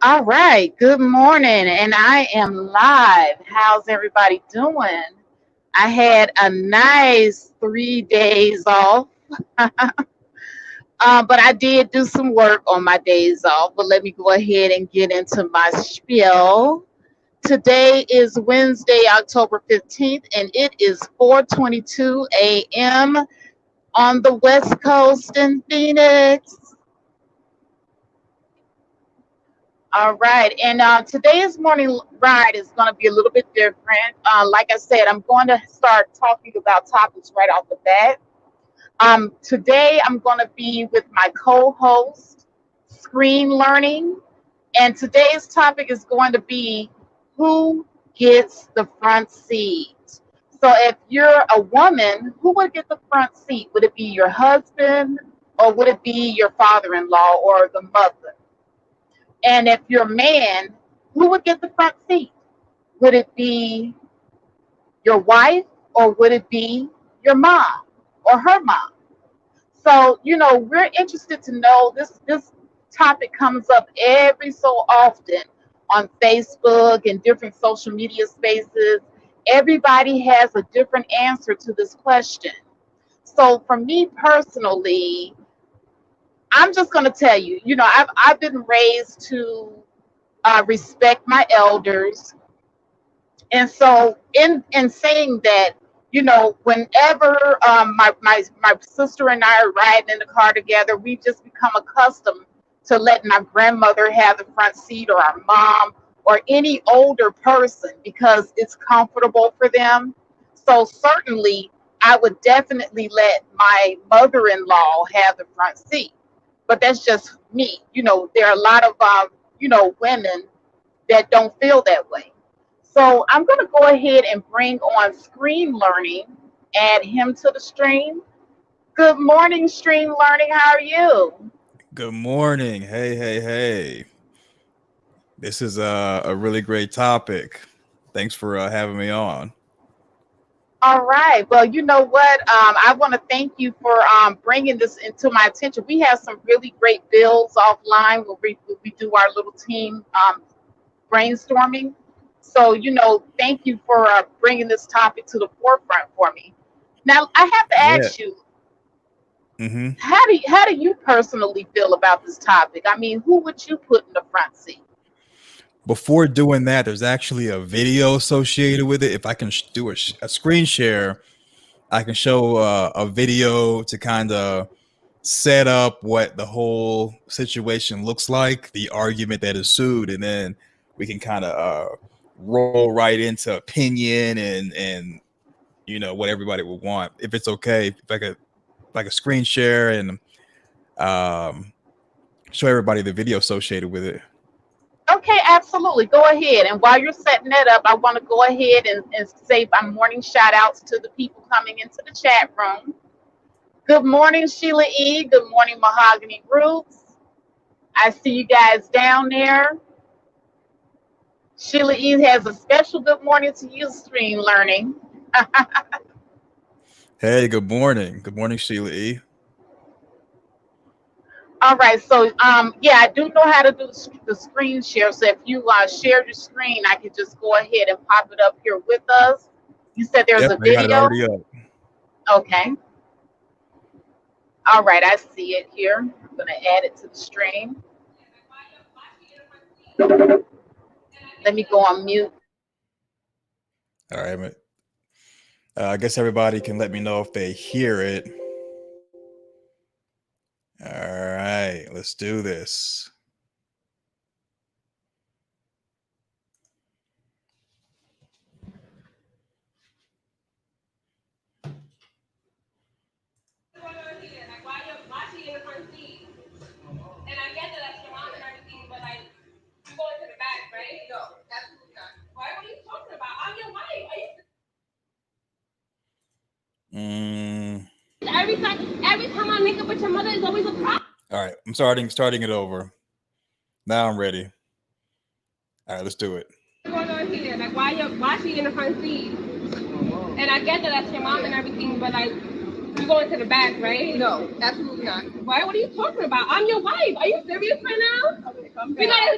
All right, good morning, and I am live. How's everybody doing? I had a nice 3 days off, but I did do some work on my days off. But let me go ahead and get into my spiel. Today is Wednesday, October 15th, and it is 4:22 a.m. on the West Coast in Phoenix. All right, and today's morning ride is going to be a little bit different. Like I said, I'm going to start talking about topics right off the bat. Today, I'm going to be with my co-host, Screen Learning, and today's topic is going to be who gets the front seat. So, if you're a woman, who would get the front seat? Would it be your husband, or would it be your father-in-law or the mother? And if you're a man, who would get the front seat? Would it be your wife or would it be your mom or her mom? So, we're interested to know this topic comes up every so often on Facebook and different social media spaces. Everybody has a different answer to this question. So for me personally, I'm just going to tell you, I've been raised to respect my elders. And so, in saying that, whenever my sister and I are riding in the car together, we just become accustomed to letting our grandmother have the front seat or our mom or any older person because it's comfortable for them. So certainly, I would definitely let my mother-in-law have the front seat. But that's just me. There are a lot of women that don't feel that way. So I'm going to go ahead and bring on Screen Learning, add him to the stream. Good morning, Stream Learning. How are you? Good morning. Hey. This is a really great topic. Thanks for having me on. All right. Well, you know what? I want to thank you for bringing this into my attention. We have some really great bills offline where we do our little team brainstorming. So, thank you for bringing this topic to the forefront for me. Now, I have to Yeah. ask you, hmm how do you personally feel about this topic? I mean, who would you put in the front seat? Before doing that, there's actually a video associated with it. If I can do a screen share, I can show a video to kind of set up what the whole situation looks like, the argument that ensued, and then we can kind of roll right into opinion and what everybody would want. If it's okay, if I could like a screen share and um, show everybody the video associated with it. Okay, absolutely. Go ahead. And while you're setting that up, I want to go ahead and say my morning shout outs to the people coming into the chat room. Good morning, Sheila E. Good morning, Mahogany Roots. I see you guys down there. Sheila E. has a special good morning to you, Stream Learning. Hey, good morning. Good morning, Sheila E. All right, so yeah, I do know how to do the screen share. So if you share your screen, I can just go ahead and pop it up here with us. You said there's Yep, a I got it video. already up. Okay. All right, I see it here. I'm gonna add it to the stream. Let me go on mute. All right. I guess everybody can let me know if they hear it. All right, let's do this. Mm. Every time I make up with your mother is always a problem. All right, I'm starting it over. Now I'm ready. All right, let's do it. What's going on here? Like, why she in the front seat? And I get that that's your mom and everything, but like, you going to the back, right? No, absolutely not. Why? What are you talking about? I'm your wife. Are you serious right now? Okay,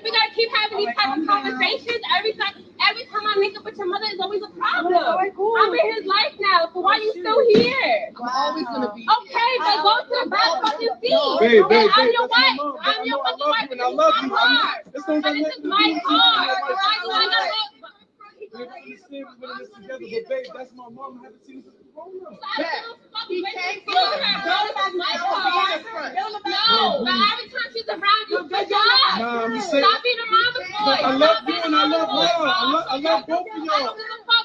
we gotta keep having these type of conversations every time I link up with your mother is always a problem. I'm in his life now, so why are you still here? I'm always gonna be okay, but go to the back of your seat. Babe, I'm your wife. I'm your wife, and I love you. This is my car. But babe, that's my mom. I haven't seen her since Corona. He can't see her. No, but every time she's around you, good job. Nah, I'm just saying. Stop being a mama boy. I love you and I love her. I love both of y'all.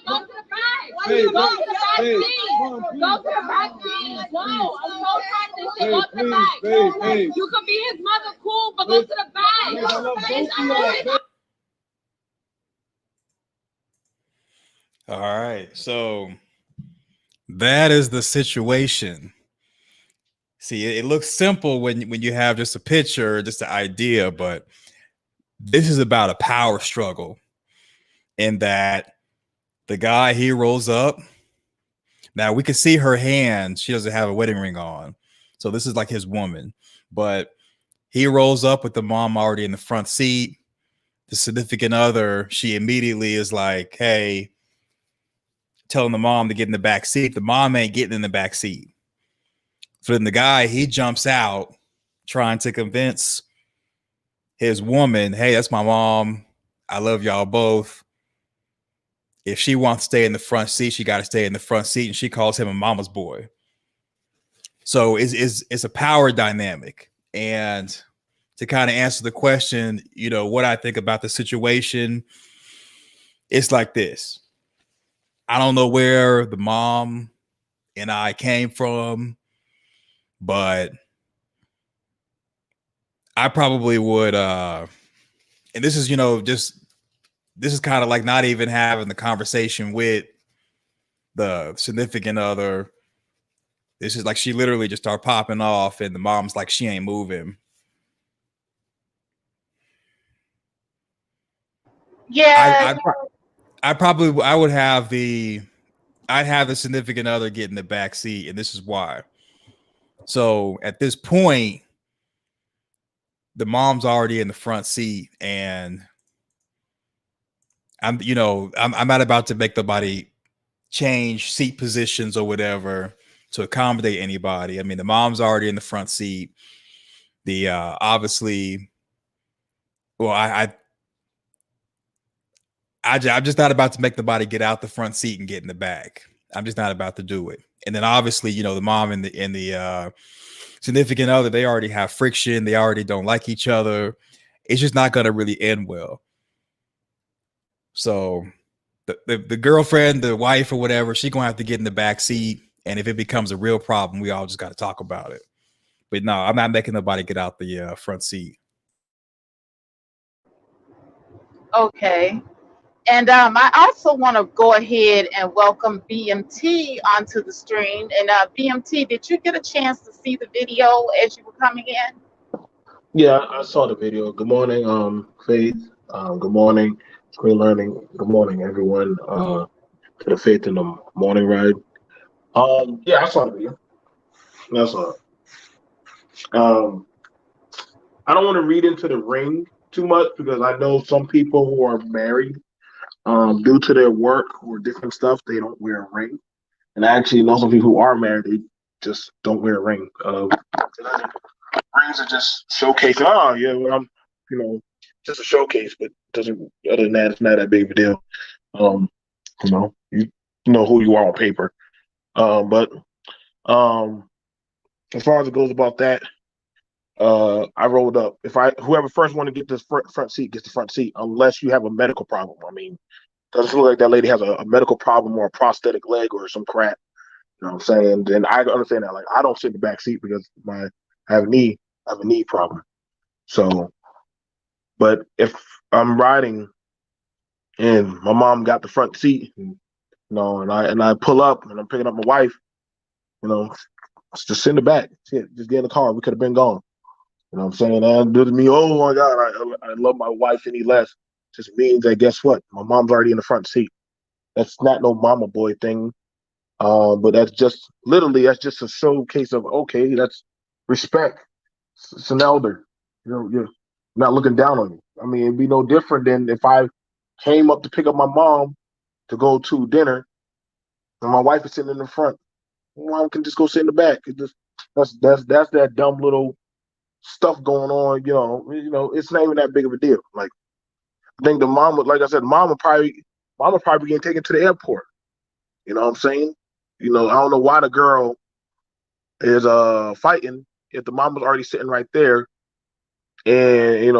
Go to the back. Hey, Go to the back hey, seat. Mom, please. Go to the back seat. No, I'm so tired of this shit. Hey, Go to the please, back. babe. You could be his mother, cool, but go to the back. Babe, I love both of y'all. Babe. All right, so that is the situation. See, it looks simple when you have just a picture, just an idea, but this is about a power struggle. In that the guy, he rolls up. Now we can see her hand. She doesn't have a wedding ring on, so this is like his woman. But he rolls up with the mom already in the front seat. The significant other, she immediately is like, "Hey," telling the mom to get in the back seat. The mom ain't getting in the back seat. So then the guy, he jumps out trying to convince his woman, "Hey, that's my mom. I love y'all both. If she wants to stay in the front seat, she got to stay in the front seat." And she calls him a mama's boy. So it's a power dynamic. And to kind of answer the question, what I think about the situation, it's like this. I don't know where the mom and I came from, but I probably would, and this is, this is kind of like not even having the conversation with the significant other. This is like she literally just started popping off, and the mom's like, she ain't moving. Yeah. I would have I'd have the significant other get in the back seat, and this is why. So at this point, the mom's already in the front seat, and I'm not about to make nobody change seat positions or whatever to accommodate anybody. I mean, the mom's already in the front seat. The obviously, well, I'm just not about to make nobody get out the front seat and get in the back. I'm just not about to do it. And then obviously, the mom and the significant other, they already have friction. They already don't like each other. It's just not going to really end well. So the girlfriend, the wife or whatever, she's going to have to get in the back seat. And if it becomes a real problem, we all just got to talk about it. But no, I'm not making nobody get out the front seat. Okay. And I also want to go ahead and welcome BMT onto the stream. And BMT, did you get a chance to see the video as you were coming in? Yeah, I saw the video. Good morning, Faith. Good morning, Screen Learning. Good morning, everyone. To the Faith in the Morning Ride. Yeah, I saw the video. That's all. I don't want to read into the ring too much because I know some people who are married, due to their work or different stuff, they don't wear a ring. And I actually know some people who are married, they just don't wear a ring. Rings are just showcasing. Oh yeah, well, I'm, just a showcase, but doesn't. Other than that, it's not that big of a deal. You know who you are on paper. But as far as it goes about that, I rolled up. Whoever first want to get this front seat gets the front seat, unless you have a medical problem. I mean, doesn't look like that lady has a medical problem or a prosthetic leg or some crap. You know what I'm saying? And I understand that. Like, I don't sit in the back seat because I have a knee problem. So, but if I'm riding and my mom got the front seat, and I pull up and I'm picking up my wife, just sit in the back. Shit, just get in the car. We could have been gone. You know what I'm saying? And to me, oh my God, I love my wife any less. Just means that guess what? My mom's already in the front seat. That's not no mama boy thing. But that's just a showcase of, okay, that's respect. It's an elder. You're not looking down on me. I mean, it'd be no different than if I came up to pick up my mom to go to dinner, and my wife is sitting in the front. Mom can just go sit in the back. It just that's that dumb little stuff going on. It's not even that big of a deal. Like I think the mom would, like I said, mom would probably getting taken to the airport. You know what I'm saying? I don't know why the girl is fighting if the mom was already sitting right there, and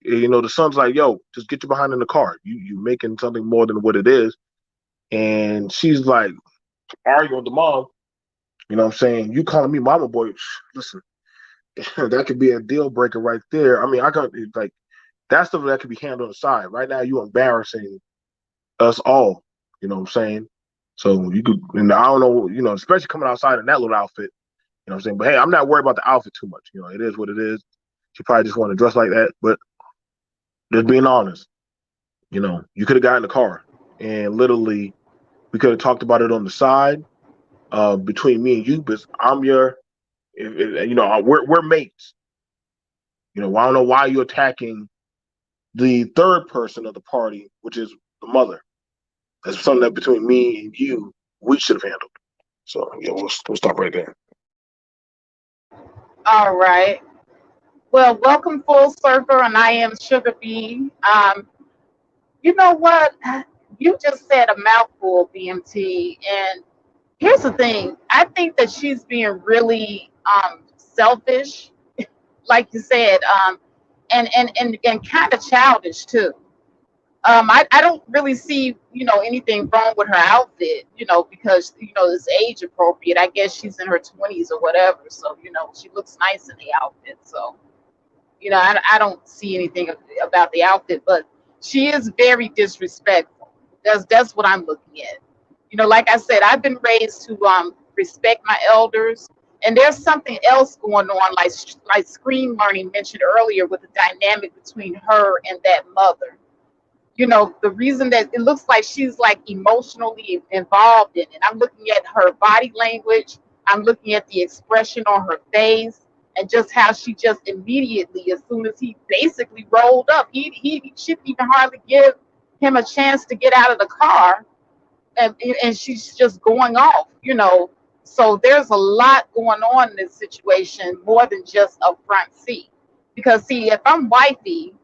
the son's like, yo, just get your behind in the car. You making something more than what it is. And she's like arguing with the mom. You know what I'm saying? You calling me mama boy? Listen, that could be a deal breaker right there. I mean, I got like that's stuff that could be handled on the side. Right now, you embarrassing us all. You know what I'm saying? So you could, and I don't know, especially coming outside in that little outfit. You know what I'm saying? But hey, I'm not worried about the outfit too much. It is what it is. She probably just want to dress like that. But just being honest, you could have got in the car and literally we could have talked about it on the side between me and you, because I'm we're mates. I don't know why you're attacking the third person of the party, which is the mother. That's something that between me and you, we should have handled. So yeah, we'll stop right there. All right. Well, welcome full circle, and I am Sugar Bee. You know what? You just said a mouthful, BMT. And here's the thing. I think that she's being really selfish, like you said, and kind of childish too. I don't really see, anything wrong with her outfit, because, it's age appropriate. I guess she's in her 20s or whatever. So, she looks nice in the outfit. So, I don't see anything about the outfit, but she is very disrespectful. That's what I'm looking at. Like I said, I've been raised to respect my elders, and there's something else going on, like Screen Learning mentioned earlier, with the dynamic between her and that mother. The reason that it looks like she's like emotionally involved in it. I'm looking at her body language. I'm looking at the expression on her face, and just how she just immediately, as soon as he basically rolled up, he shouldn't even hardly give him a chance to get out of the car, and she's just going off. So there's a lot going on in this situation, more than just a front seat. Because see, if I'm wifey,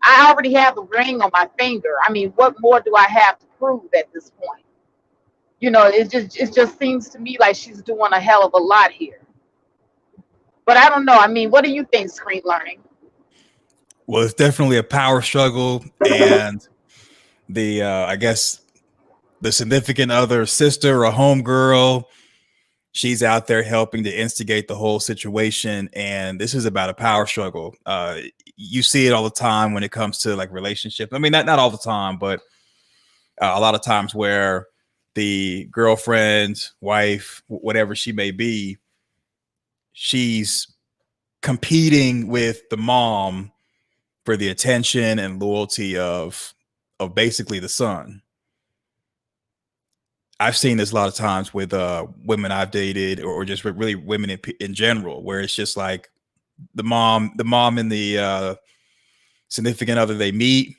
I already have the ring on my finger. I mean, what more do I have to prove at this point? It just seems to me like she's doing a hell of a lot here. But I don't know. I mean, what do you think, Screen Learning? Well, it's definitely a power struggle, and I guess the significant other, sister or homegirl, she's out there helping to instigate the whole situation, and this is about a power struggle. You see it all the time when it comes to like relationships. I mean, not all the time, but a lot of times where the girlfriend, wife, whatever she may be, she's competing with the mom for the attention and loyalty of basically the son. I've seen this a lot of times with women I've dated, or just really women in general, where it's just like the mom and the significant other, they meet,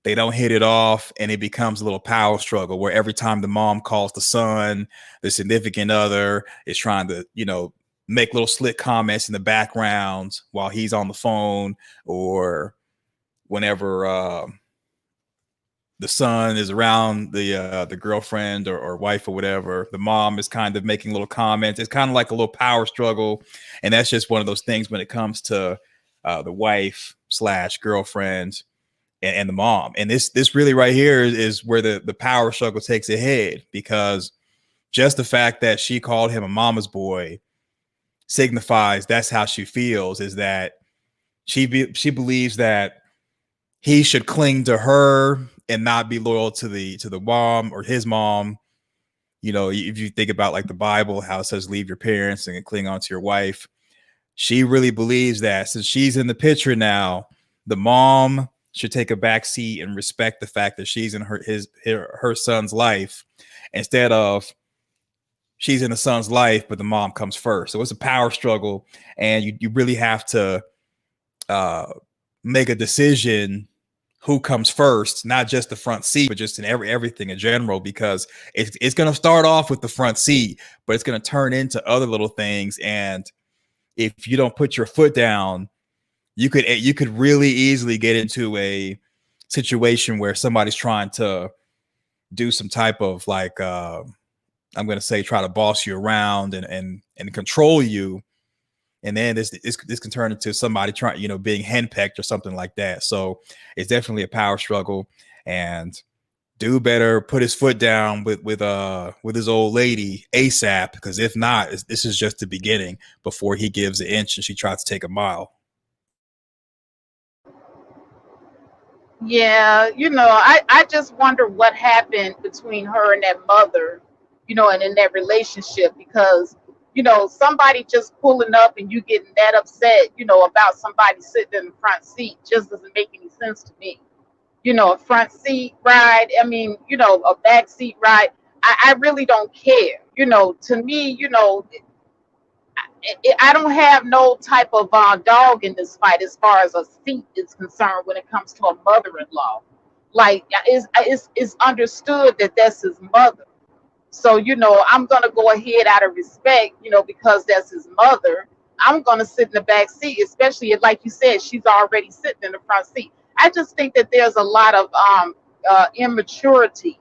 they don't hit it off, and it becomes a little power struggle where every time the mom calls the son, the significant other is trying to, make little slick comments in the background while he's on the phone, or whenever the son is around the girlfriend or wife or whatever, the mom is kind of making little comments. It's kind of like a little power struggle. And that's just one of those things when it comes to the wife / girlfriend and the mom. And this really right here is where the power struggle takes a head, because just the fact that she called him a mama's boy signifies that's how she feels, is that she believes that he should cling to her and not be loyal to the mom or his mom. If you think about like the Bible, how it says leave your parents and cling on to your wife, she really believes that since she's in the picture now, the mom should take a back seat and respect the fact that she's in her son's life, instead of she's in the son's life, but the mom comes first. So it's a power struggle, and you really have to make a decision who comes first, not just the front seat, but just in everything in general, because it's going to start off with the front seat, but it's going to turn into other little things. And if you don't put your foot down, you could really easily get into a situation where somebody's trying to do some type of like I'm going to say try to boss you around and control you, and then this can turn into somebody trying, being henpecked or something like that. So it's definitely a power struggle, and dude better put his foot down with his old lady ASAP, because if not, this is just the beginning before he gives an inch and she tries to take a mile. Yeah, I just wonder what happened between her and that mother, and in that relationship, because, somebody just pulling up and you getting that upset, about somebody sitting in the front seat just doesn't make any sense to me. A front seat ride, I mean, a back seat ride, I really don't care. To me, I don't have no type of dog in this fight as far as a seat is concerned when it comes to a mother-in-law. Like it's understood that that's his mother. So I'm gonna go ahead out of respect, because that's his mother. I'm gonna sit in the back seat, especially if, like you said, she's already sitting in the front seat. I just think that there's a lot of immaturity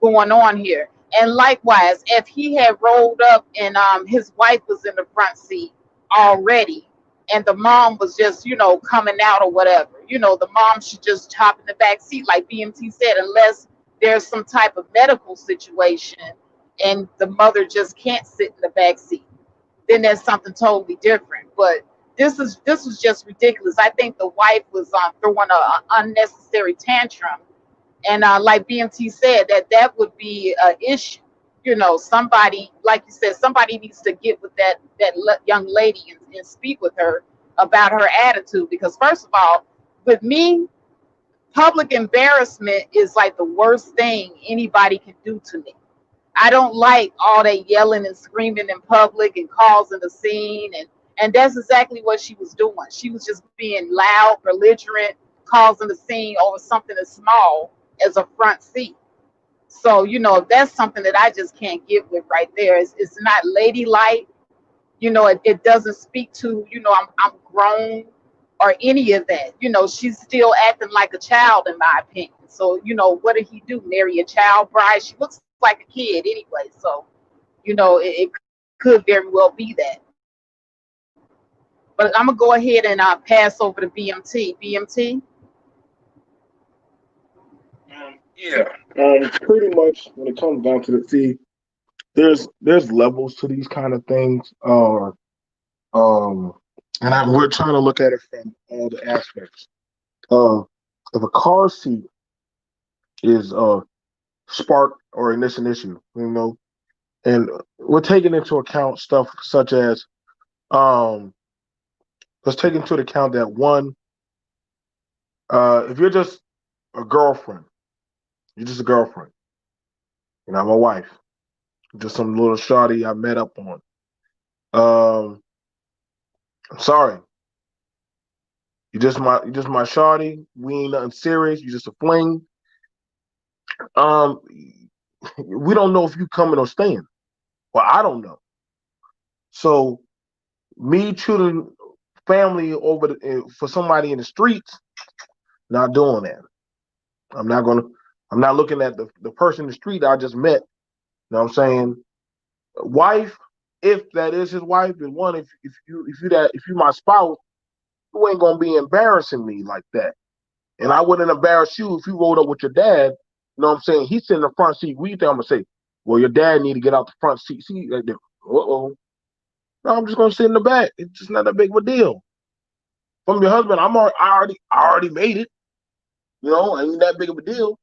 going on here. And likewise, if he had rolled up and his wife was in the front seat already, and the mom was just, coming out or whatever, the mom should just hop in the back seat, like BMT said, unless there's some type of medical situation and the mother just can't sit in the back seat. Then that's something totally different. But this was just ridiculous. I think the wife was throwing an unnecessary tantrum, and like BMT said, that would be an issue. Somebody, like you said, somebody needs to get with that young lady and speak with her about her attitude. Because first of all, with me, public embarrassment is like the worst thing anybody can do to me. I don't like all that yelling and screaming in public and causing the scene, and that's exactly what she was doing. She was just being loud, belligerent, causing the scene over something as small as a front seat. So, that's something that I just can't get with right there. It's not ladylike. It doesn't speak to, I'm grown or any of that. She's still acting like a child, in my opinion. So, what did he do? Marry a child bride? She looks like a kid anyway. So, it could very well be that. But I'm going to go ahead and pass over to BMT. BMT? Yeah. Pretty much when it comes down to the see, there's levels to these kind of things. We're trying to look at it from all the aspects. If a car seat is spark or ignition issue, and we're taking into account stuff such as let's take into account that one, if you're just a girlfriend, you're just a girlfriend, I'm a wife, just some little shawty I met up on. I'm sorry. You just my shawty. We ain't nothing serious. You just a fling. We don't know if you coming or staying. Well, I don't know. So me choosing family over for somebody in the streets, not doing that. I'm not looking at the person in the street I just met. You know what I'm saying? Wife, if that is his wife, is one. If you my spouse, you ain't gonna be embarrassing me like that. And I wouldn't embarrass you if you rolled up with your dad. You know what I'm saying? He's sitting in the front seat. What do you think I'm gonna say? Well, your dad need to get out the front seat. See, right there. Uh-oh. No, I'm just gonna sit in the back. It's just not that big of a deal. From your husband, I already made it. Ain't that big of a deal.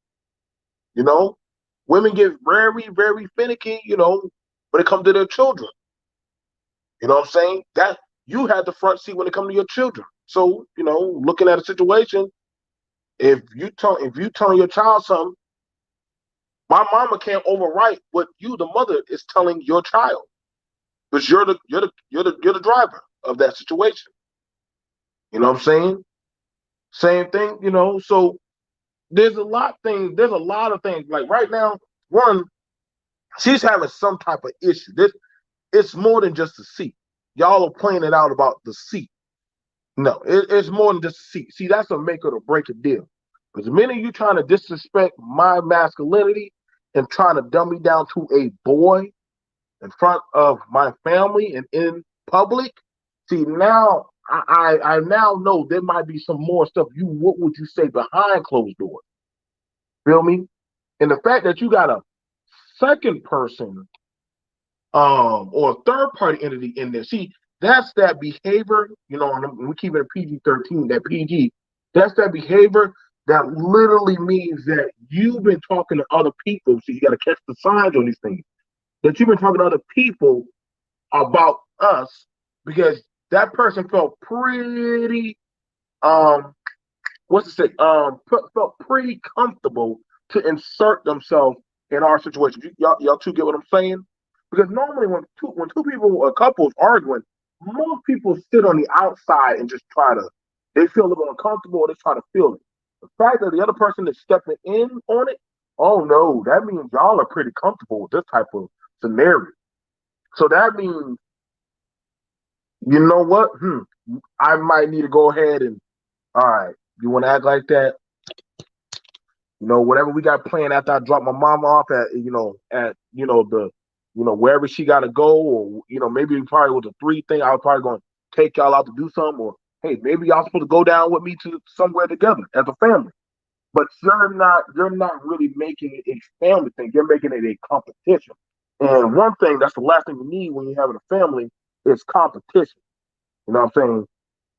Women get very, very finicky, when it comes to their children. You know what I'm saying? That you had the front seat when it comes to your children. So, looking at a situation, if you telling your child something, my mama can't overwrite what you, the mother, is telling your child. Because you're the driver of that situation. You know what I'm saying? Same thing, so there's a lot of things. Like right now, one, she's having some type of issue. This it's more than just a seat. Y'all are playing it out about the seat. No, it's more than just a seat. See, that's a make it or break it deal. Because the minute you trying to disrespect my masculinity and trying to dumb me down to a boy in front of my family and in public, see now I now know there might be some more stuff. What would you say behind closed doors? Feel me? And the fact that you got a second person or a third party entity in there. See, that's that behavior, and we keep it a PG-13, that PG, that's that behavior that literally means that you've been talking to other people. So you got to catch the signs on these things. That you've been talking to other people about us because that person felt pretty, felt pretty comfortable to insert themselves in our situation. Y'all two get what I'm saying? Because normally when two people or couples arguing, most people sit on the outside and just they feel a little uncomfortable or they try to feel it. The fact that the other person is stepping in on it, oh no, that means y'all are pretty comfortable with this type of scenario. So that means, you know what? I might need to go ahead and, all right, you want to act like that? Whatever we got planned after I drop my mom off at wherever she got to go, or, maybe it probably was a 3 thing. I was probably going to take y'all out to do something, or, hey, maybe y'all supposed to go down with me to somewhere together as a family. But you're not really making it a family thing. You're making it a competition. And one thing, that's the last thing you need when you're having a family is competition. You know what I'm saying?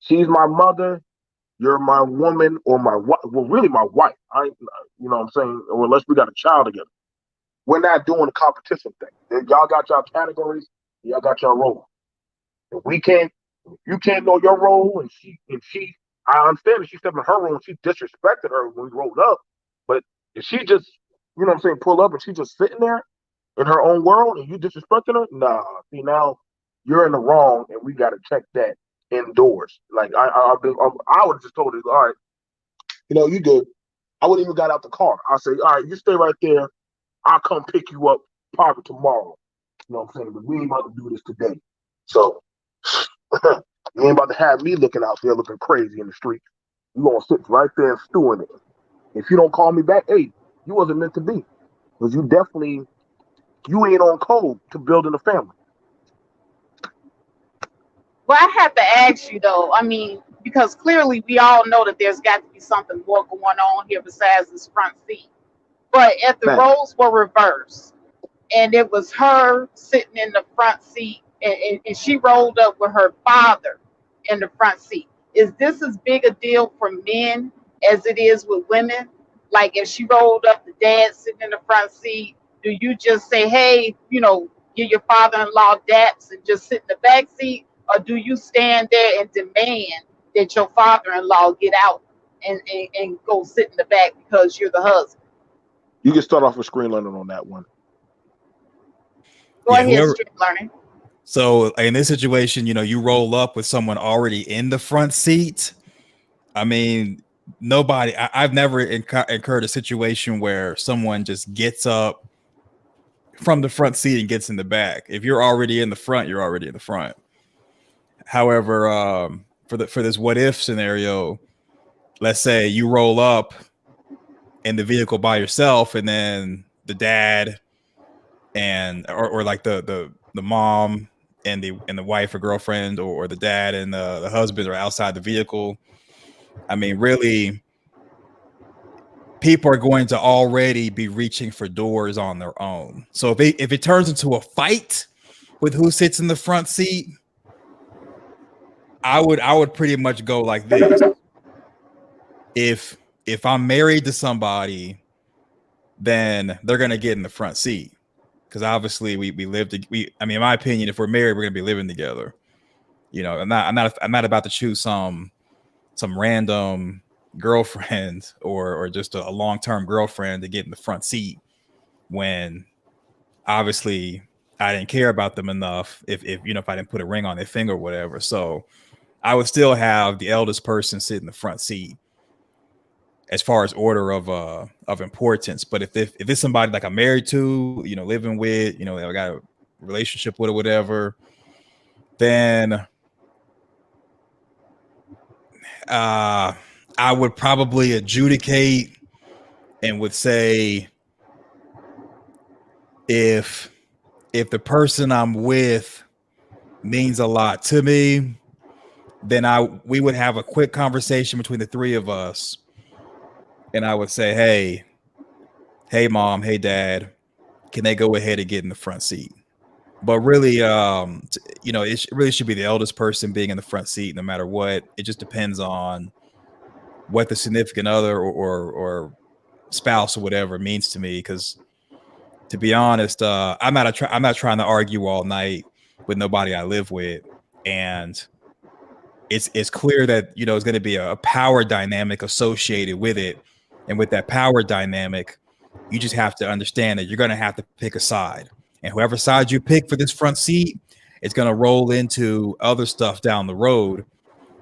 She's my mother. You're my woman, or my wife. Well, really my wife. You know what I'm saying? Or unless we got a child together. We're not doing the competition thing. Y'all got y'all categories. Y'all got your role. If you can't know your role, and she, I understand that she stepped in her role and she disrespected her when we rolled up. But if she just, pull up and she just sitting there in her own world and you disrespecting her, nah. See, now you're in the wrong, and we got to check that indoors. Like I would have just told her, all right, you good. I wouldn't even got out the car. I say, all right, you stay right there. I'll come pick you up probably tomorrow. You know what I'm saying? But we ain't about to do this today. So you ain't about to have me looking out there looking crazy in the street. You gonna sit right there and stew in it. If you don't call me back, hey, you wasn't meant to be. Because you ain't on code to building a family. Well, I have to ask you though. I mean, because clearly we all know that there's got to be something more going on here besides this front seat. But if the roles were reversed and it was her sitting in the front seat and she rolled up with her father in the front seat, is this as big a deal for men as it is with women? Like if she rolled up, the dad sitting in the front seat, do you just say, hey, give your father-in-law daps and just sit in the back seat? Or do you stand there and demand that your father-in-law get out and go sit in the back because you're the husband? You can start off with screen learning on that one. Go ahead, screen learning. So in this situation, you roll up with someone already in the front seat. I mean, I've never incurred a situation where someone just gets up from the front seat and gets in the back. If you're already in the front, you're already in the front. However, for this what if scenario, let's say you roll up in the vehicle by yourself, and then the dad or like the mom and the wife or girlfriend or the dad and the husband are outside the vehicle. I mean, really, people are going to already be reaching for doors on their own. So if it turns into a fight with who sits in the front seat, I would pretty much go like this. If I'm married to somebody, then they're gonna get in the front seat, because obviously we live I mean, in my opinion, if we're married, we're gonna be living together. I'm not about to choose some random girlfriend or just a long-term girlfriend to get in the front seat when obviously I didn't care about them enough if I didn't put a ring on their finger or whatever. So I would still have the eldest person sit in the front seat. as far as order of importance. But if it's somebody like I'm married to, you know, living with, you know, I got a relationship with or whatever, then I would probably adjudicate and would say if the person I'm with means a lot to me, then we would have a quick conversation between the three of us, and I would say, hey mom, hey dad, can they go ahead and get in the front seat? But really, you know, it really should be the eldest person being in the front seat, no matter what. It just depends on what the significant other or spouse or whatever means to me. Because to be honest, I'm not trying to argue all night with nobody I live with, and it's clear that, you know, it's going to be a power dynamic associated with it, and with that power dynamic, you just have to understand that you're going to have to pick a side, and whoever side you pick for this front seat, it's going to roll into other stuff down the road,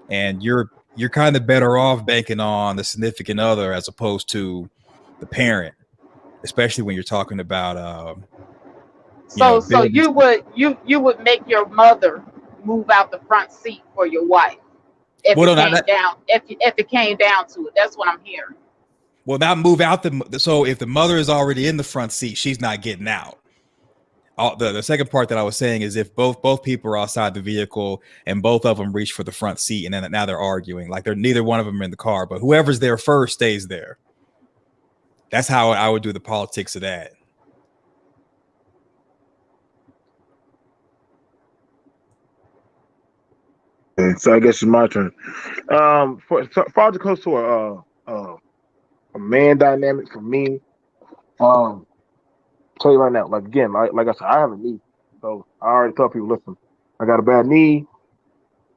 and you're kind of better off banking on the significant other as opposed to the parent, especially when you're talking about So building. you would make your mother move out the front seat for your wife if Well, it no, came down if it came down to it. That's what I'm hearing. well, not move out so if the mother is already in the front seat, she's not getting out. The second part that I was saying is if both people are outside the vehicle and both of them reach for the front seat, and then now they're arguing, like they're neither one of them in the car, but whoever's there first stays there. That's how I would do the politics of that. So I guess it's my turn. For far as it comes to a man dynamic for me, tell you right now, like again, like I said, I have a knee, so I already tell people, listen, I got a bad knee,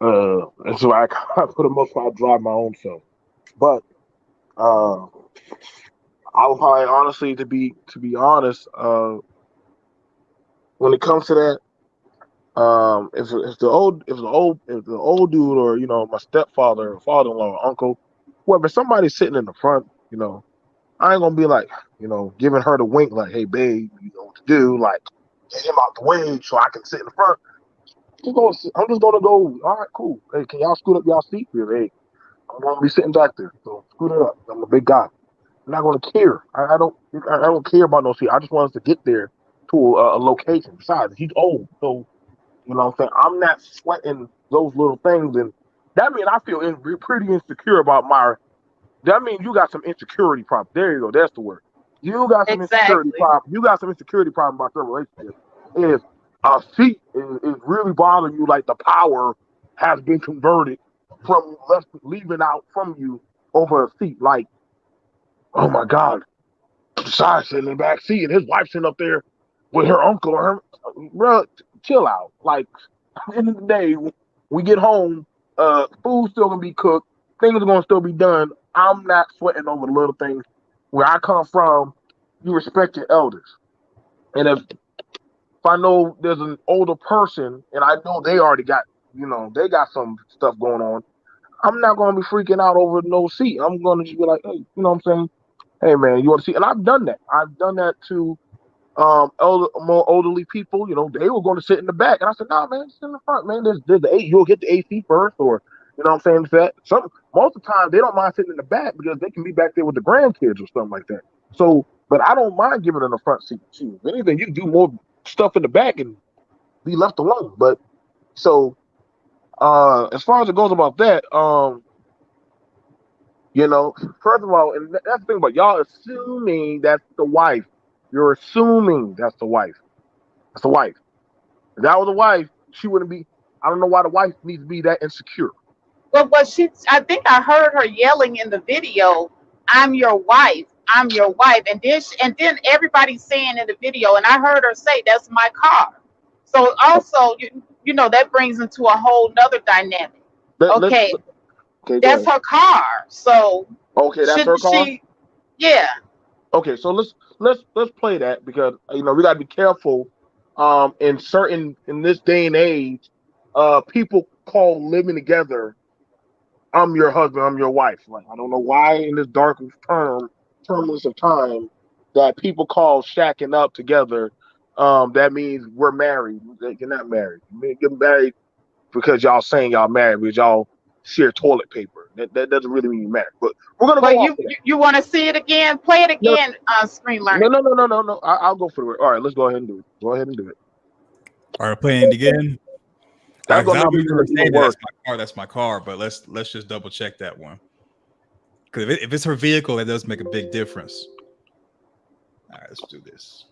and so I for the most part I drive my own self. But I would probably honestly, to be honest, when it comes to that, if the old dude, or you know, my stepfather or father-in-law or uncle, whoever, somebody's sitting in the front, you know, I ain't gonna be like, you know, giving her the wink, like, hey babe, you know what to do, like get him out the way so I can sit in the front. I'm just gonna go, all right, cool. Hey, can y'all scoot up y'all seat here? Hey, I'm gonna be sitting back there, so scoot it up. I'm a big guy. I'm not gonna care. I don't care about no seat. I just want us to get there to a location. Besides, he's old, so you know what I'm saying? I'm not sweating those little things. And that means I feel pretty insecure about that means you got some insecurity problem. There you go. That's the word. You got some insecurity problem. You got some insecurity problem about your relationship. If a seat is really bothering you, like the power has been converted from leaving out from you over a seat. Like, oh my God, Josiah's sitting in the back seat and his wife's sitting up there with her uncle or her, bro, chill out. Like, at the end of the day, we get home, food's still gonna be cooked, things are gonna still be done. I'm not sweating over the little things. Where I come from, you respect your elders. And if I know there's an older person and I know they already got, you know, they got some stuff going on, I'm not gonna be freaking out over no seat. I'm gonna just be like, hey, you know what I'm saying? Hey man, you want to see? And I've done that. I've done that to more elderly people. You know, they were going to sit in the back, and I said, "Nah, man, sit in the front, man. There's the eight. You'll get the AC first, or you know what I'm saying? That most of the time they don't mind sitting in the back because they can be back there with the grandkids or something like that. So, but I don't mind giving them the front seat too. If anything, you can do more stuff in the back and be left alone. But so, as far as it goes about that, you know, first of all, and that's the thing about y'all assuming that's the wife. You're assuming that's the wife. That's the wife. If that was a wife, she wouldn't be. I don't know why the wife needs to be that insecure. But I think I heard her yelling in the video, "I'm your wife. I'm your wife." And then everybody's saying in the video, and I heard her say, "That's my car." So also, you know, that brings into a whole nother dynamic. Okay, that's her car. So okay, that's her car. Yeah. Okay, so let's play that because you know we got to be careful. In this day and age, people call living together I'm your husband, I'm your wife. Like, I don't know why in this dark terminus of time that people call shacking up together. That means we're married. You're not married. You're married because y'all saying y'all married because y'all share toilet paper. That doesn't really mean you're married. But we're gonna Well, go off you of that. you, you want to see it again? Play it No, again, Screen no, Learning. no, no, no, no, no. I'll go for it. All right, let's go ahead and do it. Go ahead and do it. All right, playing it again. All right, That's because gonna I make don't it remember even saying that worse. that's my car. That's my car. But let's just double check that one. Because if it's her vehicle, that does make a big difference. All right, let's do this.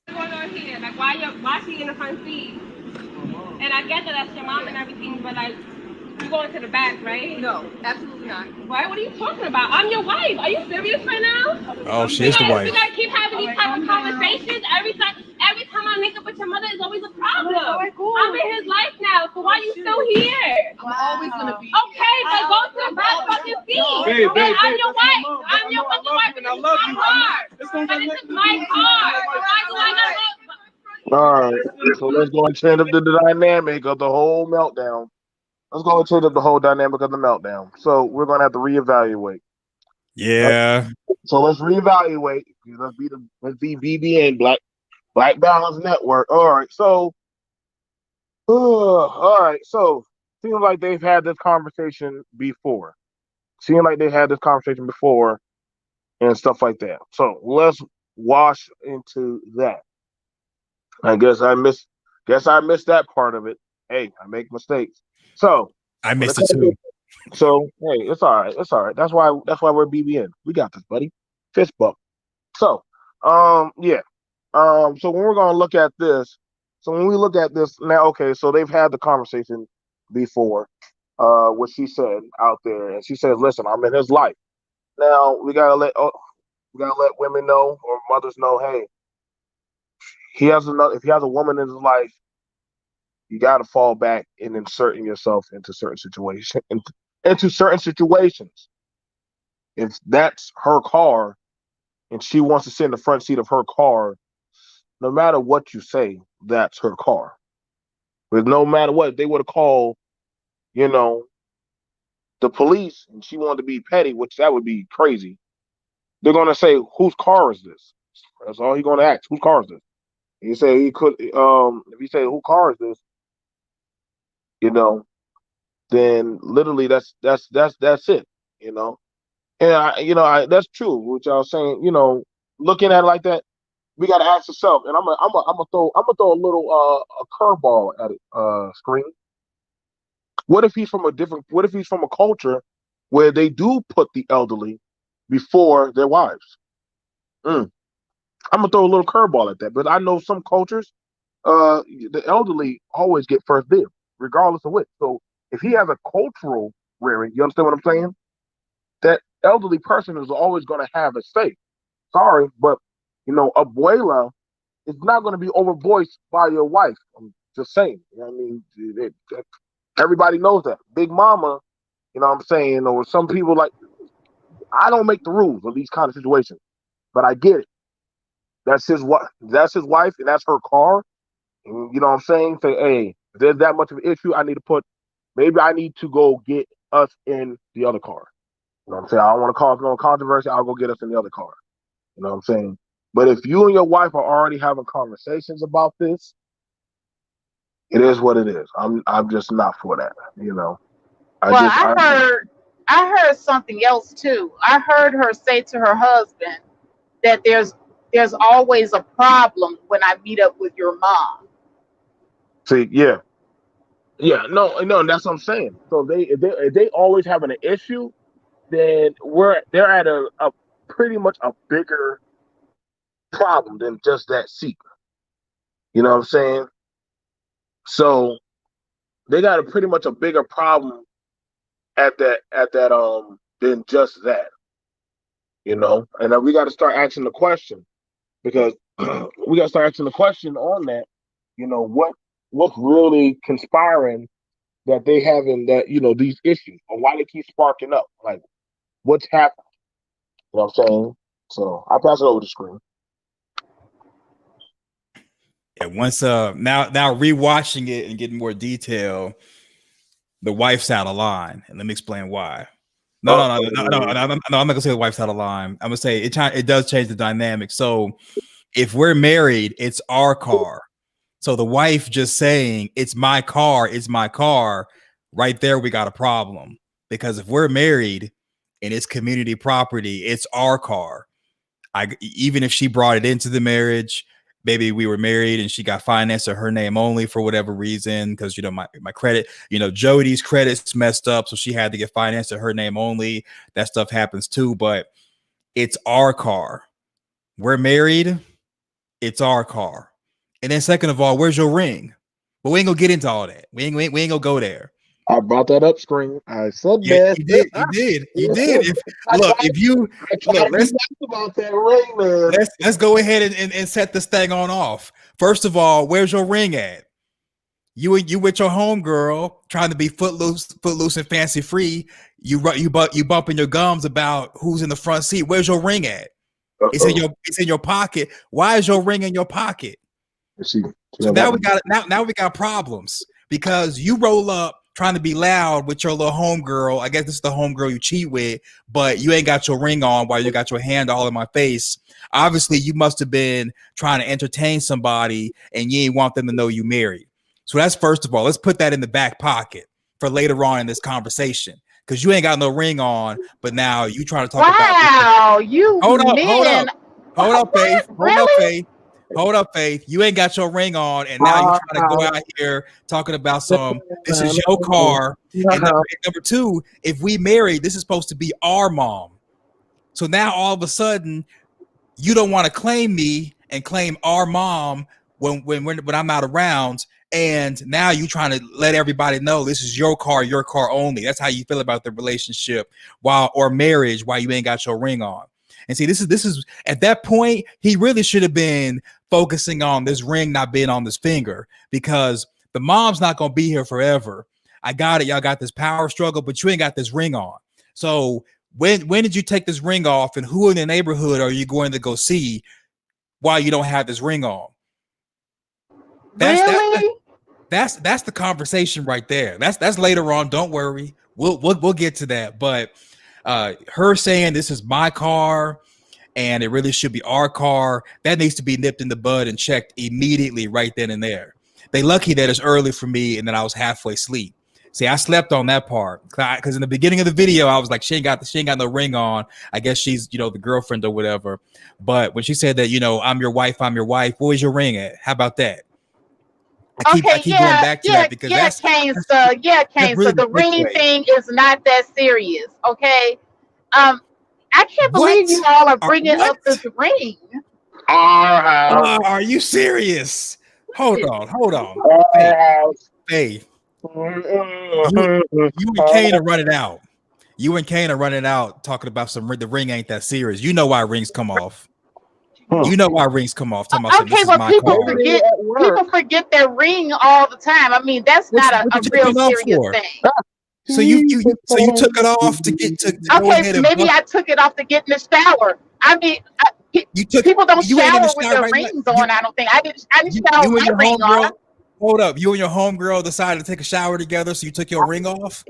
What's going on here? Like, why she in the front seat? And I get that that's your mom and everything, but like, you going to the back, right? No, absolutely not. Why? What are you talking about? I'm your wife. Are you serious right now? Oh, she is the We wife. gotta keep having these type of conversations. Every time I link up with your mother, is always a problem. I'm in his life now, so why are you still here? I'm always gonna be Okay, but go to the back fucking seat. Babe, babe, I'm babe, your that's my wife. mom. I'm your fucking wife, and I this is love my you. car. This don't But got this nothing is to my do with car. you. Why do I gotta go? All right. So let's go and change up the dynamic of the whole meltdown. Let's go and change up the whole dynamic of the meltdown. So we're gonna have to reevaluate. Yeah. So let's reevaluate. Let's be BBN Black Balance Network. All right. So all right. So seems like they've had this conversation before. Seems like they've had this conversation before and stuff like that. So let's wash into that. I guess I missed. Guess I missed that part of it. Hey, I make mistakes. So I when it missed it comes to too. so hey, it's all right. It's all right. That's why we're BBN. We got this, buddy. Fist bump. So yeah. So when we're gonna look at this, so when we look at this now, okay, so they've had the conversation before, what she said out there, and she says, "Listen, I'm in his life." Now we gotta let women know or mothers know, hey, he has another. If he has a woman in his life, you got to fall back and inserting yourself into certain situations. Into certain situations. If that's her car and she wants to sit in the front seat of her car, no matter what you say, that's her car. But no matter what, if they would have called, you know, the police and she wanted to be petty, which that would be crazy. They're gonna say, "Whose car is this?" That's all he's gonna ask. "Whose car is this?" And he said he could. If he said, "Whose car is this?" You know, then literally that's it. You know, and that's true. Which I was saying. Looking at it like that, we got to ask ourselves. And I'm gonna throw a little a curveball at it. Screen. What if he's from a different? What if he's from a culture where they do put the elderly before their wives? Mm. I'm gonna throw a little curveball at that, but I know some cultures, the elderly always get first dibs, regardless of which. So if he has a cultural rearing, you understand what I'm saying? That elderly person is always going to have a say. Sorry, but abuela is not going to be overvoiced by your wife. I'm just saying. You know what I mean? Everybody knows that. Big mama, you know what I'm saying? Or some people like, I don't make the rules of these kind of situations, but I get it. That's his wife, and that's her car. And you know what I'm saying? Say, hey, if there's that much of an issue, maybe I need to go get us in the other car. You know what I'm saying? I don't want to cause no controversy. I'll go get us in the other car. You know what I'm saying? But if you and your wife are already having conversations about this, it is what it is. I'm just not for that. Well, I heard something else too. I heard her say to her husband that there's always a problem when I meet up with your mom. See, yeah, yeah, no, that's what I'm saying. So if they always having an issue, then they're at a pretty much a bigger problem than just that seat. You know what I'm saying? So they got a pretty much a bigger problem at that than just that. And then we got to start asking the question because we got to start asking the question on that. What's really conspiring that they having that these issues or why they keep sparking up? Like what's happening? You know what I'm saying? So I'll pass it over to screen. Yeah, once now rewatching it and getting more detail, the wife's out of line, and let me explain why. No, I'm not gonna say the wife's out of line. I'm gonna say it does change the dynamic. So if we're married, it's our car. So the wife just saying it's my car, right there we got a problem. Because if we're married and it's community property, it's our car. Even if she brought it into the marriage, maybe we were married and she got financed to her name only for whatever reason, because my credit, Jody's credit's messed up, so she had to get financed to her name only. That stuff happens too, but it's our car. We're married, it's our car. And then second of all, where's your ring? But we ain't gonna get into all that. We ain't gonna go there. I brought that up, Screen. I said Yeah, that. You did. Let's about that ring, man. let's go ahead and set this thing off. First of all, where's your ring at? You with your homegirl trying to be footloose and fancy free. You bumping your gums about who's in the front seat. Where's your ring at? It's in your pocket. Why is your ring in your pocket? So now we got problems, because you roll up trying to be loud with your little homegirl. I guess this is the homegirl you cheat with, but you ain't got your ring on while you got your hand all in my face. Obviously, you must have been trying to entertain somebody and you ain't want them to know you married. So that's first of all. Let's put that in the back pocket for later on in this conversation, because you ain't got no ring on, but now you trying to talk about. Hold up, Faith. You ain't got your ring on, and now you're trying to go out here talking about this is your car. And number two, if we married, this is supposed to be our mom. So now all of a sudden, you don't want to claim me and claim our mom when I'm not around. And now you trying to let everybody know this is your car only. That's how you feel about the relationship or marriage while you ain't got your ring on. And see, this is at that point, he really should have been focusing on this ring not being on this finger, because the mom's not going to be here forever. I got it. Y'all got this power struggle, but you ain't got this ring on. So when did you take this ring off, and who in the neighborhood are you going to go see while you don't have this ring on? That's the conversation right there. That's later on. Don't worry. We'll get to that. But her saying this is my car and it really should be our car, that needs to be nipped in the bud and checked immediately right then and there. They lucky that it's early for me and that I was halfway asleep. See, I slept on that part because in the beginning of the video, I was like, she ain't got no ring on. I guess she's, the girlfriend or whatever. But when she said that, I'm your wife, where's your ring at? How about that? I keep going back to that because that's Kane. So the ring thing is not that serious, okay? I can't believe you all are bringing up this ring. Are you serious? Hold on. Faith. You and Kane are running out. Talking about the ring ain't that serious. You know why rings come off. You know why rings come off. Okay, well, people forget their ring all the time. I mean, that's not a real serious thing. So you took it off to get to. Okay, maybe I took it off to get in the shower. I mean, people don't shower with their rings on. I don't think I didn't shower with my ring on. Hold up, you and your homegirl decided to take a shower together, so you took your ring off.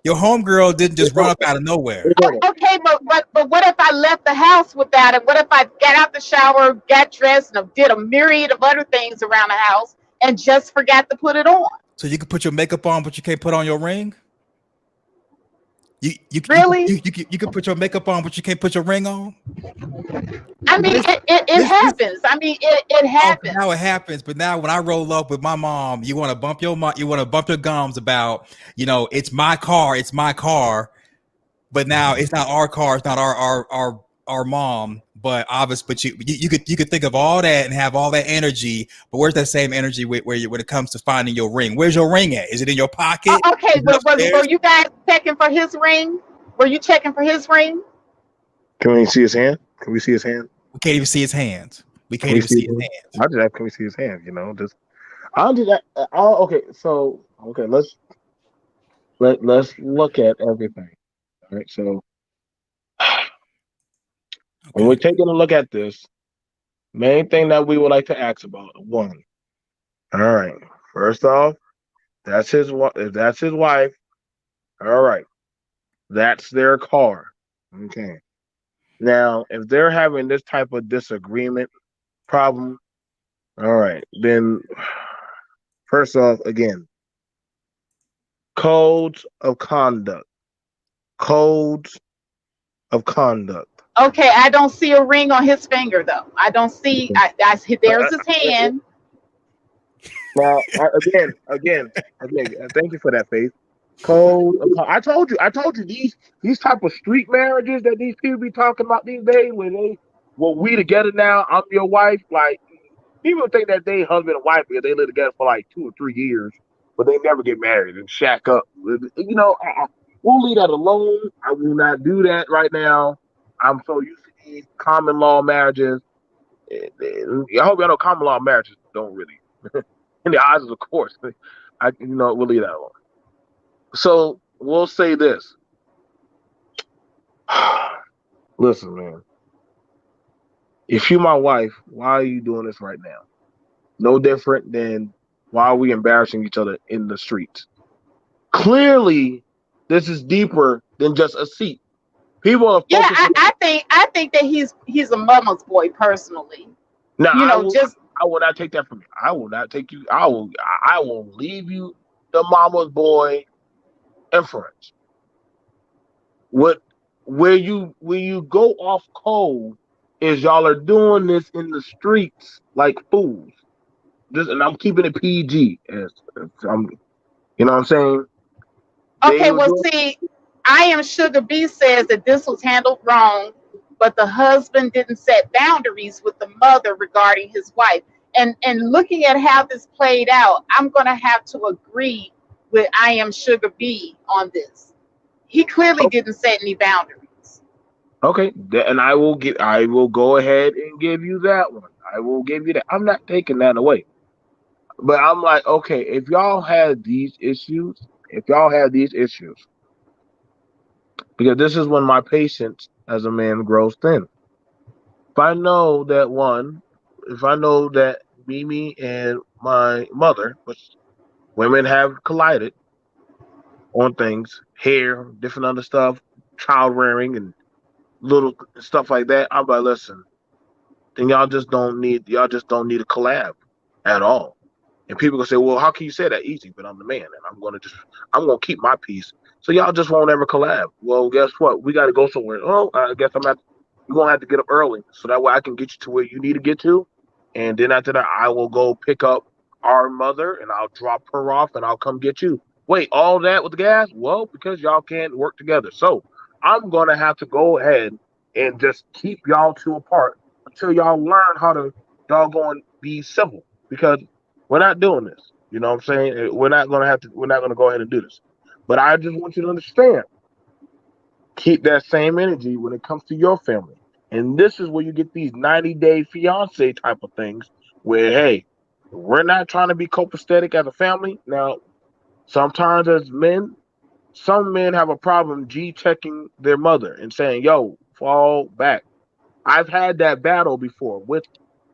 Your homegirl didn't just run up out of nowhere. Okay, but what if I left the house without it? What if I got out the shower, got dressed, and did a myriad of other things around the house and just forgot to put it on? So you could put your makeup on, but you can't put on your ring? You could put your makeup on, but you can't put your ring on? I mean, it happens. I mean, it happens. Now it happens, but now when I roll up with my mom, you want to bump your gums about, it's my car, but now it's not our car, it's not our mom, but obvious. But you could think of all that and have all that energy, but where's that same energy when it comes to finding your ring? Where's your ring at? Is it in your pocket? Okay, were you guys checking for his ring? Were you checking for his ring? Can we see his hand? Can we see his hand? We can't even see his hands. I just asked, can we see his hand? I'll do that. Let's look at everything. All right. So when we're taking a look at this, main thing that we would like to ask about, one, All right. First off, that's his wife. If that's his wife, all right, that's their car. Okay. Now, if they're having this type of disagreement problem, all right, then first off, again, codes of conduct. Codes of conduct. Okay, I don't see a ring on his finger though. I don't see. There's his hand. Now, again, thank you for that, Faith. I told you these type of street marriages that these people be talking about these days, well, we together now, I'm your wife. Like, people think that they husband and wife because they live together for like 2 or 3 years, but they never get married and shack up. We'll leave that alone. I will not do that right now. I'm so used to these common law marriages. I hope y'all know common law marriages don't really, in the eyes of the courts, we'll leave that alone. So we'll say this. Listen, man. If you my wife, why are you doing this right now? No different than why are we embarrassing each other in the streets? Clearly, this is deeper than just a seat. People are Yeah, focusing. I think that he's a mama's boy personally. Now, You know, just I will not take that from you. I will not take you. I will leave you the mama's boy inference. Where you go off cold is y'all are doing this in the streets like fools. And I'm keeping it PG. I'm, you know what I'm saying? okay. Well, see, I Am Sugar B says that this was handled wrong, but the husband didn't set boundaries with the mother regarding his wife. And looking at how this played out, I'm gonna have to agree with I Am Sugar B on this. He clearly didn't set any boundaries. Okay, and I will go ahead and give you that one. I will give you that. I'm not taking that away. But I'm like, okay, if y'all have these issues, because this is when my patience as a man grows thin. If I know that Mimi and my mother, which women have collided on things, hair, different other stuff, child rearing and little stuff like that, I'm like, listen, then y'all just don't need a collab at all. And people gonna say, well, how can you say that? Easy, but I'm the man, and I'm gonna keep my peace. So y'all just won't ever collab. Well, guess what? We got to go somewhere. Oh, I guess you're gonna have to get up early, so that way I can get you to where you need to get to, and then after that, I will go pick up our mother, and I'll drop her off, and I'll come get you. Wait, all that with the gas? Well, because y'all can't work together. So I'm gonna have to go ahead and just keep y'all two apart until y'all learn how to doggone be civil. Because we're not doing this. You know what I'm saying? We're not gonna go ahead and do this. But I just want you to understand. Keep that same energy when it comes to your family. And this is where you get these 90-day fiance type of things where, hey, we're not trying to be copacetic as a family. Now, sometimes as men, some men have a problem checking their mother and saying, yo, fall back. I've had that battle before with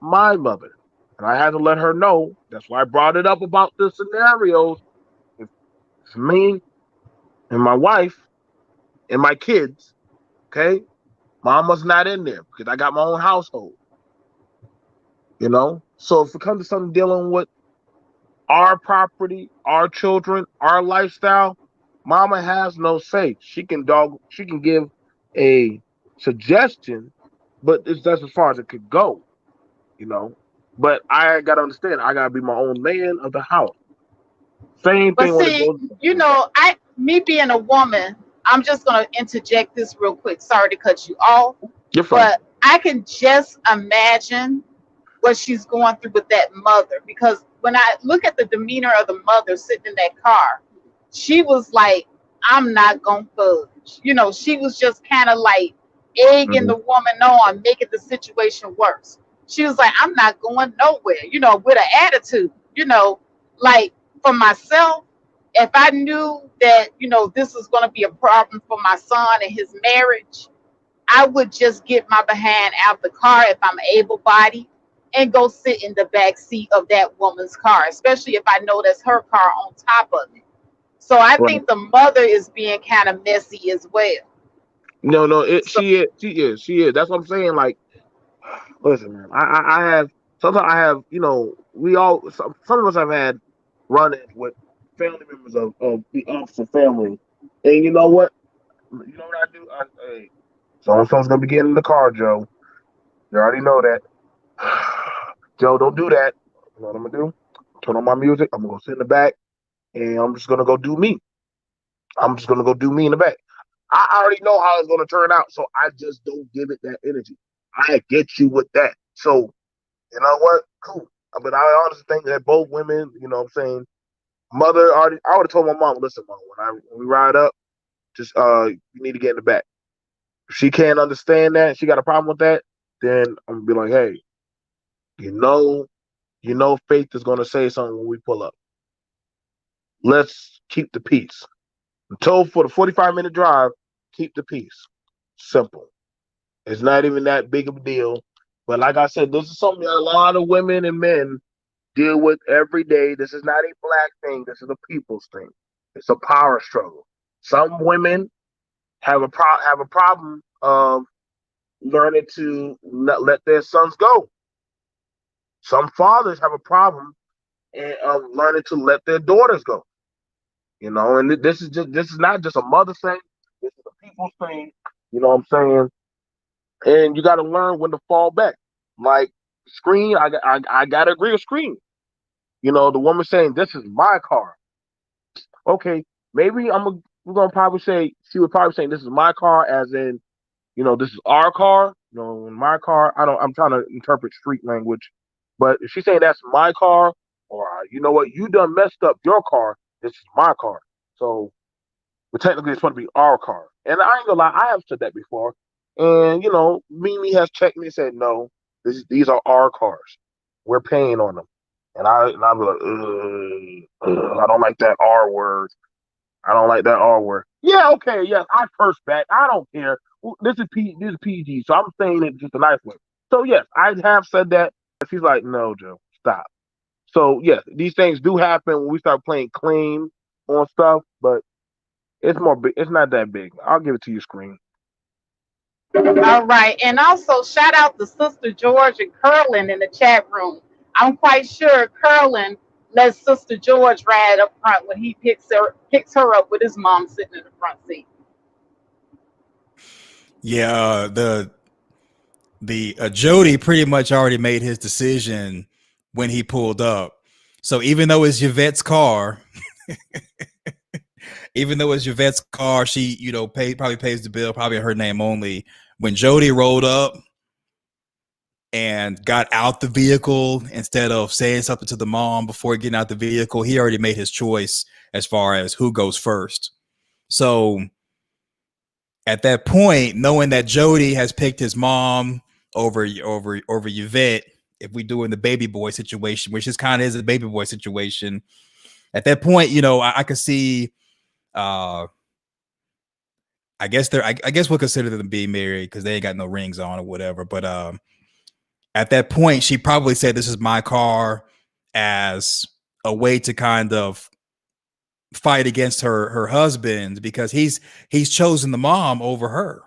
my mother. And I had to let her know. That's why I brought it up about the scenarios. If it's me and my wife and my kids, okay? Mama's not in there because I got my own household. So if it comes to something dealing with our property, our children, our lifestyle, mama has no say. She can give a suggestion, but that's as far as it could go. But I gotta understand, I gotta be my own man of the house. Same But thing when it see, goes. me being a woman, I'm just gonna interject this real quick. Sorry to cut you off, You're fine. but I can just imagine what she's going through with that mother, because when I look at the demeanor of the mother sitting in that car, she was like, I'm not gonna budge. She was just kind of like egging the woman on, making the situation worse. She was like, I'm not going nowhere, with an attitude, like for myself, if I knew that, this was going to be a problem for my son and his marriage, I would just get my behind out the car if I'm able bodied and go sit in the back seat of that woman's car, especially if I know that's her car on top of it. So I Right. think the mother is being kind of messy as well. No, So she is. That's what I'm saying. Like, listen, man. I have sometimes I have, some of us have had run-ins with family members of the opposite family, and you know what? You know what I do? Hey, so and so's gonna be getting in the car, Joe. You already know that. Joe, don't do that. You know what I'm gonna do? Turn on my music. I'm gonna go sit in the back, and I'm just gonna go do me. I'm just gonna go do me in the back. I already know how it's gonna turn out, so I just don't give it that energy. I get you with that. So you know what? Cool. But I honestly think that both women, you know what I'm saying, mother already I would have told my mom, listen, mom, when we ride up, just you need to get in the back. If she can't understand that, she got a problem with that, then I'm gonna be like, hey, you know, Faith is gonna say something when we pull up. Let's keep the peace. Until for the 45-minute drive, keep the peace. Simple. It's not even that big of a deal. But like I said, this is something that a lot of women and men deal with every day. This is not a black thing. This is a people's thing. It's a power struggle. Some women have a problem of learning to not let their sons go. Some fathers have a problem of learning to let their daughters go. And this is not just a mother thing. This is a people's thing. You know what I'm saying? And you got to learn when to fall back. Like Screen, I got to agree with Screen. The woman saying, "This is my car." Okay, maybe we're gonna probably say she would probably say, "This is my car," as in, this is our car. My car. I'm trying to interpret street language, but if she's saying that's my car, or you know what, you done messed up your car. This is my car. So, but technically, it's supposed to be our car. And I ain't gonna lie, I have said that before. And Mimi has checked me and said, "No, these are our cars. We're paying on them." And I'm like, I don't like that R word. I don't like that R word. Yeah, okay, yes, I curse back. I don't care. This is PG, so I'm saying it just a nice way. So yes, I have said that. She's like, "No, Joe, stop." So yes, these things do happen when we start playing claim on stuff, but it's more big. It's not that big. I'll give it to you, Screen. all right, and also shout out to Sister George and Curlin in the chat room. I'm quite sure Curlin lets Sister George ride up front when he picks her up with his mom sitting in the front seat. Yeah, the Jody pretty much already made his decision when he pulled up. So even though it's Yvette's car, she probably pays the bill, probably in her name only. When Jody rolled up and got out the vehicle, instead of saying something to the mom before getting out the vehicle, he already made his choice as far as who goes first. So at that point, knowing that Jody has picked his mom over Yvette, if we do in the baby boy situation, which is kind of is a baby boy situation, at that point, I could see. I guess we'll consider them being married because they ain't got no rings on or whatever. But at that point, she probably said, "This is my car," as a way to kind of fight against her husband, because he's chosen the mom over her.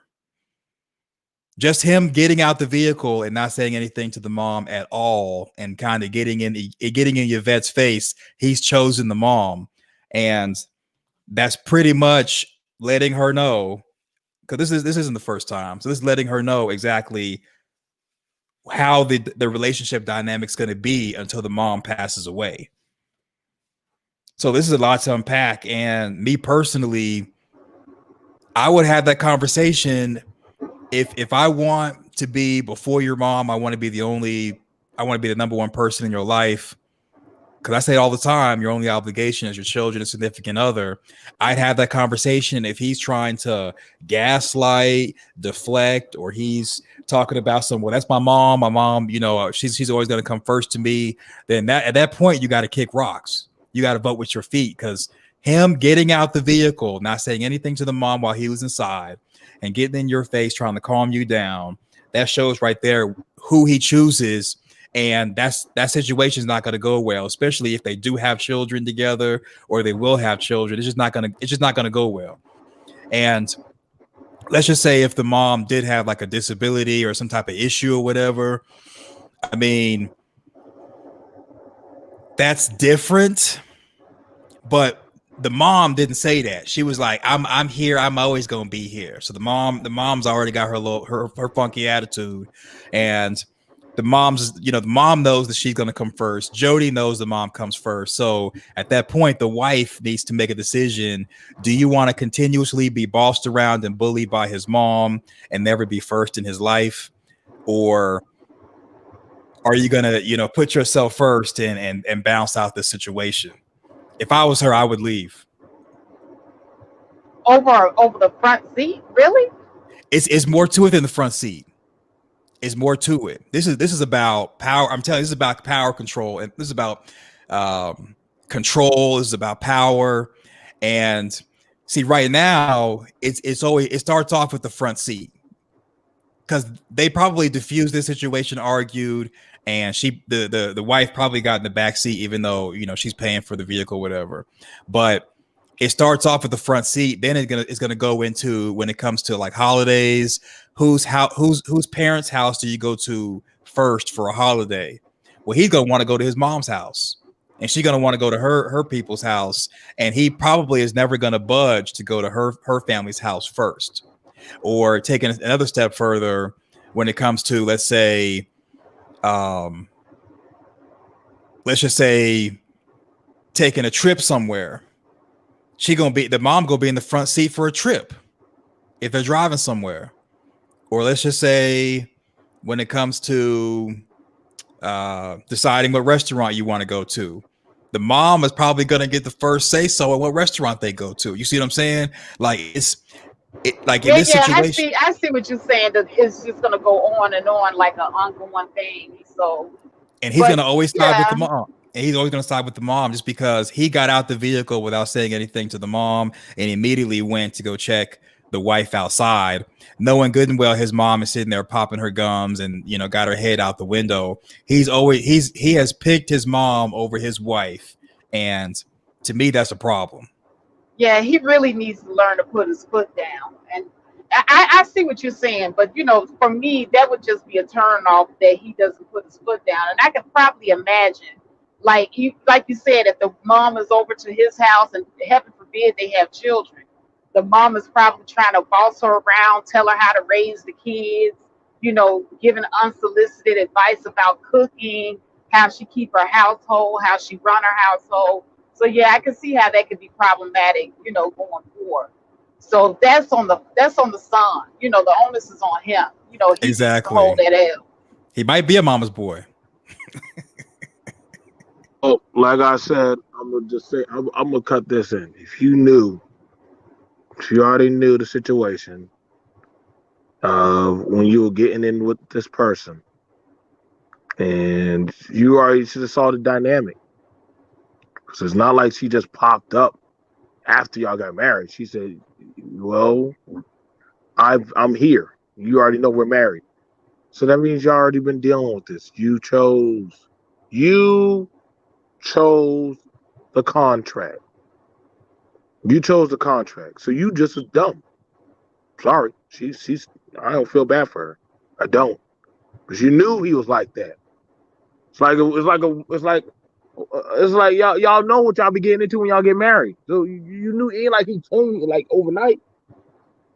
Just him getting out the vehicle and not saying anything to the mom at all, and kind of getting in Yvette's face, he's chosen the mom, and that's pretty much letting her know, because this isn't the first time. So this is letting her know exactly how the relationship dynamic's going to be until the mom passes away. So this is a lot to unpack. And me personally, I would have that conversation if I want to be before your mom. I want to be the number one person in your life. Because I say all the time, your only obligation is your children and significant other. I'd have that conversation if he's trying to gaslight, deflect, or he's talking about well, that's my mom. My mom, she's always going to come first to me. Then at that point, you got to kick rocks. You got to vote with your feet, because him getting out the vehicle, not saying anything to the mom while he was inside, and getting in your face, trying to calm you down, that shows right there who he chooses And that situation is not going to go well, especially if they do have children together or they will have children. It's just not going to go well. And let's just say if the mom did have like a disability or some type of issue or whatever, I mean, that's different. But the mom didn't say that. She was like, I'm here, I'm always gonna be here. So the mom's already got her funky attitude. And the mom knows that she's gonna come first. Jody knows the mom comes first. So at that point, the wife needs to make a decision. Do you want to continuously be bossed around and bullied by his mom and never be first in his life? Or are you gonna, put yourself first and bounce out this situation? If I was her, I would leave. Over the front seat, really? It's more to it than the front seat. It's more to it. This is about power. I'm telling you, this is about power control, and this is about control. This is about power. And see, right now, it starts off with the front seat because they probably diffused this situation, argued, and the wife probably got in the back seat, even though she's paying for the vehicle, whatever. But it starts off with the front seat. Then it's gonna go into when it comes to like holidays. Whose parents' house do you go to first for a holiday? Well, he's gonna want to go to his mom's house, and she's gonna want to go to her people's house, and he probably is never gonna budge to go to her family's house first. Or taking another step further, when it comes to let's just say taking a trip somewhere. The mom gonna be in the front seat for a trip if they're driving somewhere. Or let's just say when it comes to deciding what restaurant you want to go to, the mom is probably gonna get the first say so at what restaurant they go to. You see what I'm saying? Like in this situation. I see what you're saying. That it's just gonna go on and on like an ongoing thing. So, and he's gonna always side with the mom. And he's always going to side with the mom just because he got out the vehicle without saying anything to the mom and immediately went to go check the wife outside, knowing good and well his mom is sitting there popping her gums and got her head out the window. He has picked his mom over his wife, and to me that's a problem. Yeah, he really needs to learn to put his foot down. And I see what you're saying, but for me that would just be a turn off that he doesn't put his foot down. And I can probably imagine. Like you said, if the mom is over to his house and heaven forbid they have children, the mom is probably trying to boss her around, tell her how to raise the kids, giving unsolicited advice about cooking, how she keep her household, how she run her household. So yeah, I can see how that could be problematic, going forward. So that's on the son. The onus is on him. He exactly. Needs to hold that L. He might be a mama's boy. Oh, like I said, I'm gonna just say I'm gonna cut this in. If you already knew the situation when you were getting in with this person, and you already should have saw the dynamic. Because it's not like she just popped up after y'all got married. She said, "Well, I'm here. You already know we're married, so that means you already been dealing with this. You chose the contract. You chose the contract. So you just was dumb. Sorry. I don't feel bad for her. I don't. Because you knew he was like that. It's like y'all know what y'all be getting into when y'all get married. So you knew it ain't like he changed like overnight.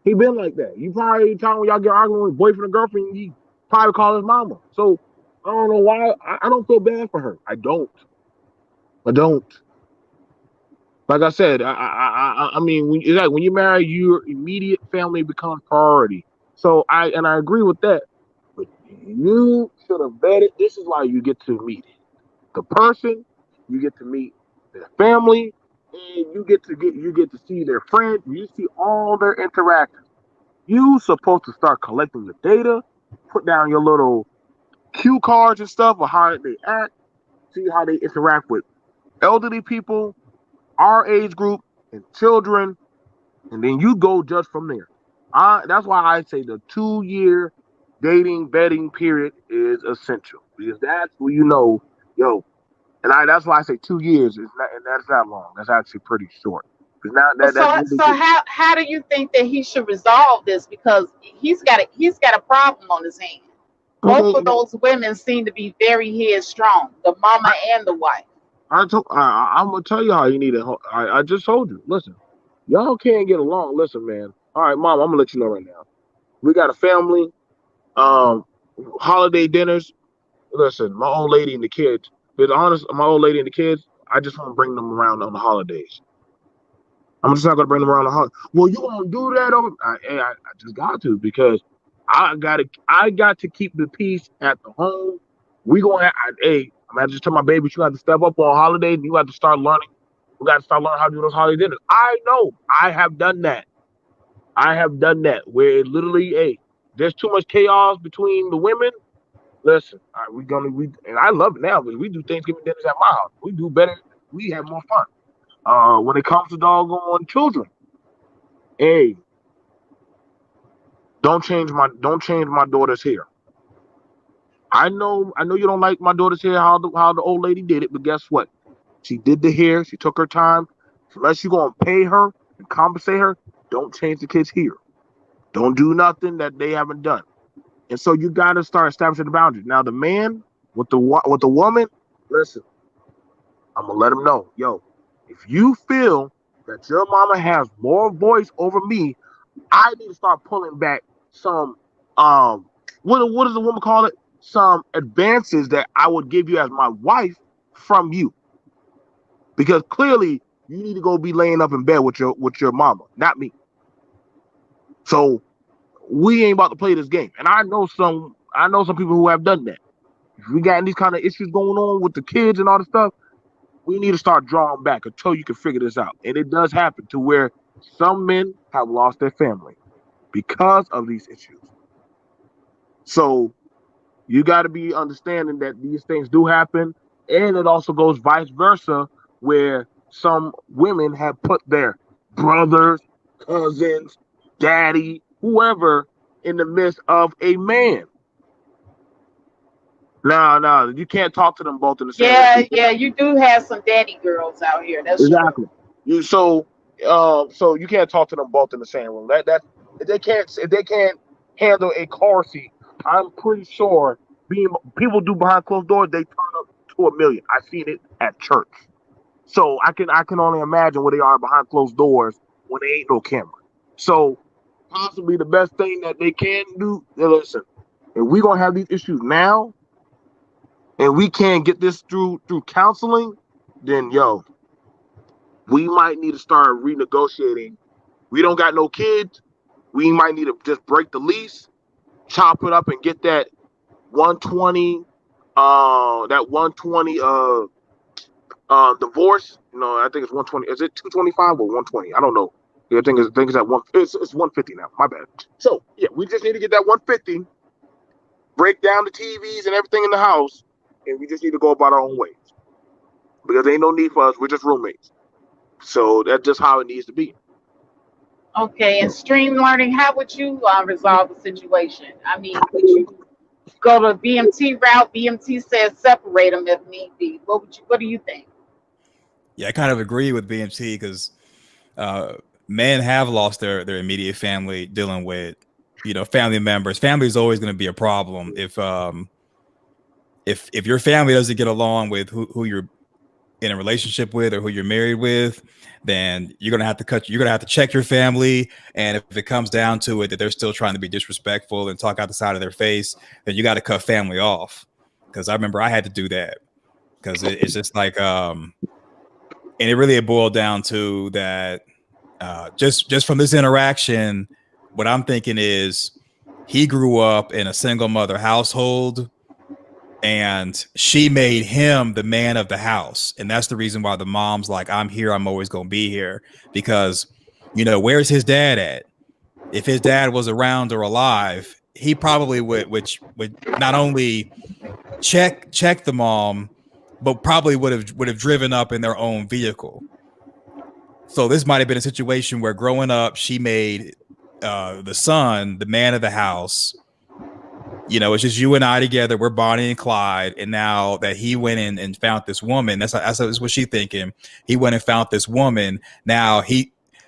He been like that. You probably time when y'all get arguing with boyfriend and girlfriend, you probably call his mama. So I don't know why. I don't feel bad for her. I don't. Like I said, I mean, when you marry, your immediate family becomes priority. So I agree with that. But you should have vetted. This is why you get to meet the person, you get to meet their family, and you get to see their friends. You see all their interactions. You supposed to start collecting the data, put down your little cue cards and stuff of how they act, see how they interact with elderly people, our age group, and children, and then you go judge from there. That's why I say the 2-year dating, vetting period is essential because that's where you know, yo. And that's why I say 2 years is not, and that's not long. That's actually pretty short. Because now that's really So good. how do you think that he should resolve this? Because he's got a problem on his hand. Both of Okay, those women seem to be very headstrong, the mama and the wife. I'm gonna tell you how you need it. I just told you. Listen, y'all can't get along. Listen, man. All right, mom, I'm gonna let you know right now. We got a family. Um, holiday dinners. Listen, my old lady and the kids. To be honest, my old lady and the kids. I just want to bring them around on the holidays. I'm just not gonna bring them around the holidays. Well, you won't do that over. I just got to because I got to keep the peace at the home. We gonna have, I'm gonna just tell my baby you got to step up on holidays. You got to start learning. We got to start learning how to do those holiday dinners. I know. I have done that. I have done that where it literally, there's too much chaos between the women. Listen, all right, and I love it now because we do Thanksgiving dinners at my house. We do better. We have more fun. When it comes to doggone children, hey, don't change my daughter's hair. I know you don't like my daughter's hair, how the old lady did it, but guess what? She did the hair, she took her time. Unless you're gonna pay her and compensate her, don't change the kid's hair. Don't do nothing that they haven't done. And so you gotta start establishing the boundaries. Now the man with the woman, listen, I'm gonna let him know, yo, if you feel that your mama has more voice over me, I need to start pulling back some what does the woman call it? Some advances that I would give you as my wife from you. Because clearly you need to go be laying up in bed with your mama, not me. So we ain't about to play this game. And I know some people who have done that. If we got these kind of issues going on with the kids and all the stuff, we need to start drawing back until you can figure this out. And it does happen to where some men have lost their family because of these issues. So you got to be understanding that these things do happen. And it also goes vice versa, where some women have put their brothers, cousins, daddy, whoever in the midst of a man. No, you can't talk to them both in the same way. Yeah, you do have some daddy girls out here. That's true. Exactly. So you can't talk to them both in the same room. That if they can't handle a car seat, I'm pretty sure being people do behind closed doors, they turn up to 1,000,000. I've seen it at church. So I can only imagine where they are behind closed doors when there ain't no camera. So possibly the best thing that they can do, listen, if we're gonna have these issues now and we can't get this through counseling, then we might need to start renegotiating. We don't got no kids. We might need to just break the lease, chop it up, and get that 120, divorce. I think it's 120. Is it 225 or 120? I don't know. Yeah, I think it's at one. It's 150 now. My bad. So yeah, we just need to get that 150, break down the TVs and everything in the house, and we just need to go about our own ways because there ain't no need for us. We're just roommates. So that's just how it needs to be. Okay, and stream learning, how would you resolve the situation? I mean, would you go to BMT route? BMT says separate them if need be. What do you think? Yeah, I kind of agree with BMT because men have lost their immediate family dealing with family members. Family is always going to be a problem if your family doesn't get along with who you're in a relationship with or who you're married with, then you're gonna have to check your family. And if it comes down to it that they're still trying to be disrespectful and talk out the side of their face, then you got to cut family off. Because I remember I had to do that because it's just like and it really boiled down to that. Just from this interaction, what I'm thinking is he grew up in a single mother household. And she made him the man of the house. And that's the reason why the mom's like, I'm here. I'm always going to be here. Because, where's his dad at? If his dad was around or alive, he probably would not only check the mom, but probably would have driven up in their own vehicle. So this might have been a situation where growing up, she made the son the man of the house. you know, it's just you and I together. We're Bonnie and Clyde. And now that he went in and found this woman, that's what she's thinking. He went and found this woman. Now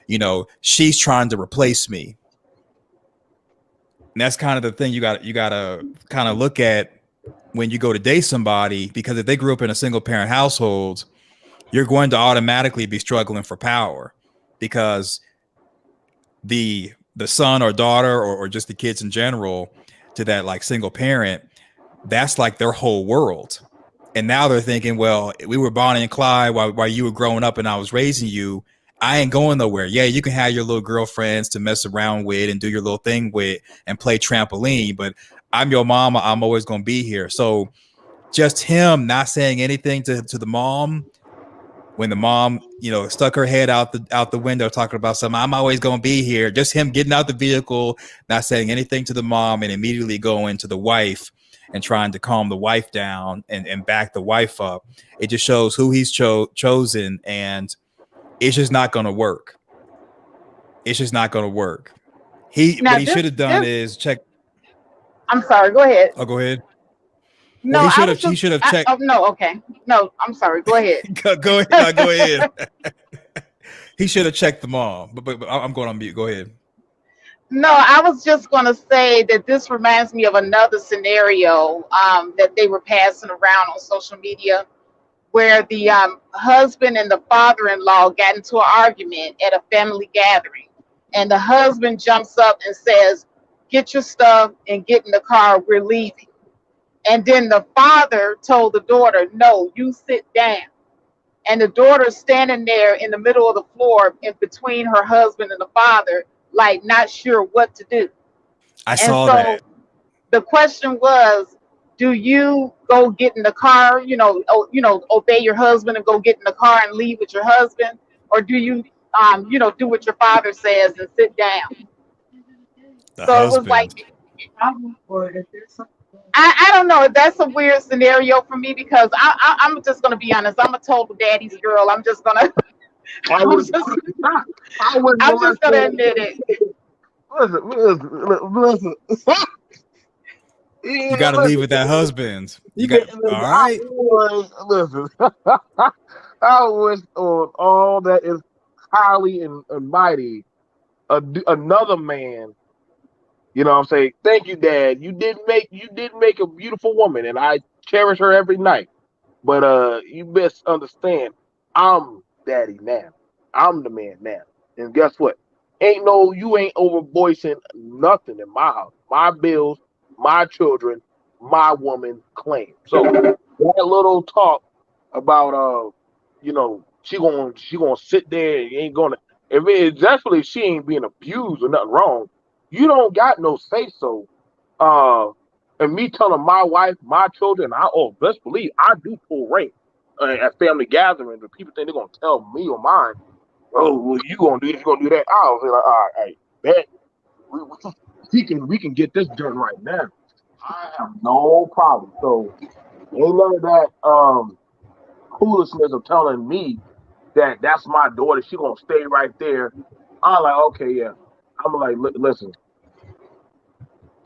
you know, she's trying to replace me. And that's kind of the thing you got to kind of look at when you go to date somebody, because if they grew up in a single parent household, you're going to automatically be struggling for power, because the son or daughter or just the kids in general to that like single parent, that's like their whole world. And now they're thinking, well, we were Bonnie and Clyde while you were growing up and I was raising you. I ain't going nowhere. Yeah, you can have your little girlfriends to mess around with and do your little thing with and play trampoline, but I'm your mama. I'm always going to be here. So just him not saying anything to the mom, when the mom, you know, stuck her head out the window talking about something, I'm always going to be here. Just him getting out the vehicle, not saying anything to the mom, and immediately going to the wife and trying to calm the wife down and back the wife up. It just shows who he's chosen, and it's just not going to work. It's just not going to work. What he should have done is check. I'm sorry. Go ahead. Oh, go ahead. No, well, he should have checked. Oh, no, okay. No, I'm sorry. Go ahead. Go ahead. No, go ahead. He should have checked the mom. But I'm going on mute. Go ahead. No, I was just going to say that this reminds me of another scenario that they were passing around on social media, where the husband and the father-in-law got into an argument at a family gathering. And the husband jumps up and says, "Get your stuff and get in the car. We're leaving." And then the father told the daughter, "No, you sit down." And the daughter's standing there in the middle of the floor in between her husband and the father, like not sure what to do. I saw that. The question was, do you go get in the car, obey your husband and go get in the car and leave with your husband? Or do you, do what your father says and sit down? The husband. It was like, I don't know. That's a weird scenario for me, because I'm just going to be honest. I'm a total daddy's girl. I'm just going to admit it. Listen. You got to leave with that husband. You got all right. Listen, I wish on all that is highly and mighty, another man. You know what I'm saying? Thank you, Dad. You did make a beautiful woman, and I cherish her every night. But you best understand, I'm daddy now. I'm the man now. And guess what? You ain't overvoicing nothing in my house. My bills, my children, my woman claim. So that little talk about she gonna sit there and ain't gonna, especially if she ain't being abused or nothing wrong. You don't got no say so. And me telling my wife, my children, best believe I do pull rank at family gatherings. But people think they're gonna tell me or mine, "Oh, well, you gonna do this, you gonna do that." I was like, "All right, bet we can get this done right now. I have no problem." So ain't none of that foolishness of telling me that that's my daughter. She gonna stay right there. I'm like, okay, yeah. I'm like, listen.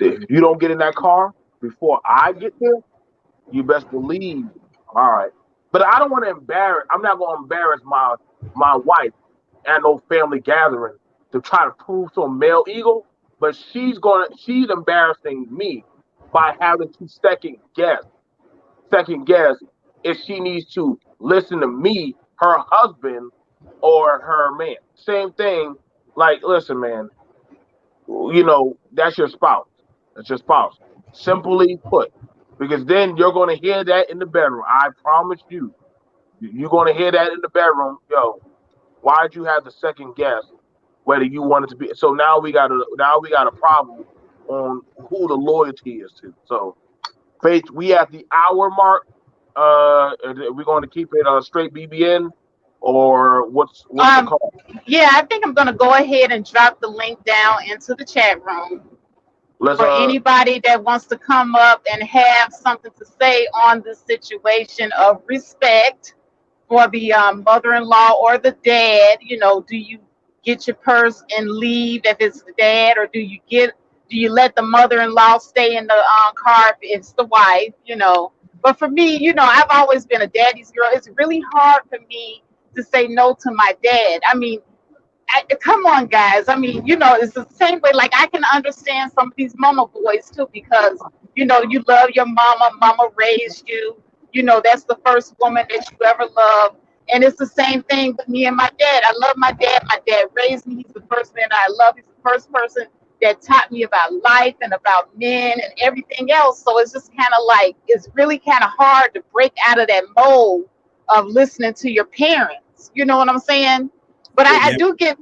If you don't get in that car before I get there, you best believe. All right, but I don't want to embarrass. I'm not going to embarrass my wife at no family gathering to try to prove some male ego. But she's embarrassing me by having to second guess if she needs to listen to me, her husband, or her man. Same thing. Like, listen, man. That's your spouse. That's your spouse. Simply put, because then you're going to hear that in the bedroom. I promise you, you're going to hear that in the bedroom. Yo, why'd you have to second guess whether you wanted to be? So now we got a problem on who the loyalty is to. So, Faith, we at the hour mark. We're going to keep it straight BBN, or what's the call? Yeah, I think I'm going to go ahead and drop the link down into the chat room for anybody that wants to come up and have something to say on this situation of respect for the mother-in-law or the dad. Do you get your purse and leave if it's the dad, or do you get Do you let the mother-in-law stay in the car if it's the wife? But for me, I've always been a daddy's girl. It's really hard for me to say no to my dad. I mean, come on, guys. I mean, it's the same way. Like, I can understand some of these mama boys too, because you love your mama. Mama raised you. That's the first woman that you ever loved. And it's the same thing with me and my dad. I love my dad. My dad raised me. He's the first man I love. He's the first person that taught me about life and about men and everything else. So it's just kind of like, it's really kind of hard to break out of that mold of listening to your parents. You know what I'm saying? But I do get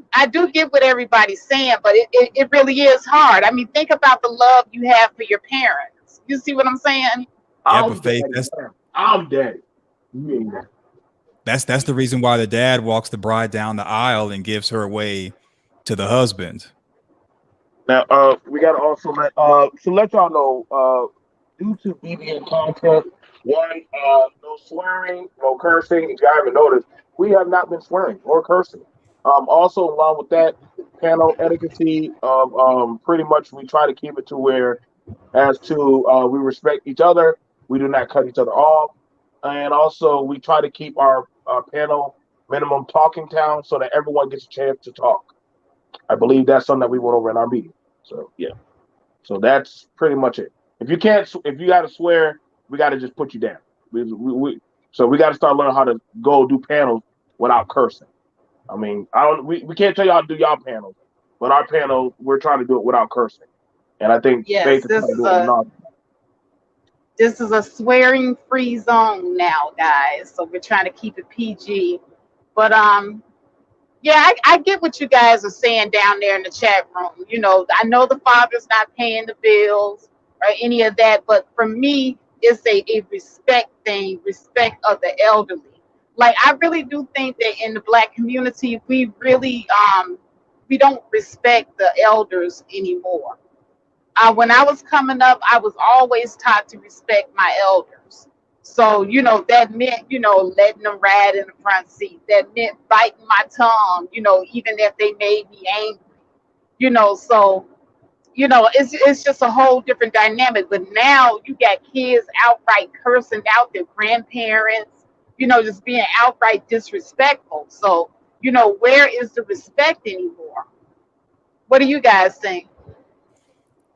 what everybody's saying, but it really is hard. I mean, think about the love you have for your parents. You see what I'm saying? Yeah, but Faith, I'm daddy. You ain't daddy. That's the reason why the dad walks the bride down the aisle and gives her away to the husband. Now, we gotta also let y'all know, due to BBN content, no swearing, no cursing. If you haven't noticed, we have not been swearing or cursing. Also, along with that, panel etiquette, pretty much we try to keep it to where, we respect each other. We do not cut each other off, and also we try to keep our panel minimum talking time so that everyone gets a chance to talk. I believe that's something that we went over in our meeting. So yeah, so that's pretty much it. If you got to swear, we got to just put you down. So we got to start learning how to go do panels without cursing. I mean, we can't tell y'all to do y'all panels, but our panel, we're trying to do it without cursing. And I think yes, this is a swearing-free zone now, guys. So we're trying to keep it PG. But yeah, I get what you guys are saying down there in the chat room. I know the father's not paying the bills or any of that, but for me, it's a respect thing, respect of the elderly. Like, I really do think that in the Black community, we really we don't respect the elders anymore. When I was coming up, I was always taught to respect my elders. So, that meant, letting them ride in the front seat. That meant biting my tongue, even if they made me angry. So, it's just a whole different dynamic. But now you got kids outright cursing out their grandparents, just being outright disrespectful. So, where is the respect anymore? What do you guys think?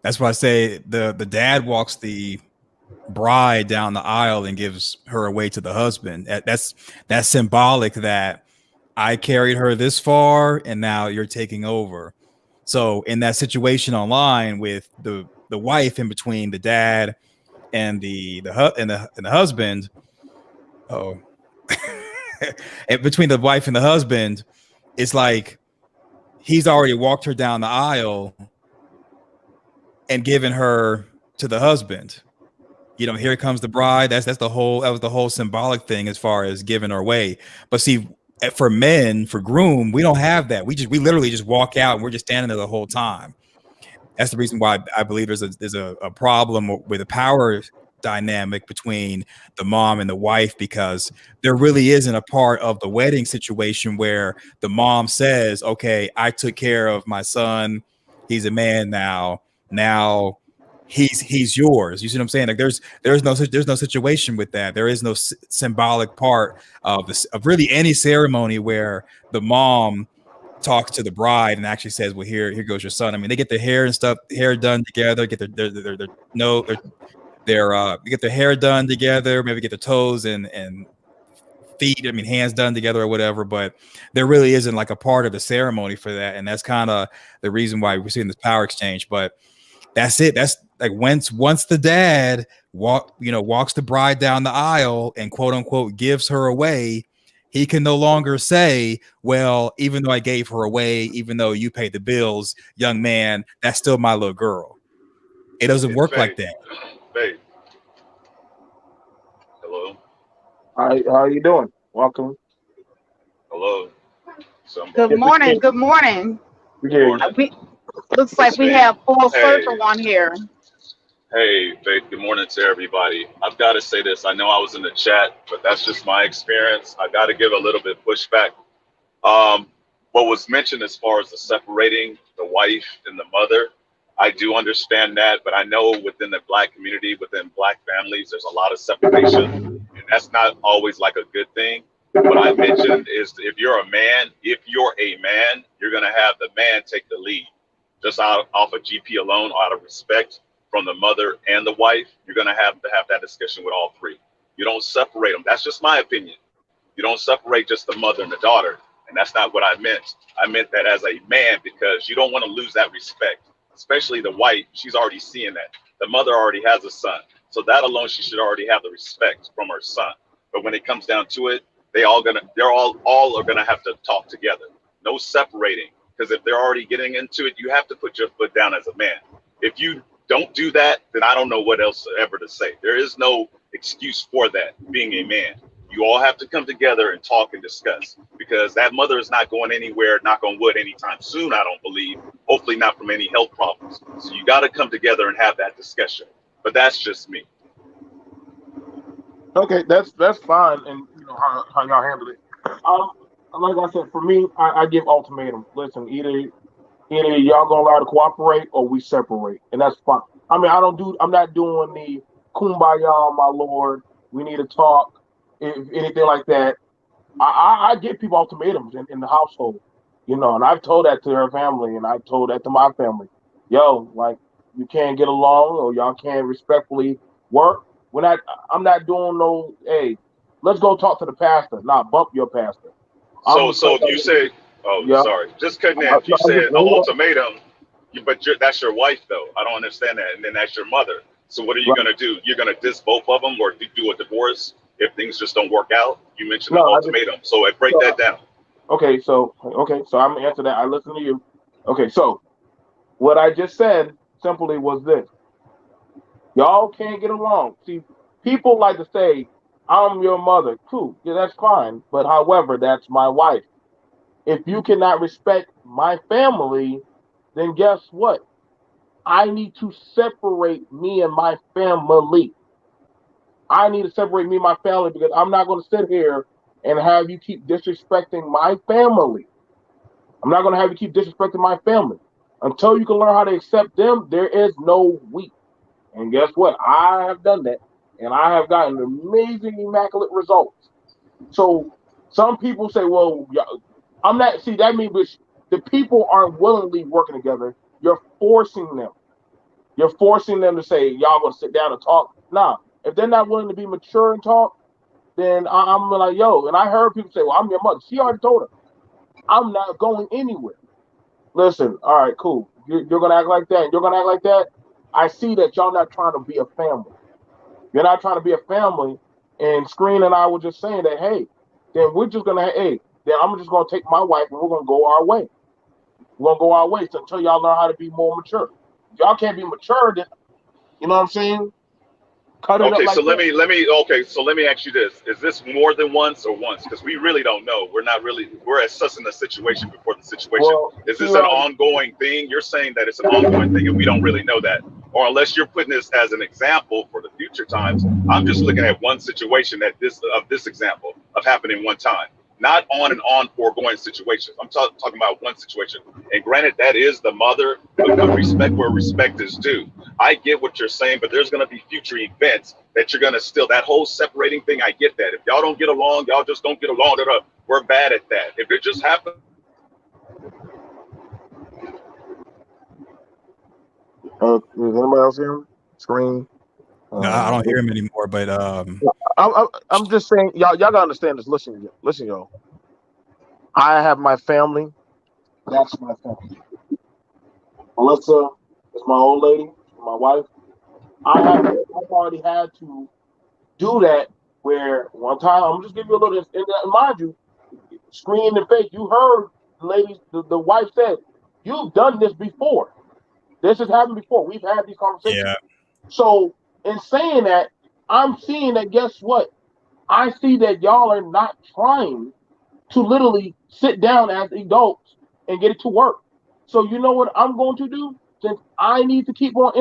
That's why I say the dad walks the bride down the aisle and gives her away to the husband. That's symbolic that I carried her this far and now you're taking over. So in that situation online with the wife in between the dad and the husband, and between the wife and the husband, it's like he's already walked her down the aisle and given her to the husband. Here comes the bride. That was the whole symbolic thing as far as giving her away. But see, for men, for groom, we don't have that. We literally just walk out and we're just standing there the whole time. That's the reason why I believe there's a problem with the power dynamic between the mom and the wife, because there really isn't a part of the wedding situation where the mom says, okay, I took care of my son. He's a man now. Now he's yours. You see what I'm saying? Like there's no situation with that. There is no symbolic part of this, of really any ceremony where the mom talks to the bride and actually says, well, here goes your son. I mean, they get their hair done together, get get their hair done together, maybe get their toes and feet, hands done together or whatever, but there really isn't like a part of the ceremony for that. And that's kind of the reason why we're seeing this power exchange. But that's it. That's like once the dad walks the bride down the aisle and quote unquote gives her away, he can no longer say, well, even though I gave her away, even though you paid the bills, young man, that's still my little girl. It doesn't work like that. Babe. Hello. How are you doing? Welcome. Hello. Good morning. Good morning. Looks like we have full circle on here. Hey, Faith, good morning to everybody. I've got to say this. I know I was in the chat, but that's just my experience. I got to give a little bit pushback. What was mentioned as far as the separating the wife and the mother, I do understand that, but I know within the Black community, within Black families, there's a lot of separation, and that's not always like a good thing. What I mentioned is if you're a man, you're going to have the man take the lead. Just off of GP alone, out of respect from the mother and the wife, you're going to have that discussion with all three. You don't separate them. That's just my opinion. You don't separate just the mother and the daughter. And that's not what I meant. I meant that as a man, because you don't want to lose that respect, especially the wife. She's already seeing that. The mother already has a son. So that alone, she should already have the respect from her son. But when it comes down to it, they're all are gonna have to talk together. No separating. Because if they're already getting into it, you have to put your foot down as a man. If you don't do that, then I don't know what else ever to say. There is no excuse for that, being a man. You all have to come together and talk and discuss, because that mother is not going anywhere, knock on wood, anytime soon, I don't believe. Hopefully not from any health problems. So you got to come together and have that discussion. But that's just me. Okay, that's fine, and you know how y'all handle it. Like I said, for me, I give ultimatum. Listen, either y'all gonna allow to cooperate or we separate, and that's fine. I mean, I'm not doing the kumbaya, my lord. We need to talk, if anything like that. I give people ultimatums in the household, you know, and I've told that to her family, and I've told that to my family. Yo, like, you can't get along, or y'all can't respectfully work. I'm not doing no. Hey, let's go talk to the pastor. Not bump your pastor. So if you say, yeah. sorry, just cutting in. If you said an ultimatum, but that's your wife though. I don't understand that. And then that's your mother. So what are you gonna do? You're gonna diss both of them, or do a divorce if things just don't work out? You mentioned the ultimatum, so break that down. Okay, so I'm gonna answer that. I listen to you. Okay, so what I just said simply was this: y'all can't get along. See, people like to say, "I'm your mother." Cool, yeah, that's fine. But however, that's my wife. If you cannot respect my family, then guess what? I need to separate me and my family. I need to separate me and my family, because I'm not going to sit here and have you keep disrespecting my family. I'm not going to have you keep disrespecting my family. Until you can learn how to accept them, there is no we. And guess what? I have done that, and I have gotten amazing, immaculate results. So some people say, well, I'm not, see, that means the people aren't willingly working together. You're forcing them. You're forcing them to say, y'all gonna sit down and talk. Nah, if they're not willing to be mature and talk, then I'm like, yo, and I heard people say, well, I'm your mother. She already told her, I'm not going anywhere. Listen, all right, cool. You're gonna act like that, and you're gonna act like that. I see that y'all not trying to be a family. You're not trying to be a family, and Screen and I were just saying that, hey, then we're just gonna, then I'm just gonna take my wife and we're gonna go our way. We're gonna go our way until y'all learn how to be more mature. If y'all can't be mature, then you know what I'm saying? Cut it up. Okay, like so that. let me ask you this: is this more than once or once? Because we really don't know. We're assessing the situation before the situation. Well, is this an ongoing thing? You're saying that it's an ongoing thing, and we don't really know that. Or unless you're putting this as an example for the future times, I'm just looking at one situation of this example of happening one time, not on and on foregoing situations. I'm talking about one situation. And granted, that is the mother, but put respect where respect is due. I get what you're saying, but there's going to be future events that you're going to still, that whole separating thing, I get that. If y'all don't get along, y'all just don't get along. We're bad at that. If it just happens. Is anybody else hear him? Screen? No, I don't hear him anymore, but I'm just saying, y'all gotta understand this. Listen, y'all. I have my family. That's my family. Melissa is my old lady, my wife. I've already had to do that. Where one time, I'm just give you a little. And mind you, Screen and Faith, you heard the lady, the wife said, "You've done this before. This has happened before. We've had these conversations." yeah. So in saying that, I'm seeing that, guess what? I see that y'all are not trying to literally sit down as adults and get it to work. So you know what I'm going to do? Since I need to keep on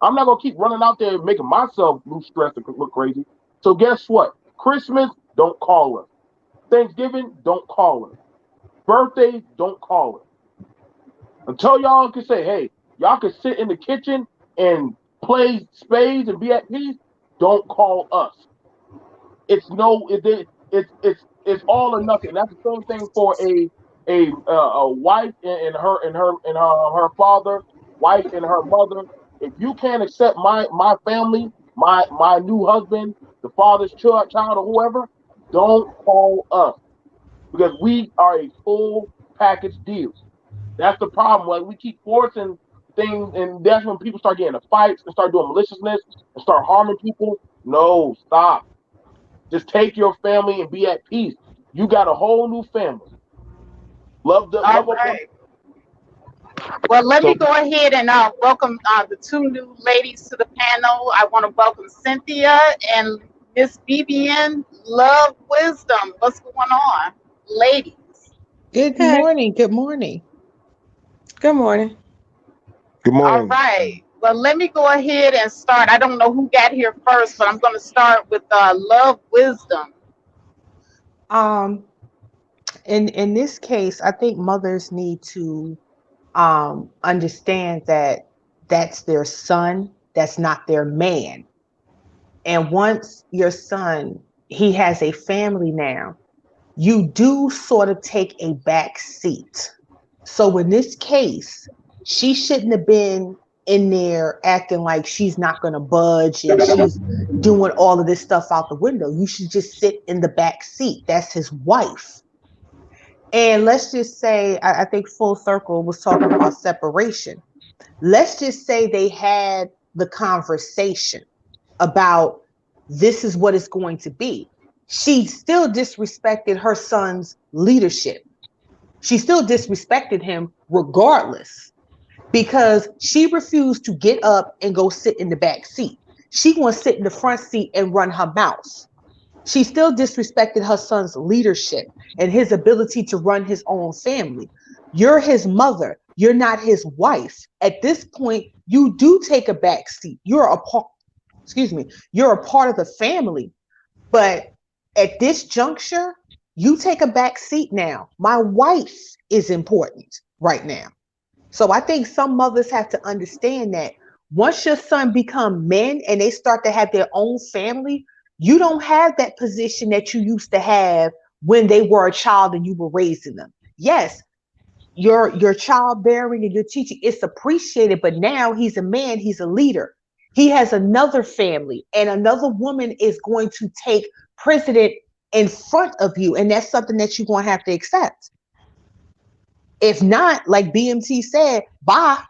I'm not gonna keep running out there and making myself lose stress and look crazy. So guess what? Christmas, don't call us. Thanksgiving, don't call us. Birthdays, don't call us. Until y'all can say, hey, y'all can sit in the kitchen and play spades and be at peace. Don't call us. It's it's all or nothing. That's the same thing for a wife and her father, wife and her mother. If you can't accept my family, my new husband, the father's child or whoever, don't call us, because we are a full package deal. That's the problem. Like, we keep forcing things, and that's when people start getting into fights and start doing maliciousness and start harming people. No, stop. Just take your family and be at peace. You got a whole new family. Love All up. right. Well, let me So go ahead and welcome the two new ladies to the panel. I want to welcome Cynthia and Miss BBN Love Wisdom. What's going on, ladies? Good Hey, morning. Good morning. good morning. good All morning. right. Well, let me go ahead and start. I don't know who got here first, but I'm going to start with Love Wisdom. Um, in this case, I think mothers need to understand that that's their son, that's not their man. And once your son, he has a family now, you do sort of take a back seat. So in this case, she shouldn't have been in there acting like she's not going to budge and she's doing all of this stuff out the window. You should just sit in the back seat. That's his wife. And let's just say, I think Full Circle was talking about separation. Let's just say they had the conversation about this is what it's going to be. She still disrespected her son's leadership. She still disrespected him regardless, because she refused to get up and go sit in the back seat. She going to sit in the front seat and run her mouth. She still disrespected her son's leadership and his ability to run his own family. You're his mother. You're not his wife. At this point, you do take a back seat. You're a part, you're a part of the family. But at this juncture, you take a back seat now. My wife is important right now. So I think some mothers have to understand that once your son become men and they start to have their own family, you don't have that position that you used to have when they were a child and you were raising them. Yes, your childbearing and your teaching, it's appreciated, but now he's a man, he's a leader. He has another family, and another woman is going to take precedent in front of you, and that's something that you're going to have to accept. If not, like BMT said, bye.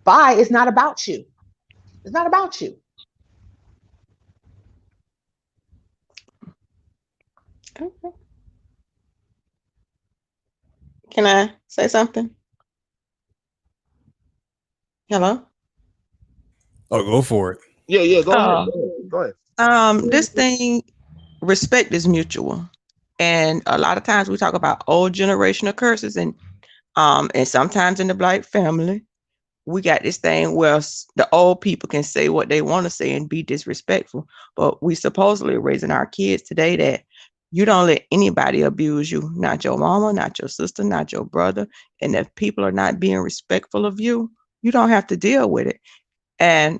Bye. It's not about you. It's not about you. Okay. Can I say something? Hello? Oh, go for it. Yeah, go ahead. Oh, Go ahead. This thing, respect is mutual. And a lot of times we talk about old generational curses, and sometimes in the Black family, we got this thing where the old people can say what they want to say and be disrespectful. But we supposedly raising our kids today that you don't let anybody abuse you, not your mama, not your sister, not your brother. And if people are not being respectful of you, you don't have to deal with it. And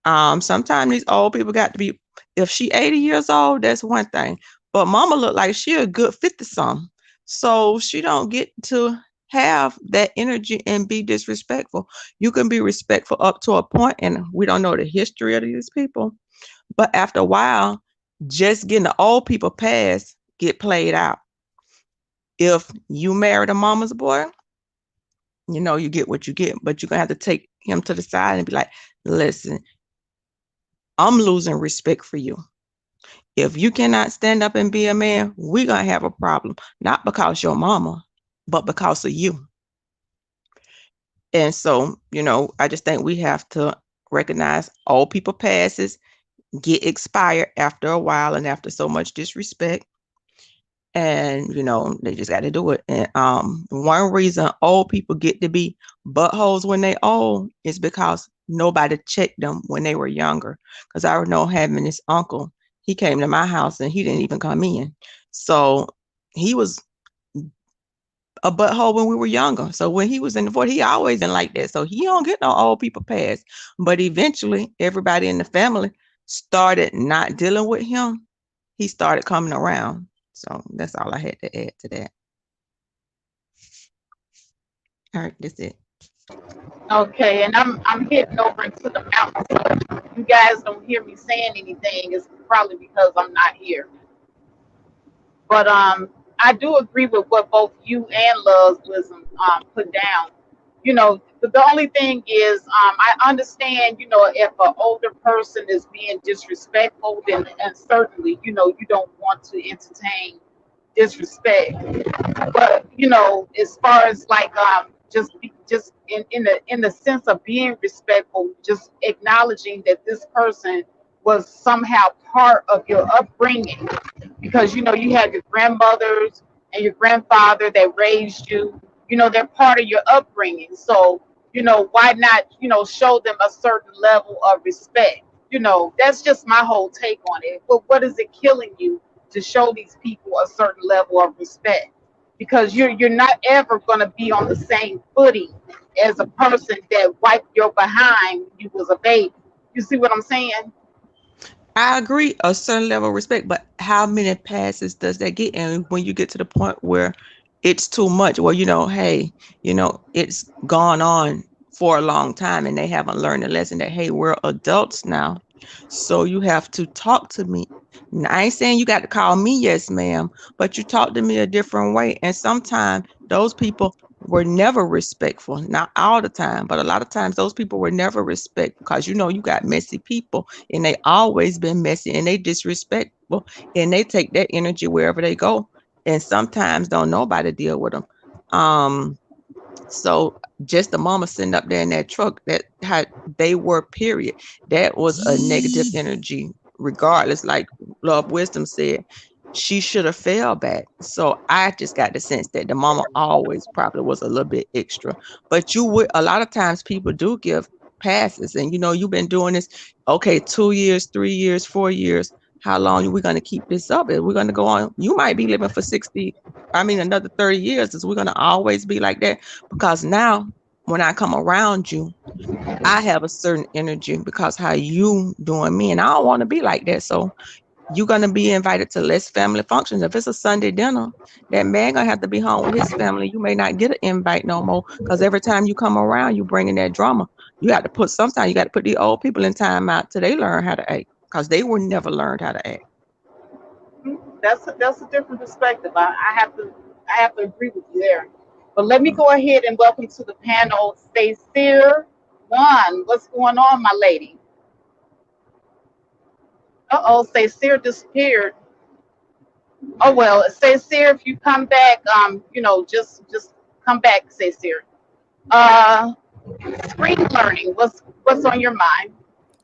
sometimes these old people got to be, if she 80 years old, that's one thing. But mama look like she a good 50-something. So she don't get to have that energy and be disrespectful. You can be respectful up to a point, and we don't know the history of these people. But after a while, just getting the old people past get played out. If you married a mama's boy, you know you get what you get, but you're going to have to take him to the side and be like, listen, I'm losing respect for you. If you cannot stand up and be a man, we're going to have a problem, not because your mama, but because of you. And so, I just think we have to recognize old people passes get expired after a while and after so much disrespect. And, they just got to do it. And one reason old people get to be buttholes when they old is because nobody checked them when they were younger. Because I know having this uncle, he came to my house and he didn't even come in. So he was a butthole when we were younger. So when he was in the 40s, he always been like that. So he don't get no old people pass. But eventually, everybody in the family started not dealing with him. He started coming around. So that's all I had to add to that. All right, that's it. Okay, and I'm heading over into the mountains. So if you guys don't hear me saying anything, it's probably because I'm not here. But I do agree with what both you and Love's Wisdom put down. You know, the only thing is I understand, you know, if an older person is being disrespectful, then and certainly, you know, you don't want to entertain disrespect. But you know, as far as like just in the sense of being respectful, just acknowledging that this person was somehow part of your upbringing, because you know you had your grandmothers and your grandfather that raised you. You know, they're part of your upbringing. So you know, why not, you know, show them a certain level of respect? You know, that's just my whole take on it. But what is it killing you to show these people a certain level of respect? Because you're not ever going to be on the same footing as a person that wiped your behind when you was a baby. You see what I'm saying? I agree, a certain level of respect, but how many passes does that get? And when you get to the point where it's too much, well, you know, hey, you know, it's gone on for a long time and they haven't learned a lesson that, hey, we're adults now. So you have to talk to me. Now, I ain't saying you got to call me yes, ma'am, but you talk to me a different way. And sometimes those people were never respectful. Not all the time, but a lot of times those people were never respectful, because you know you got messy people and they always been messy and they disrespectful and they take that energy wherever they go. And sometimes don't nobody deal with them. So just the mama sitting up there in that truck, that how they were, period, that was a negative energy regardless. Like Love Wisdom said, she should have fell back. So I just got the sense that the mama always probably was a little bit extra. But you would, a lot of times people do give passes, and you know, you've been doing this, okay, 2 years, 3 years, 4 years. How long are we going to keep this up? Are we going to go on? You might be living for another 30 years. Is we're going to always be like that? Because now when I come around you, I have a certain energy because how you doing me, and I don't want to be like that. So you're going to be invited to less family functions. If it's a Sunday dinner, that man going to have to be home with his family. You may not get an invite no more, because every time you come around, you bringing that drama. Sometimes you got to put the old people in time out till they learn how to act, because they were never learned how to act. That's a different perspective. I have to agree with you there. But let me go ahead and welcome to the panel Stacey One. What's going on, my lady? Uh-oh, Stacey disappeared. Oh well, Stacey, if you come back, you know, just come back, Stacey. Screen learning, what's on your mind?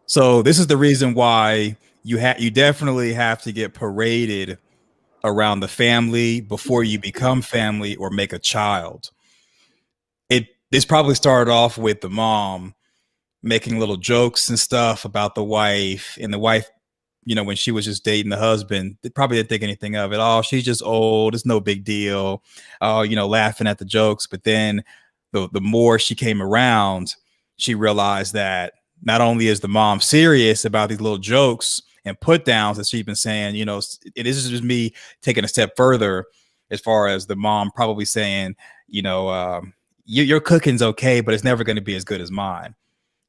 So this is the reason why you definitely have to get paraded around the family before you become family or make a child. This probably started off with the mom making little jokes and stuff about the wife, and the wife, you know, when she was just dating the husband, they probably didn't think anything of it. Oh, she's just old, it's no big deal. Oh, you know, laughing at the jokes. But then the more she came around, she realized that not only is the mom serious about these little jokes and put downs that she's been saying, you know, it is just me taking a step further as far as the mom probably saying, you know, your cooking's okay, but it's never going to be as good as mine.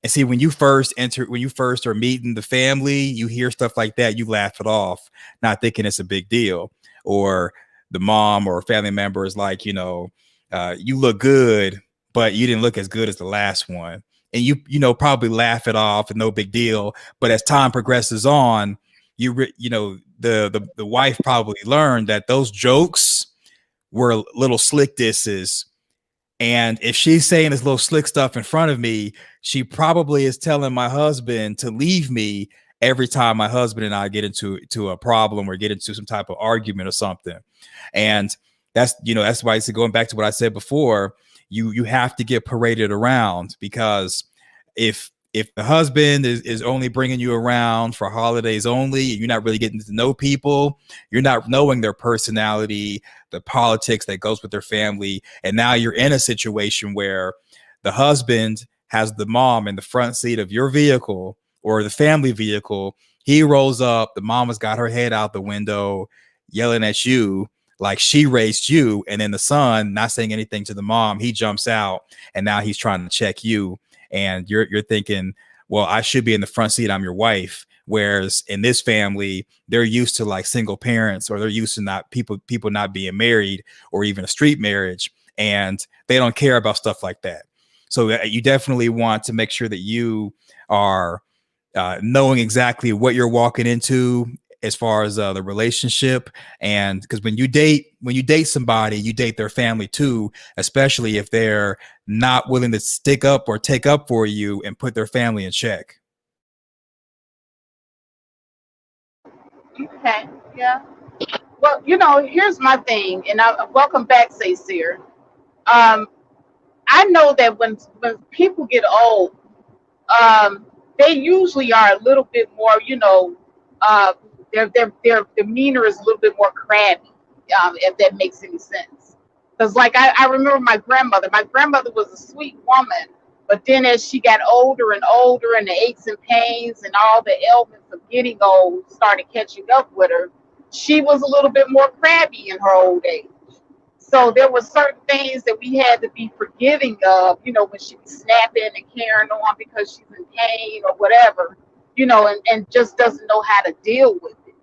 And see, when you first are meeting the family, you hear stuff like that, you laugh it off, not thinking it's a big deal. Or the mom or family member is like, you know, you look good, but you didn't look as good as the last one. And you know, probably laugh it off and no big deal. But as time progresses on, you know, the wife probably learned that those jokes were little slick disses. And if she's saying this little slick stuff in front of me, she probably is telling my husband to leave me every time my husband and I get into a problem or get into some type of argument or something. And that's, you know, that's why it's going back to what I said before. You have to get paraded around, because if if the husband is only bringing you around for holidays only, you're not really getting to know people, you're not knowing their personality, the politics that goes with their family, and now you're in a situation where the husband has the mom in the front seat of your vehicle or the family vehicle. He rolls up, the mom has got her head out the window yelling at you like she raised you, and then the son not saying anything to the mom, he jumps out and now he's trying to check you, and you're thinking, well, I should be in the front seat, I'm your wife. Whereas in this family, they're used to like single parents, or they're used to not people not being married, or even a street marriage, and they don't care about stuff like that. So you definitely want to make sure that you are knowing exactly what you're walking into as far as the relationship. And because when you date somebody, you date their family too, especially if they're not willing to stick up or take up for you and put their family in check. Okay, yeah. Well, here's my thing, and welcome back, Saysir. Um, I know that when people get old, they usually are a little bit more, uh, their demeanor is a little bit more crabby, if that makes any sense. Because like I remember my grandmother. My grandmother was a sweet woman, but then as she got older and older, and the aches and pains and all the ailments of getting old started catching up with her, she was a little bit more crabby in her old age. So there were certain things that we had to be forgiving of, when she was snapping and carrying on because she's in pain or whatever, and just doesn't know how to deal with it.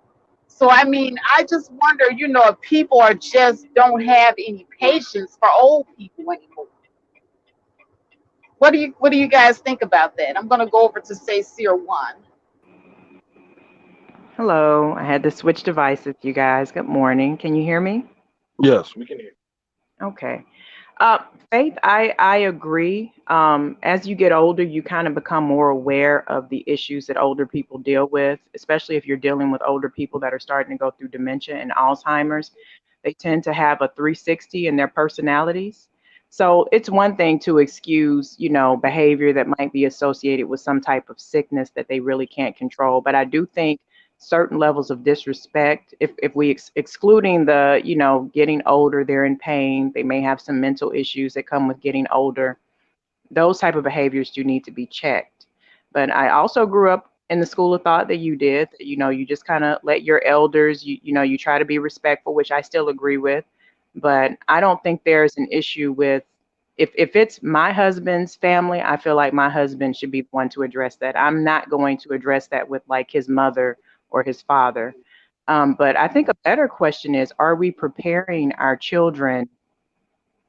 So I mean, I just wonder, if people are just don't have any patience for old people anymore. What do you guys think about that? I'm gonna go over to say Seer one. Hello, I had to switch devices, you guys. Good morning. Can you hear me? Yes, we can hear. Okay. Uh, Faith, I agree. As you get older, you kind of become more aware of the issues that older people deal with, especially if you're dealing with older people that are starting to go through dementia and Alzheimer's. They tend to have a 360 in their personalities. So it's one thing to excuse, behavior that might be associated with some type of sickness that they really can't control. But I do think certain levels of disrespect, if we excluding the, getting older, they're in pain, they may have some mental issues that come with getting older, those type of behaviors do need to be checked. But I also grew up in the school of thought that you did, that, you just kind of let your elders, you try to be respectful, which I still agree with. But I don't think there's an issue with, if it's my husband's family, I feel like my husband should be the one to address that. I'm not going to address that with like his mother or his father. But I think a better question is, are we preparing our children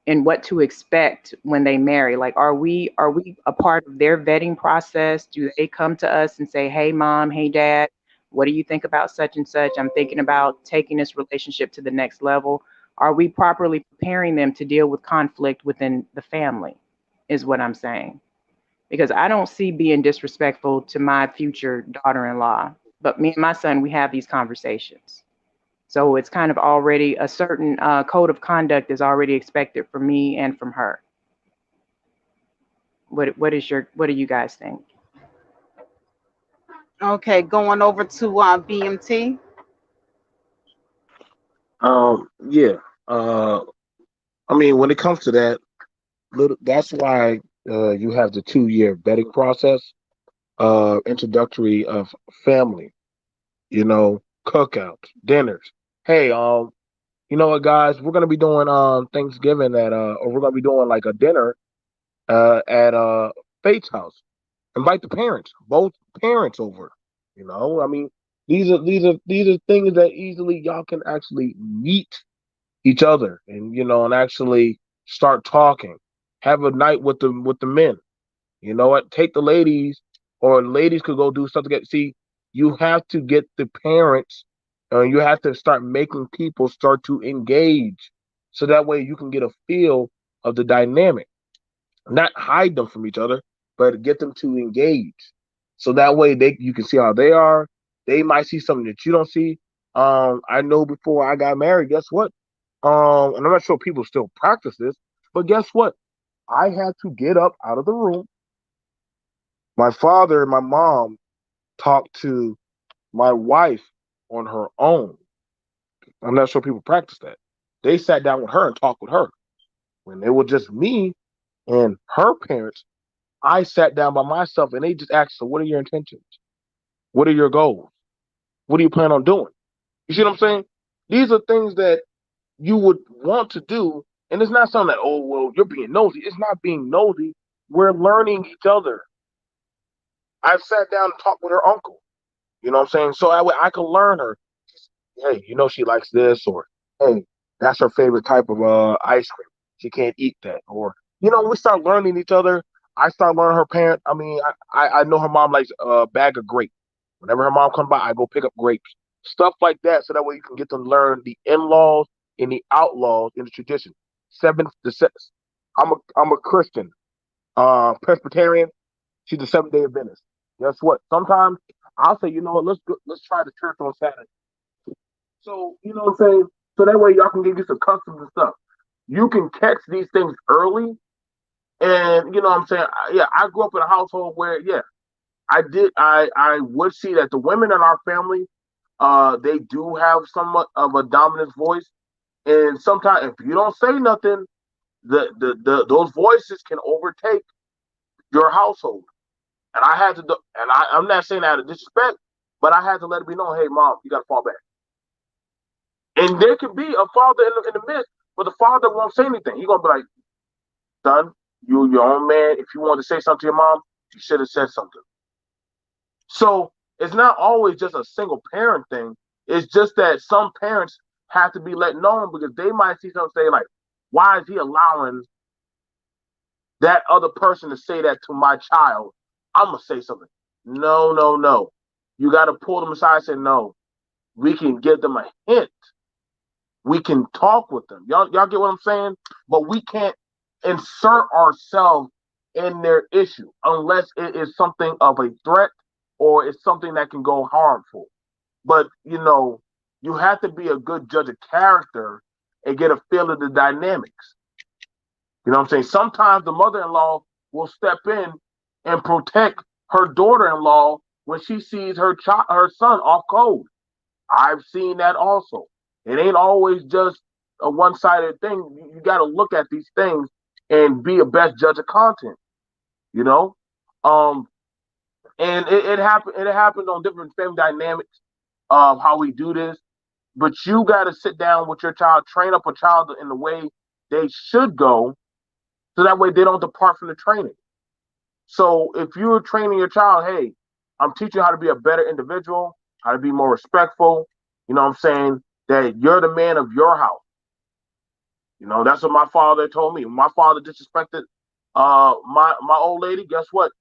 in what to expect when they marry? Like, are we a part of their vetting process? Do they come to us and say, hey, mom, hey, dad, what do you think about such and such? I'm thinking about taking this relationship to the next level. Are we properly preparing them to deal with conflict within the family, is what I'm saying. Because I don't see being disrespectful to my future daughter-in-law. But me and my son, we have these conversations. So it's kind of already a certain code of conduct is already expected from me and from her. What do you guys think? Okay, going over to BMT. Yeah. Uh, I mean, when it comes to that, that's why you have the 2-year vetting process, introductory of family, cookouts, dinners. Hey, you know what, guys, we're gonna be doing Thanksgiving or we're gonna be doing like a dinner at Faith's house. Invite the parents, both parents over. I mean, these are things that easily y'all can actually meet each other, and actually start talking. Have a night with the men. You know what? Take the ladies, or ladies could go do something. See, you have to get the parents, you have to start making people start to engage, so that way you can get a feel of the dynamic. Not hide them from each other, but get them to engage. So that way you can see how they are. They might see something that you don't see. I know before I got married, guess what? And I'm not sure people still practice this, but guess what? I had to get up out of the room, My father and my mom talked to my wife on her own. I'm not sure people practice that. They sat down with her and talked with her. When it was just me and her parents, I sat down by myself and they just asked, so what are your intentions? What are your goals? What do you plan on doing? You see what I'm saying? These are things that you would want to do. And it's not something that, oh, well, you're being nosy. It's not being nosy. We're learning each other. I've sat down and talked with her uncle. You know what I'm saying? So I can learn her. Hey, you know she likes this, or hey, that's her favorite type of ice cream. She can't eat that, or we start learning each other. I start learning her parent. I mean, I know her mom likes a bag of grapes. Whenever her mom comes by, I go pick up grapes, stuff like that, so that way you can get to learn the in-laws and the outlaws in the tradition. I'm a Christian, Presbyterian. She's the Seventh Day Adventist. Guess what? Sometimes I'll say, you know what? Let's try the church on Saturday. So, you know what I'm saying? So that way y'all can get used to customs and stuff. You can catch these things early. And, you know what I'm saying? I grew up in a household where, I would see that the women in our family, they do have somewhat of a dominant voice. And sometimes if you don't say nothing, those voices can overtake your household. And I had to do, and I'm not saying that out of disrespect, but I had to let it be known, hey, mom, you got to fall back. And there could be a father in the midst, but the father won't say anything. He's going to be like, son, you're your own man. If you want to say something to your mom, you should have said something. So it's not always just a single parent thing. It's just that some parents have to be let known because they might see something say like, why is he allowing that other person to say that to my child? I'm going to say something. No. You got to pull them aside and say, no, we can give them a hint. We can talk with them. Y'all get what I'm saying? But we can't insert ourselves in their issue unless it is something of a threat or it's something that can go harmful. But, you have to be a good judge of character and get a feel of the dynamics. You know what I'm saying? Sometimes the mother-in-law will step in and protect her daughter-in-law when she sees her son off code. I've seen that also. It ain't always just a one-sided thing. You got to look at these things and be a best judge of content. And it happened on different family dynamics of how we do this. But you got to sit down with your child, train up a child in the way they should go, so that way they don't depart from the training. So if you're training your child, hey, I'm teaching you how to be a better individual, how to be more respectful. You know what I'm saying? That you're the man of your house. That's what my father told me. When my father disrespected my old lady, guess what?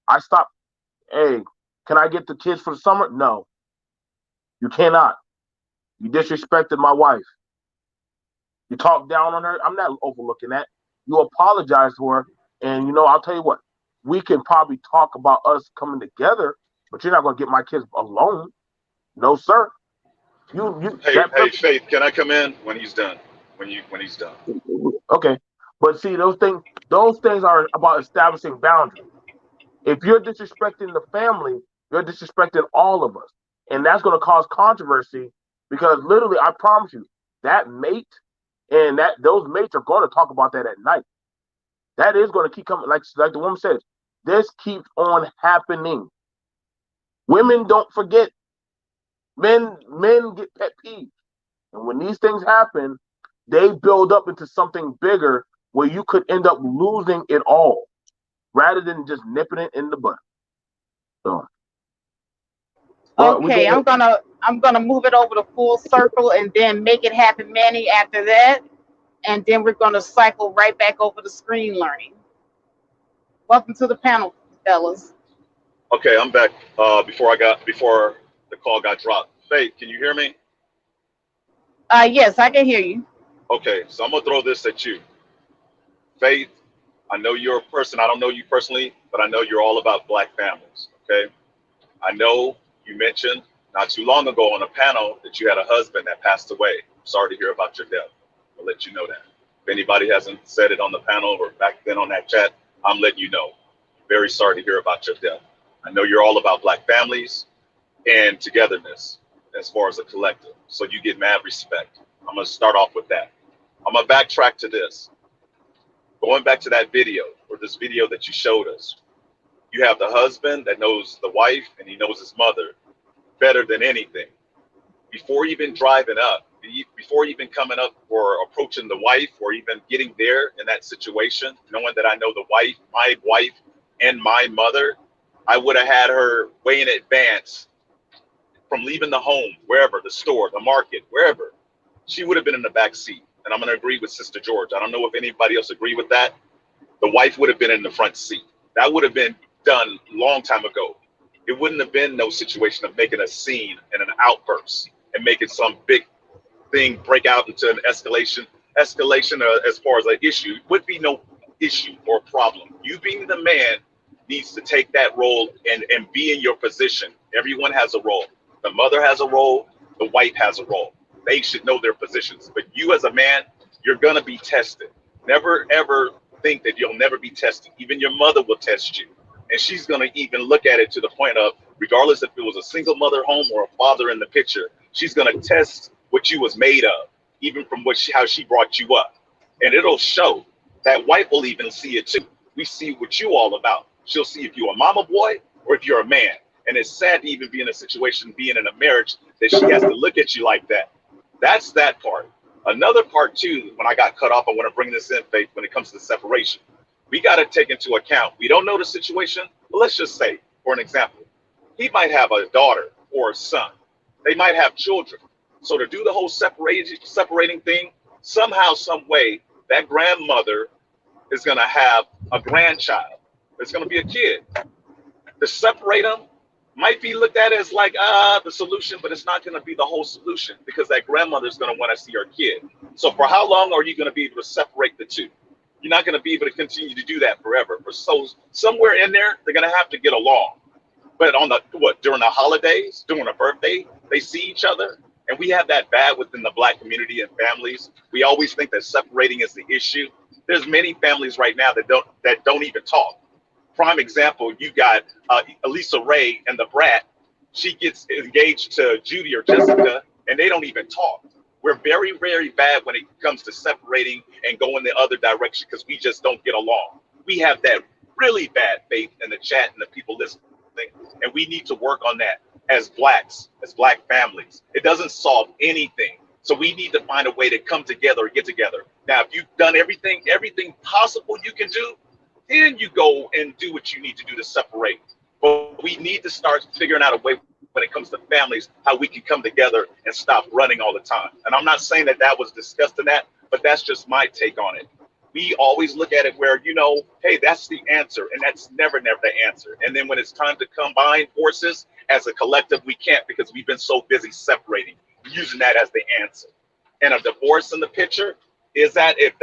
I stopped. Hey, can I get the kids for the summer? No, you cannot. You disrespected my wife. You talked down on her. I'm not overlooking that. You apologize to her. And, I'll tell you what, we can probably talk about us coming together, but you're not going to get my kids alone. No, sir. Hey, Faith, can I come in when he's done? When he's done. Okay. But see, those things are about establishing boundaries. If you're disrespecting the family, you're disrespecting all of us. And that's going to cause controversy because literally, I promise you, that mate and those mates are going to talk about that at night. That is going to keep coming. Like the woman says, this keeps on happening. Women don't forget. Men get pet peeves. And when these things happen, they build up into something bigger where you could end up losing it all rather than just nipping it in the butt. So, Okay, I'm gonna move it over to full circle and then make it happen, Manny, after that. And then we're gonna cycle right back over to screen learning. Welcome to the panel, fellas. Okay, I'm back. Before the call got dropped. Faith, can you hear me? Yes, I can hear you. Okay, so I'm gonna throw this at you. Faith, I know you're a person, I don't know you personally, but I know you're all about Black families, okay? I know you mentioned not too long ago on a panel that you had a husband that passed away. I'm sorry to hear about your death. I'll let you know that. If anybody hasn't said it on the panel or back then on that chat, I'm letting you know. very sorry to hear about your death. I know you're all about Black families and togetherness as far as a collective. So you get mad respect. I'm going to start off with that. I'm going to backtrack to this. Going back to that video, or this video that you showed us, you have the husband that knows the wife and he knows his mother better than anything. Before even driving up, before even coming up or approaching the wife or even getting there in that situation, knowing that I know the wife, my wife, and my mother, I would have had her way in advance from leaving the home, wherever, the store, the market, wherever. She would have been in the back seat. And I'm going to agree with Sister George. I don't know if anybody else agree with that. The wife would have been in the front seat. That would have been done a long time ago. It wouldn't have been no situation of making a scene and an outburst and making some big thing break out into an escalation as far as an issue. It would be no issue or problem. You being the man needs to take that role and be in your position. Everyone has a role. The mother has a role. The wife has a role. They should know their positions. But you as a man, you're going to be tested. Never, ever think that you'll never be tested. Even your mother will test you. And she's going to even look at it to the point of, regardless if it was a single mother home or a father in the picture, she's going to test what you was made of, even from how she brought you up. And it'll show. That wife will even see it too. We see what you all about. She'll see if you're a mama boy or if you're a man. And it's sad to even be in a situation, being in a marriage, that she has to look at you like that. That's that part. Another part too, when I got cut off, I want to bring this in, Faith, when it comes to separation. We got to take into account, we don't know the situation, but let's just say, for an example, he might have a daughter or a son. They might have children. So to do the whole separating thing, somehow, some way, that grandmother is going to have a grandchild. It's going to be a kid. To separate them might be looked at as like the solution, but it's not going to be the whole solution, because that grandmother is going to want to see her kid. So for how long are you going to be able to separate the two? You're not going to be able to continue to do that forever. So somewhere in there, they're going to have to get along. But during the holidays, during a birthday, they see each other. And we have that bad within the Black community and families. We always think that separating is the issue. There's many families right now that don't even talk. Prime example, you got Elisa Ray and the brat. She gets engaged to Judy or Jessica, and they don't even talk. We're very, very bad when it comes to separating and going the other direction, because we just don't get along. We have that really bad faith in the chat and the people listening, and we need to work on that as Blacks, as Black families. It doesn't solve anything. So we need to find a way to come together, get together. Now, if you've done everything possible you can do, then you go and do what you need to do to separate. But we need to start figuring out a way when it comes to families, how we can come together and stop running all the time. And I'm not saying that was discussed in that, but that's just my take on it. We always look at it where, hey, that's the answer, and that's never the answer. And then when it's time to combine forces as a collective, we can't, because we've been so busy separating, using that as the answer. And a divorce in the picture is that if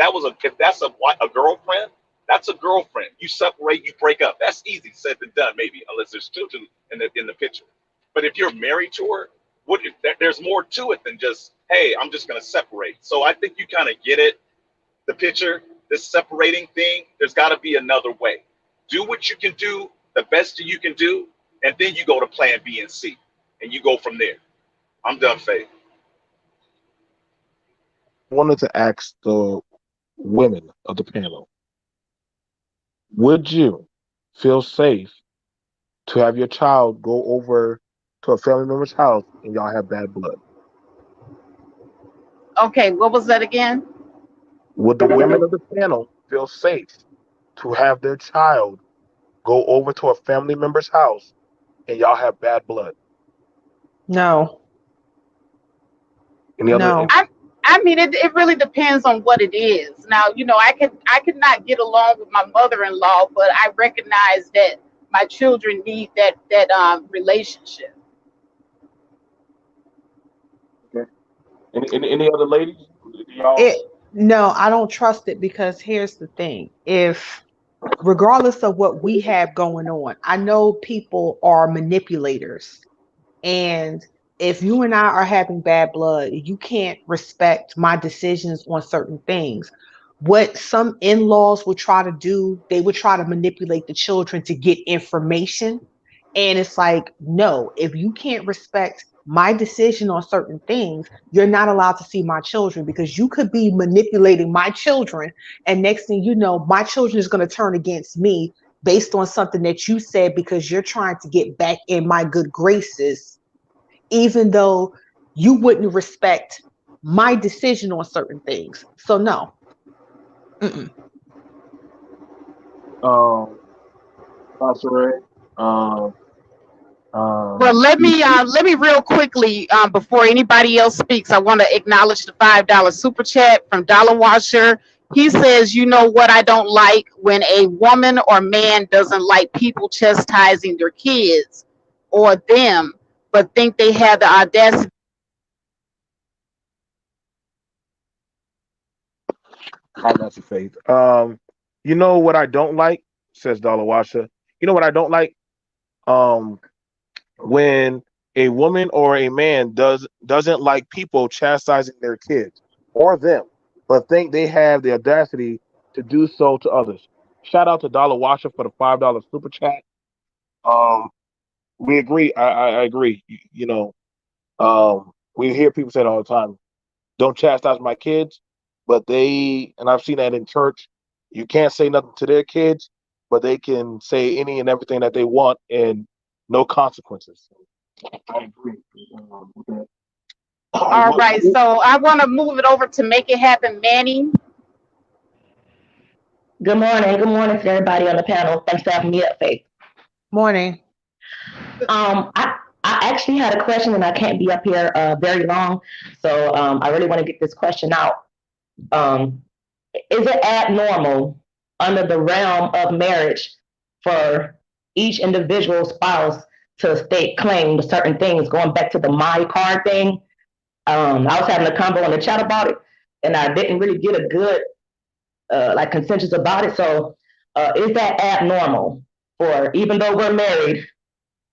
that's a girlfriend, that's a girlfriend. You separate, you break up. That's easy said than done, maybe, unless there's children in the picture. But if you're married to her, there's more to it than just, hey, I'm just going to separate. So I think you kind of get it, the picture, this separating thing. There's got to be another way. Do what you can do, the best you can do, and then you go to plan B and C, and you go from there. I'm done, Faith. I wanted to ask the women of the panel, would you feel safe to have your child go over to a family member's house and y'all have bad blood? Okay, what was that again? Would the women of the panel feel safe to have their child go over to a family member's house and y'all have bad blood? No. Any other? No. I mean, it really depends on what it is. Now, I could not get along with my mother-in-law, but I recognize that my children need that relationship. Okay. Any other ladies? No, I don't trust it, because here's the thing. Regardless of what we have going on, I know people are manipulators, and if you and I are having bad blood, you can't respect my decisions on certain things. what some in-laws would try to do, they would try to manipulate the children to get information. And it's like, no, if you can't respect my decision on certain things, you're not allowed to see my children, because you could be manipulating my children. And next thing you know, my children is going to turn against me based on something that you said, because you're trying to get back in my good graces, even though you wouldn't respect my decision on certain things. So no. Mm-mm. Ray. Well, let me real quickly, before anybody else speaks, I want to acknowledge the $5 super chat from Dollar Washer. He says, you know what I don't like? When a woman or man doesn't like people chastising their kids or them, but think they have the audacity. That's a faith. You know what I don't like, says Dollar Washer. You know what I don't like? When a woman or a man doesn't like people chastising their kids or them, but think they have the audacity to do so to others. Shout out to Dollar Washer for the $5 super chat. We agree. I agree. We hear people say it all the time. Don't chastise my kids, but and I've seen that in church. You can't say nothing to their kids, but they can say any and everything that they want and no consequences. I agree with that. All right, so I want to move it over to Make It Happen, Manny. Good morning. Good morning to everybody on the panel. Thanks for having me up, Faith. Morning. I actually had a question, and I can't be up here very long, so I really want to get this question out. Is it abnormal under the realm of marriage for each individual spouse to state claim to certain things? Going back to the my card thing, I was having a convo in the chat about it, and I didn't really get a good consensus about it. So is that abnormal? For even though we're married,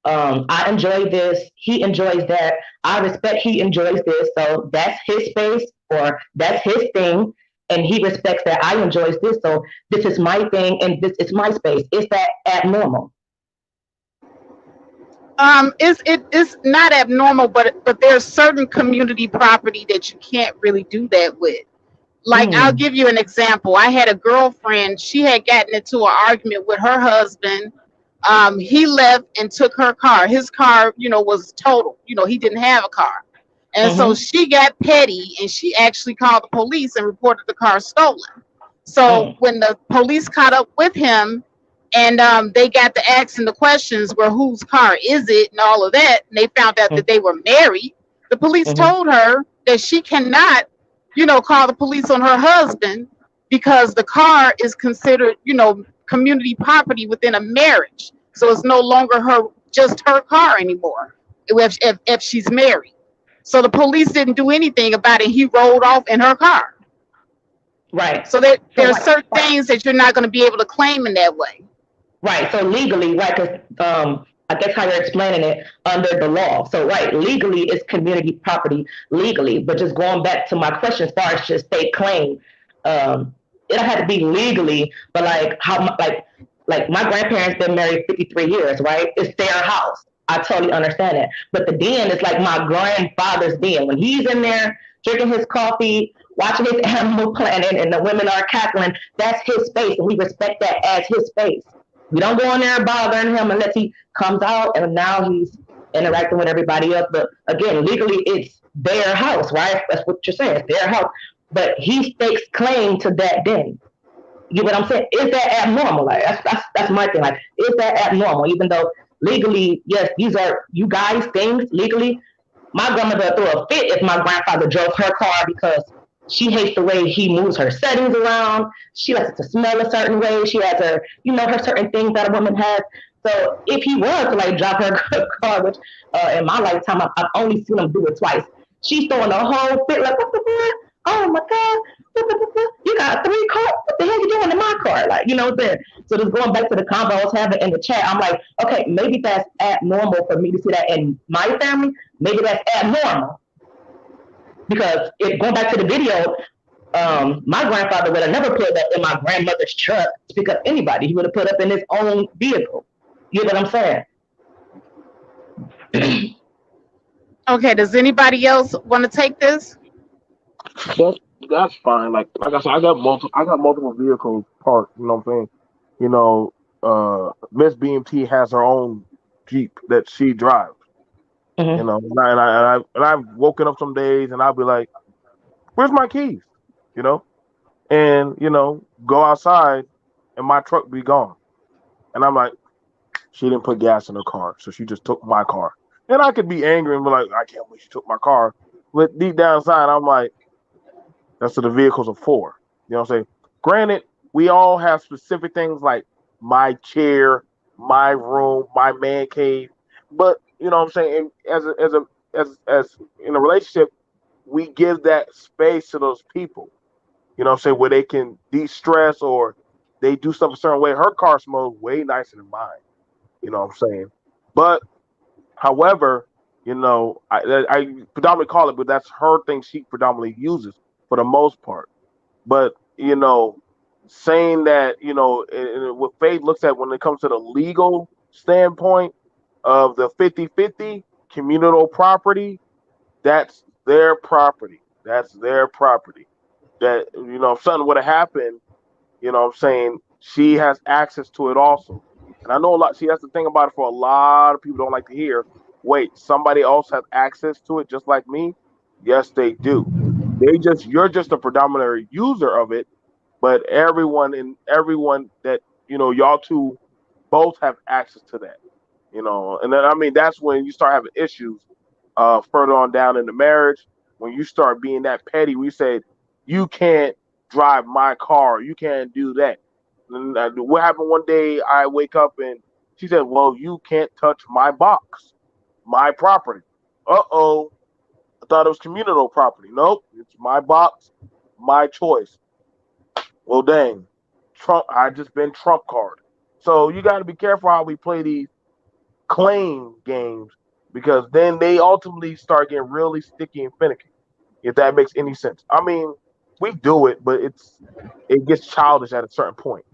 I enjoy this, he enjoys that, I respect he enjoys this, so that's his space or that's his thing, and he respects that I enjoys this, so this is my thing and this is my space. Is that abnormal? It's not abnormal, but there's certain community property that you can't really do that with. Like, I'll give you an example. I had a girlfriend, she had gotten into an argument with her husband. He left and took her car. His car, was totaled. He didn't have a car. And so she got petty, and she actually called the police and reported the car stolen. So when the police caught up with him, and they got to asking the questions, well, whose car is it and all of that, and they found out that they were married, the police told her that she cannot, call the police on her husband because the car is considered, community property within a marriage. So it's no longer just her car anymore if she's married. So the police didn't do anything about it. He rolled off in her car. Right. So there are certain things that you're not going to be able to claim in that way. Right. So legally, right, because I guess how you're explaining it under the law. So right, legally it's community property legally, but just going back to my question as far as just state claim, it don't have to be legally, but like my grandparents been married 53 years, right? It's their house. I totally understand that. But the den is like my grandfather's den. When he's in there drinking his coffee, watching his Animal Planet, and the women are cackling, that's his space, and we respect that as his space. We don't go in there bothering him unless he comes out and now he's interacting with everybody else. But again, legally, it's their house, right? That's what you're saying. It's their house. But he stakes claim to that den. You know what I'm saying? Is that abnormal? Like that's my thing. Like, is that abnormal? Even though legally, yes, these are you guys' things legally. My grandmother threw a fit if my grandfather drove her car because she hates the way he moves her settings around. She likes it to smell a certain way. She has her certain things that a woman has. So if he was to drive her car, which in my lifetime I've only seen him do it twice, she's throwing a whole fit like, what the fuck? Oh my God, you got 3 cars. What the hell you doing in my car? So just going back to the convo I was having in the chat, I'm like, okay, maybe that's abnormal for me to see that in my family. Maybe that's abnormal. Because going back to the video, My grandfather would have never put up in my grandmother's truck to pick up anybody. He would have put up in his own vehicle. You know what I'm saying? Okay, does anybody else want to take this? That's fine. Like I said, I got multiple vehicles parked. You know what I'm saying? You know, Miss BMT has her own Jeep that she drives. Mhm. You know, and I've woken up some days and I'll be like, "Where's my keys?" You know, and go outside and my truck be gone, and I'm like, she didn't put gas in her car, so she just took my car. And I could be angry and be like, I can't believe she took my car, but deep down inside, I'm like, that's what the vehicles are for. You know what I'm saying? Granted, we all have specific things like my chair, my room, my man cave, but you know what I'm saying. As in a relationship, we give that space to those people. You know what I'm saying, where they can de-stress or they do something a certain way. Her car smells way nicer than mine. You know what I'm saying? But however, I predominantly call it, but that's her thing she predominantly uses for the most part. But saying that, and what Faith looks at when it comes to the legal standpoint of the 50-50 communal property, that's their property. That's their property. That, if something would have happened, what I'm saying, she has access to it also. And I know a lot. See, that's the thing about it for a lot of people don't like to hear. Wait, somebody else has access to it just like me? Yes, they do. You're just a predominant user of it, but everyone that, y'all two both have access to that. And then I mean that's when you start having issues further on down in the marriage, when you start being that petty. We said you can't drive my car, you can't do that. And what happened one day? I wake up and she said, "Well, you can't touch my box, my property." Uh-oh, I thought it was communal property. Nope, it's my box, my choice. Well, dang, Trump. I just been Trump card. So you got to be careful how we play these claim games, because then they ultimately start getting really sticky and finicky. If that makes any sense. I mean, we do it, but it gets childish at a certain point.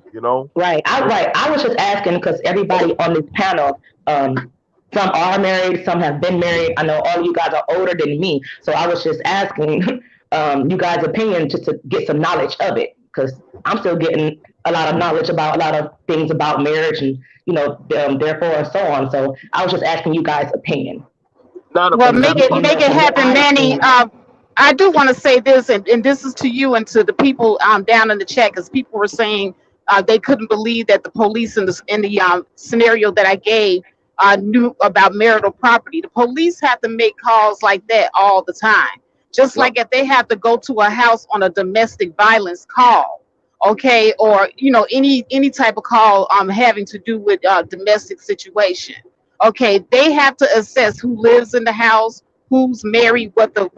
Right. I was just asking because everybody on this panel, some are married, some have been married. I know all of you guys are older than me, so I was just asking you guys' opinion just to get some knowledge of it, because I'm still getting a lot of knowledge about a lot of things about marriage and therefore and so on. So I was just asking you guys' opinion. Well, make it happen, Manny. I do want to say this, and this is to you and to the people down in the chat, because people were saying they couldn't believe that the police in the scenario that I gave knew about marital property. The police have to make calls like that all the time, just like if they have to go to a house on a domestic violence call, okay, or any type of call having to do with domestic situation. Okay, they have to assess who lives in the house, who's married, what the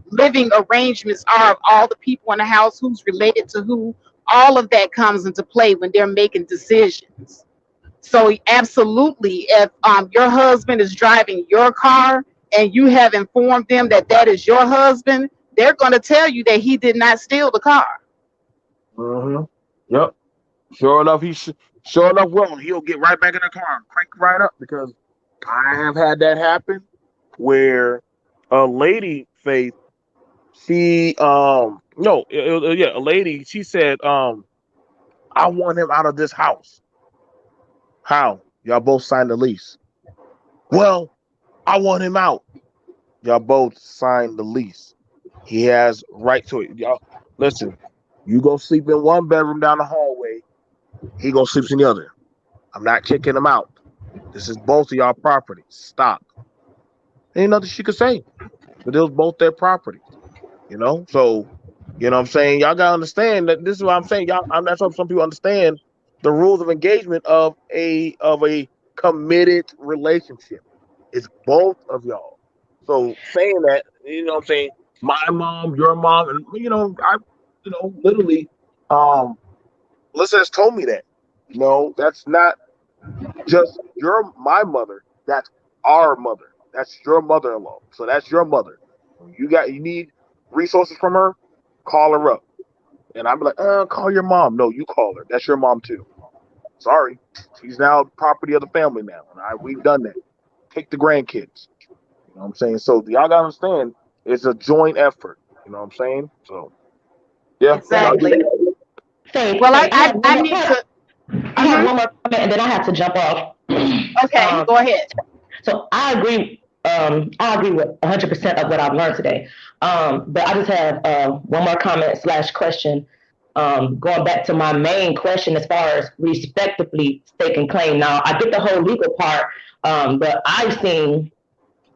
living arrangements are of all the people in the house, who's related to who. All of that comes into play when they're making decisions. So absolutely, if your husband is driving your car and you have informed them that that is your husband, they're going to tell you that he did not steal the car. Mm-hmm. Yep. Sure enough, he'll get right back in the car and crank right up, because I have had that happen where a lady, Faith, she no, a lady, she said, I want him out of this house. How? Y'all both signed the lease. Well, I want him out. Y'all both signed the lease. He has right to it. Y'all listen, you go sleep in one bedroom down the hallway, he gonna sleep in the other. I'm not kicking him out. This is both of y'all property. Stop. Ain't nothing she could say. But it was both their property. So what I'm saying, y'all gotta understand that this is what I'm saying. I'm not sure if some people understand the rules of engagement of a committed relationship. It's both of y'all. So saying that, what I'm saying, my mom, your mom, and I literally Melissa has told me that. That's not just my mother. That's our mother. That's your mother-in-law. So that's your mother. You need resources from her. Call her up. And I'd be like, call your mom. No, you call her. That's your mom too. Sorry. She's now property of the family now. And we've done that. Take the grandkids. You know what I'm saying? So y'all gotta understand, it's a joint effort. You know what I'm saying? So yeah. Exactly. Faith, Well, Faith, I need to. I have one more comment and then I have to jump off. Okay, go ahead. So I agree with 100% of what I've learned today. But I just have one more comment / question. Going back to my main question as far as respectively stake and claim. Now, I get the whole legal part, but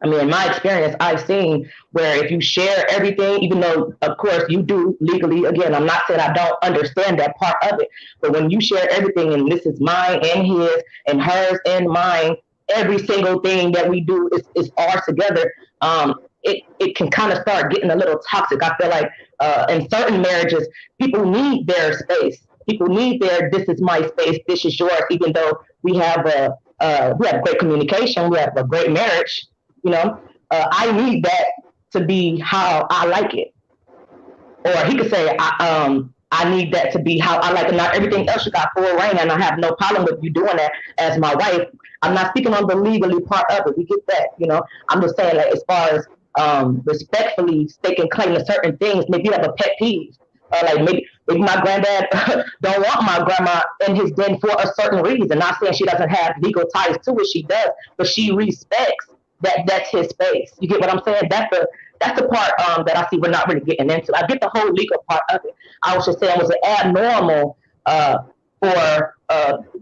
in my experience, I've seen where if you share everything, even though, of course, you do legally, again, I'm not saying I don't understand that part of it, but when you share everything and this is mine and his and hers and mine, every single thing that we do is ours together, it can kind of start getting a little toxic. I feel like in certain marriages, people need their space. People need this is my space, this is yours, even though we have great communication, we have a great marriage. I need that to be how I like it. Or he could say, I need that to be how I like it. Not everything else you got full reign, and I have no problem with you doing that as my wife. I'm not speaking on the legally part of it. We get that, I'm just saying, like, as far as respectfully staking claim to certain things, maybe you have a pet peeve. Like maybe my granddad don't want my grandma in his den for a certain reason. Not saying she doesn't have legal ties to it, she does, but she respects that's his space. You get what I'm saying? That's the part that I see we're not really getting into. I get the whole legal part of it. I was just saying, was it abnormal for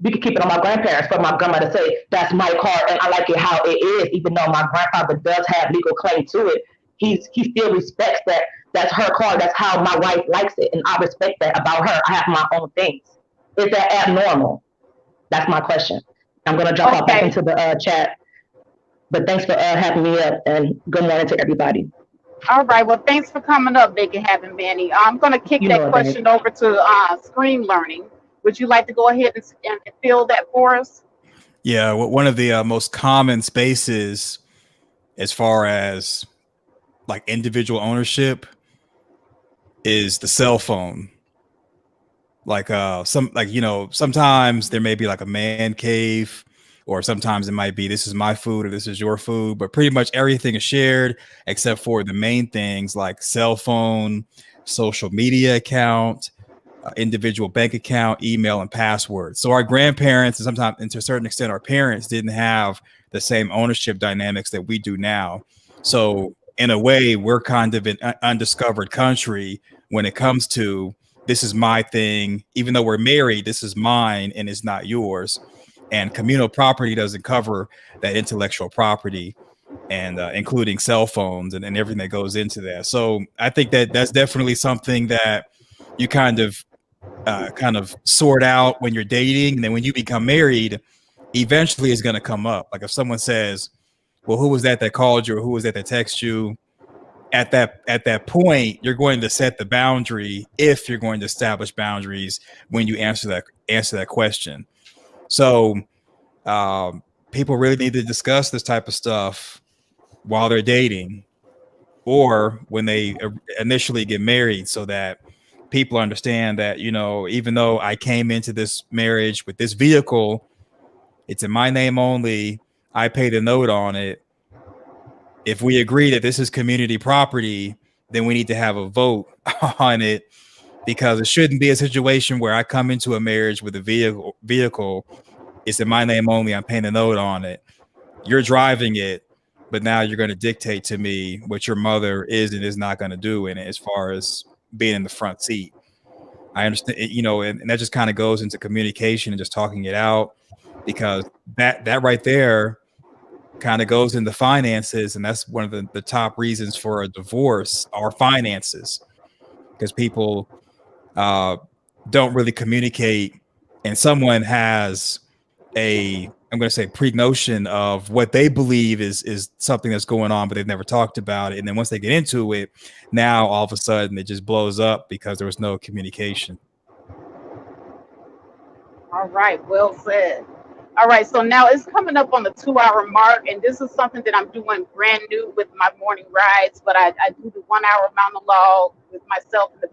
we could keep it on my grandparents, for my grandma to say that's my car and I like it how it is, even though my grandfather does have legal claim to it. He still respects that that's her car. That's how my wife likes it, and I respect that about her. I have my own things. Is that abnormal? That's my question. I'm gonna jump off back into the chat. But thanks for having me up, and good morning to everybody. All right. Well, thanks for coming up, Big and having Manny. I'm going to kick that question over to Screen Learning. Would you like to go ahead and fill that for us? Yeah. One of the most common spaces as far as like individual ownership is the cell phone. Like sometimes there may be like a man cave, or sometimes it might be this is my food or this is your food, but pretty much everything is shared except for the main things like cell phone, social media account, individual bank account, email, and password. So our grandparents, and sometimes, and to a certain extent, our parents didn't have the same ownership dynamics that we do now. So in a way, we're kind of an undiscovered country when it comes to this is my thing. Even though we're married, this is mine and it's not yours. And communal property doesn't cover that intellectual property, and including cell phones and everything that goes into that. So I think that that's definitely something that you kind of sort out when you're dating. And then when you become married, eventually it's going to come up. Like if someone says, well, who was that called you, or who was that texted you? At that point, you're going to set the boundary if you're going to establish boundaries when you answer that question. So people really need to discuss this type of stuff while they're dating or when they initially get married, so that people understand that, even though I came into this marriage with this vehicle, it's in my name only. I paid a note on it. If we agree that this is community property, then we need to have a vote on it, because it shouldn't be a situation where I come into a marriage with a vehicle. It's in my name only. I'm paying a note on it. You're driving it, but now you're going to dictate to me what your mother is and is not going to do in it as far as being in the front seat. I understand, and that just kind of goes into communication and just talking it out, because that right there kind of goes into finances. And that's one of the top reasons for a divorce are finances, because people don't really communicate, and someone has I'm going to say pre-notion of what they believe is something that's going on, but they've never talked about it. And then once they get into it, now all of a sudden it just blows up because there was no communication. All right. Well said. All right, so now it's coming up on the 2 hour mark, and this is something that I'm doing brand new with my morning rides, but I do the 1 hour monologue with myself and the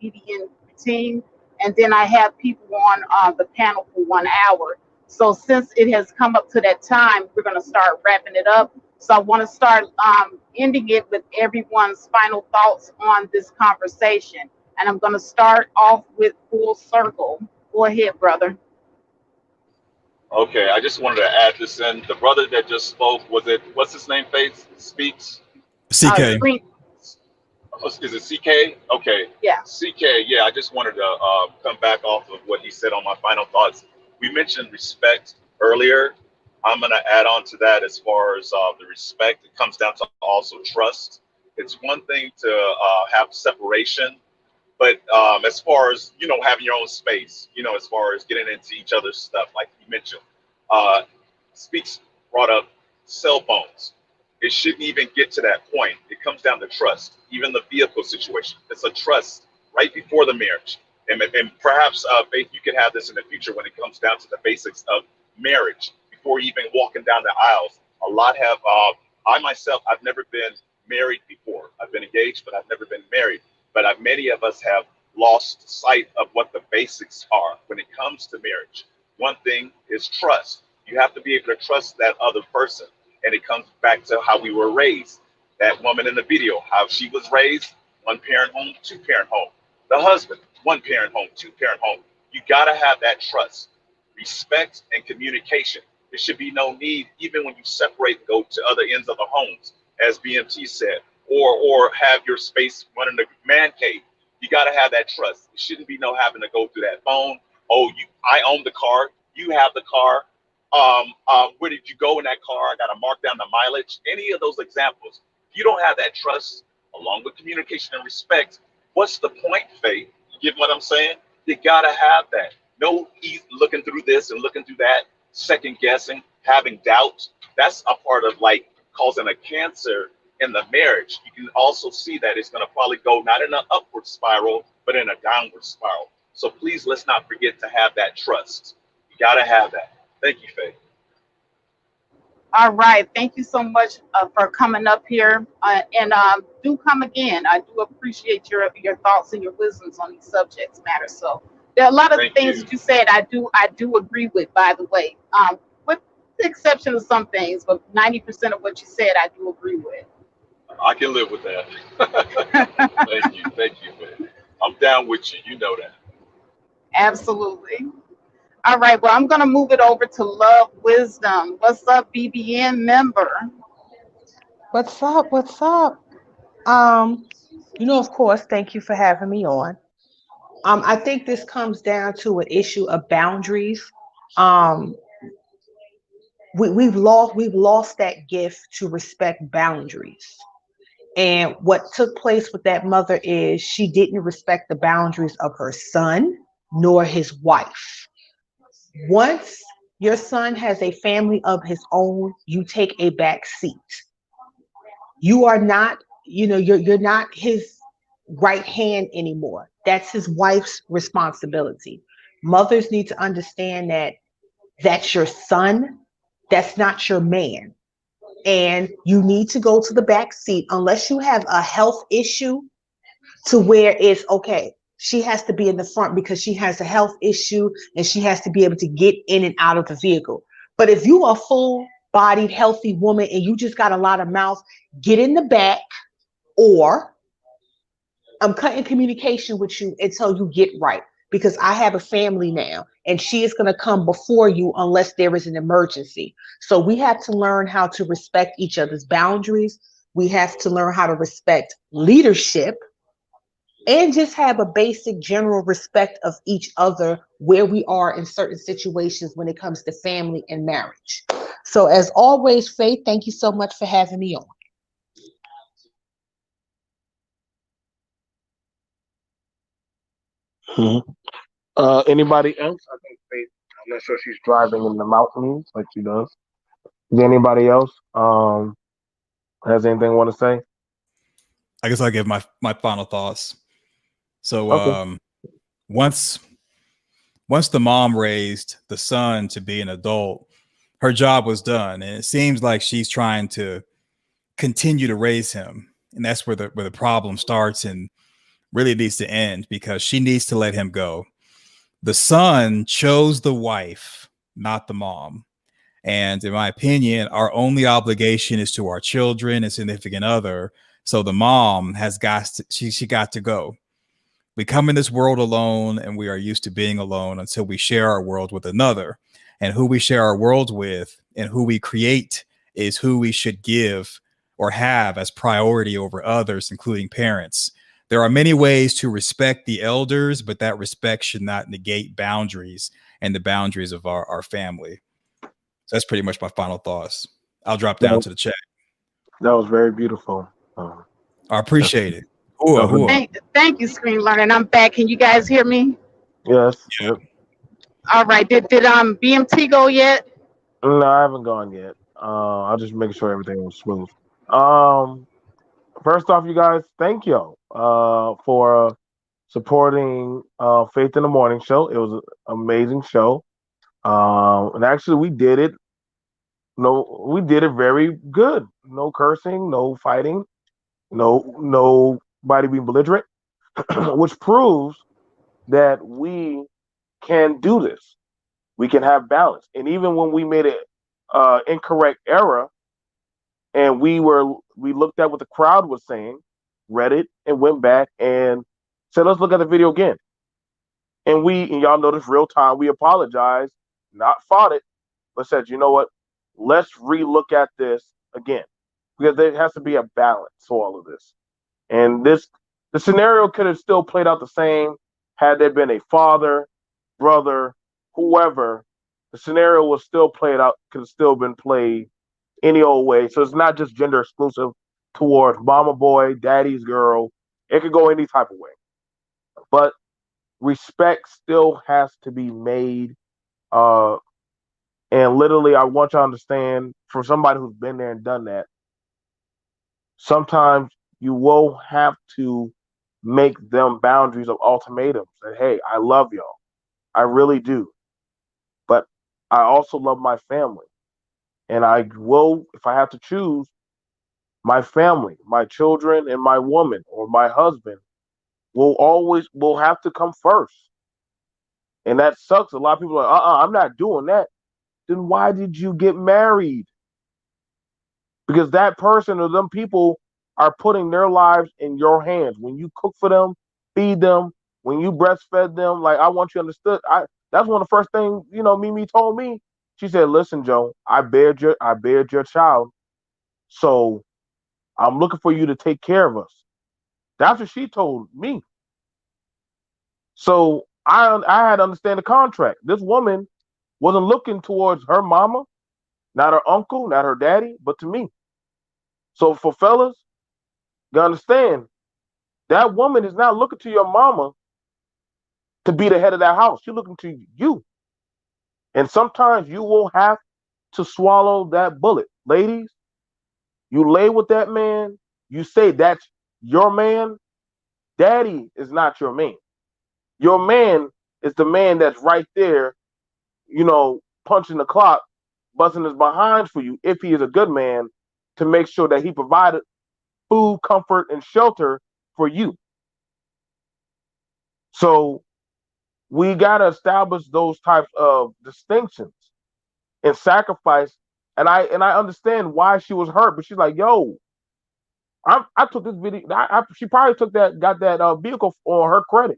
BBN team, and then I have people on the panel for 1 hour. So since it has come up to that time, we're going to start wrapping it up. So I want to start ending it with everyone's final thoughts on this conversation. And I'm going to start off with Full Circle. Go ahead, brother. Okay, I just wanted to add this in. The brother that just spoke, what's his name, Faith? Speaks? CK. Is it CK? Okay. Yeah. CK, yeah, I just wanted to come back off of what he said on my final thoughts. We mentioned respect earlier. I'm going to add on to that as far as the respect. It comes down to also trust. It's one thing to have separation, but as far as, having your own space, as far as getting into each other's stuff, like you mentioned, Speaks brought up cell phones. It shouldn't even get to that point. It comes down to trust. Even the vehicle situation, it's a trust right before the marriage. And perhaps, Faith, you could have this in the future when it comes down to the basics of marriage. Before even walking down the aisles, a lot have, I myself, I've never been married before. I've been engaged, but I've never been married. But many of us have lost sight of what the basics are when it comes to marriage. One thing is trust. You have to be able to trust that other person. And it comes back to how we were raised. That woman in the video, how she was raised, 1-parent home, 2-parent home. The husband, 1-parent home, 2-parent home. You gotta have that trust, respect, and communication. There should be no need, even when you separate, go to other ends of the homes, as BMT said, or have your space running the man cave. You gotta have that trust. It shouldn't be no having to go through that phone. Oh, I own the car, you have the car. Where did you go in that car? I gotta mark down the mileage. Any of those examples. If you don't have that trust, along with communication and respect, what's the point, Faith? You get what I'm saying? You gotta have that. No looking through this and looking through that, second guessing, having doubts. That's a part of like causing a cancer in the marriage. You can also see that it's gonna probably go not in an upward spiral, but in a downward spiral. So please, let's not forget to have that trust. You gotta have that. Thank you, Faith. All right. Thank you so much for coming up here. And do come again. I do appreciate your thoughts and your wisdoms on these subjects matter. So there are a lot of things that you said I do agree with, by the way. With the exception of some things, but 90% of what you said I do agree with. I can live with that. Thank you, Faith. I'm down with you. You know that. Absolutely. All right, well, I'm going to move it over to Love Wisdom. What's up, BBN member? What's up? What's up? Of course, thank you for having me on. I think this comes down to an issue of boundaries. We've lost that gift to respect boundaries. And what took place with that mother is she didn't respect the boundaries of her son nor his wife. Once your son has a family of his own, you take a back seat. You are not, you're not his right hand anymore. That's his wife's responsibility. Mothers need to understand that that's your son, that's not your man. And you need to go to the back seat unless you have a health issue to where it's okay. She has to be in the front because she has a health issue and she has to be able to get in and out of the vehicle. But if you are a full-bodied, healthy woman and you just got a lot of mouth, get in the back, or I'm cutting communication with you until you get right, because I have a family now and she is going to come before you unless there is an emergency. So we have to learn how to respect each other's boundaries. We have to learn how to respect leadership, and just have a basic general respect of each other where we are in certain situations when it comes to family and marriage. So as always, Faith, thank you so much for having me on. Anybody else? I think Faith, I'm not sure she's driving in the mountains like she does. Is anybody else has anything want to say? I guess I'll give my final thoughts. So Okay. Once the mom raised the son to be an adult, her job was done, and it seems like she's trying to continue to raise him, and that's where the problem starts and really needs to end, because she needs to let him go. The son chose the wife, not the mom. And in my opinion, our only obligation is to our children and significant other. So the mom has she got to go. We come in this world alone, and we are used to being alone until we share our world with another. And who we share our world with and who we create is who we should give or have as priority over others, including parents. There are many ways to respect the elders, but that respect should not negate boundaries and the boundaries of our family. So that's pretty much my final thoughts. I'll drop down to the chat. That was very beautiful. I appreciate it. Ooh. Thank you, Screen Learning. I'm back. Can you guys hear me? Yes. Yep. All right. Did BMT go yet? No, I haven't gone yet. I'll just make sure everything was smooth. First off, you guys, thank you for supporting Faith in the Morning show. It was an amazing show. And actually we did it. We did it very good. No cursing, no fighting, nobody being belligerent, which proves that we can do this. We can have balance. And even when we made an incorrect error, and we looked at what the crowd was saying, read it, and went back and said, let's look at the video again. And y'all notice real time, we apologized, not fought it, but said, you know what? Let's relook at this again, because there has to be a balance to all of this. And the scenario could have still played out the same had there been a father, brother, whoever. The scenario was still played out, could have still been played any old way. So it's not just gender exclusive towards mama boy, daddy's girl. It could go any type of way. But respect still has to be made. And literally, I want you to understand, for somebody who's been there and done that, sometimes you will have to make them boundaries of ultimatums. That, hey, I love y'all. I really do. But I also love my family. And I will, if I have to choose, my family, my children, and my woman or my husband will have to come first. And that sucks. A lot of people are like, I'm not doing that. Then why did you get married? Because that person or them people are putting their lives in your hands. When you cook for them, feed them, when you breastfed them, like, I want you understood. That's one of the first things, Mimi told me. She said, listen, Joe, I bared your child. So I'm looking for you to take care of us. That's what she told me. So I had to understand the contract. This woman wasn't looking towards her mama, not her uncle, not her daddy, but to me. So for fellas, you understand, that woman is not looking to your mama to be the head of that house. She's looking to you. And sometimes you will have to swallow that bullet. Ladies, you lay with that man, you say that's your man. Daddy is not your man. Your man is the man that's right there, punching the clock, busting his behind for you, if he is a good man, to make sure that he provided food, comfort, and shelter for you. So we got to establish those types of distinctions and sacrifice. And I understand why she was hurt, but she's like, yo, I took this video. She probably got that vehicle on her credit.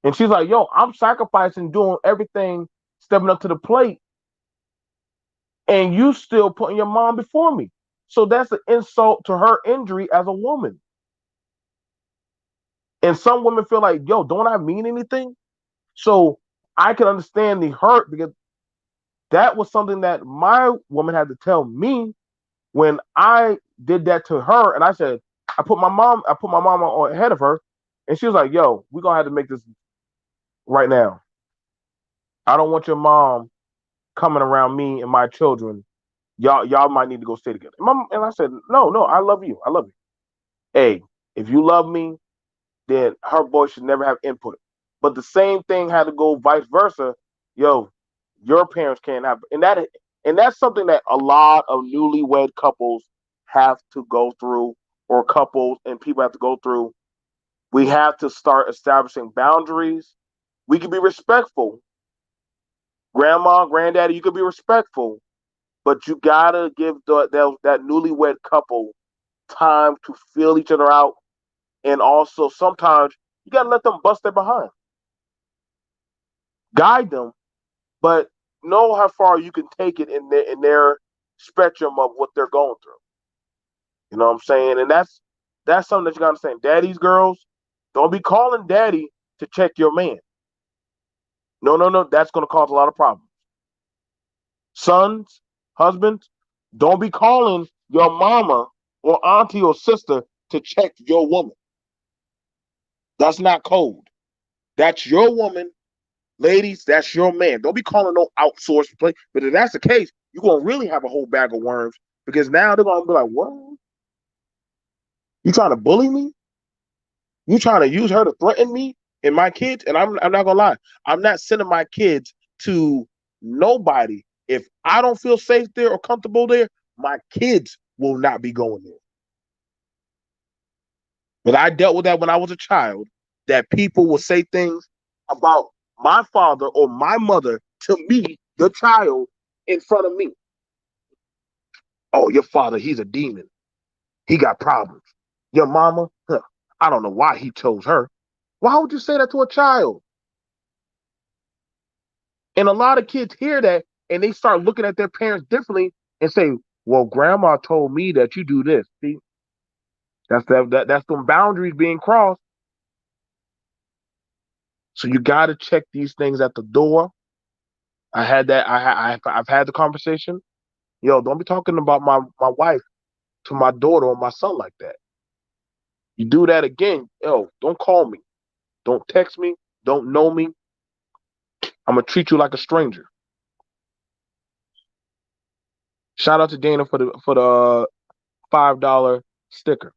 And she's like, yo, I'm sacrificing, doing everything, stepping up to the plate, and you still putting your mom before me. So that's an insult to her injury as a woman. And some women feel like, yo, don't I mean anything? So I can understand the hurt, because that was something that my woman had to tell me when I did that to her. And I said, I put my mom on ahead of her, and she was like, yo, we're going to have to make this right now. I don't want your mom coming around me and my children. Y'all might need to go stay together. And I said, no, I love you. I love you. Hey, if you love me, then her boy should never have input. But the same thing had to go vice versa. Yo, your parents can't have, and And that's something that a lot of newlywed couples have to go through, or couples and people have to go through. We have to start establishing boundaries. We can be respectful. Grandma, granddaddy, you can be respectful, but you gotta give that newlywed couple time to feel each other out. And also sometimes you gotta let them bust their behind. Guide them, but know how far you can take it in their spectrum of what they're going through. You know what I'm saying? And that's something that you gotta understand. Daddy's girls, don't be calling daddy to check your man. No. That's gonna cause a lot of problems. Sons, husbands, don't be calling your mama or auntie or sister to check your woman. That's not code. That's your woman. Ladies, that's your man. Don't be calling no outsourced play. But if that's the case, you're gonna really have a whole bag of worms, because now they're gonna be like, what? You trying to bully me? You trying to use her to threaten me and my kids? And I'm not gonna lie, I'm not sending my kids to nobody. If I don't feel safe there or comfortable there, my kids will not be going there. But I dealt with that when I was a child, that people will say things about my father or my mother to me, the child, in front of me. Oh, your father, he's a demon. He got problems. Your mama, I don't know why he chose her. Why would you say that to a child? And a lot of kids hear that and they start looking at their parents differently and say, well, grandma told me that you do this. See? That's some boundaries being crossed. So you got to check these things at the door. I had that. I've had the conversation. Yo, don't be talking about my wife to my daughter or my son like that. You do that again, yo, don't call me. Don't text me. Don't know me. I'm going to treat you like a stranger. Shout out to Dana for the $5 sticker.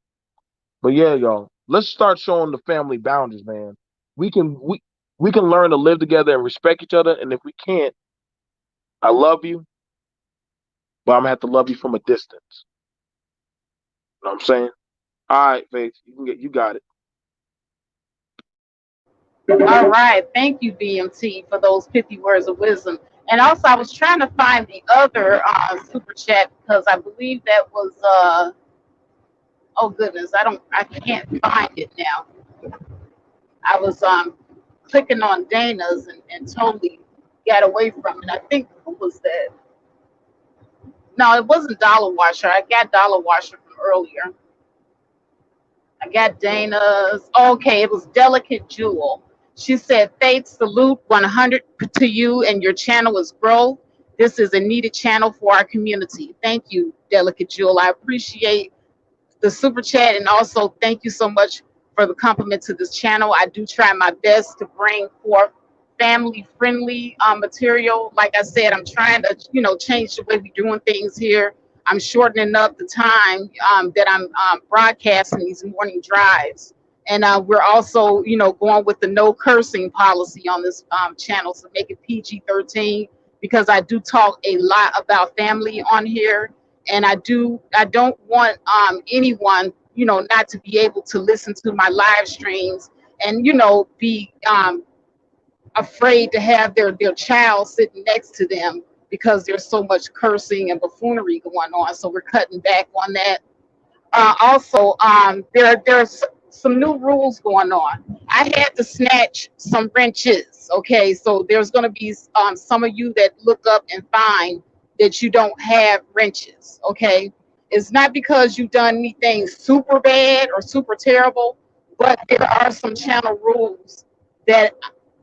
But yeah, y'all, let's start showing the family boundaries, man. We can learn to live together and respect each other. And if we can't, I love you, but I'm gonna have to love you from a distance. You know what I'm saying? All right, Faith, you got it. All right. Thank you, BMT, for those 50 words of wisdom. And also, I was trying to find the other super chat, because I believe that was oh goodness, I can't find it now. I was clicking on Dana's and totally got away from it. I think, who was that? No, it wasn't Dollar Washer. I got Dollar Washer from earlier. I got Dana's. Okay, it was Delicate Jewel. She said, Faith, salute 100 to you and your channel is growth. This is a needed channel for our community. Thank you, Delicate Jewel. I appreciate the super chat, and also thank you so much for the compliment to this channel. I do try my best to bring forth family friendly material. Like I said, I'm trying to, change the way we're doing things here. I'm shortening up the time that I'm broadcasting these morning drives. And we're also, going with the no cursing policy on this channel, so make it PG-13, because I do talk a lot about family on here. And I don't want anyone, not to be able to listen to my live streams and, be afraid to have their child sitting next to them, because there's so much cursing and buffoonery going on. So we're cutting back on that. Also, there's some new rules going on. I had to snatch some wrenches. Okay, so there's going to be some of you that look up and find that you don't have wrenches. Okay, it's not because you've done anything super bad or super terrible, but there are some channel rules that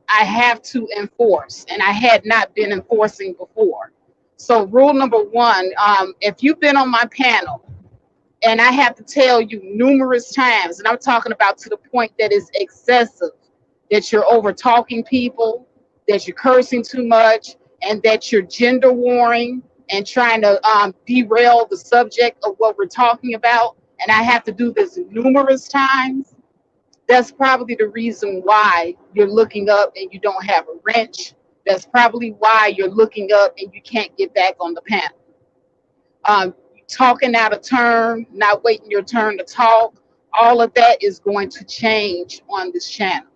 I have to enforce, and I had not been enforcing before. So rule number one, if you've been on my panel, and I have to tell you numerous times, and I'm talking about to the point that is excessive, that you're over talking people, that you're cursing too much, and that you're gender warring and trying to derail the subject of what we're talking about. And I have to do this numerous times. That's probably the reason why you're looking up and you don't have a wrench. That's probably why you're looking up and you can't get back on the panel. Talking out of turn, not waiting your turn to talk, all of that is going to change on this channel.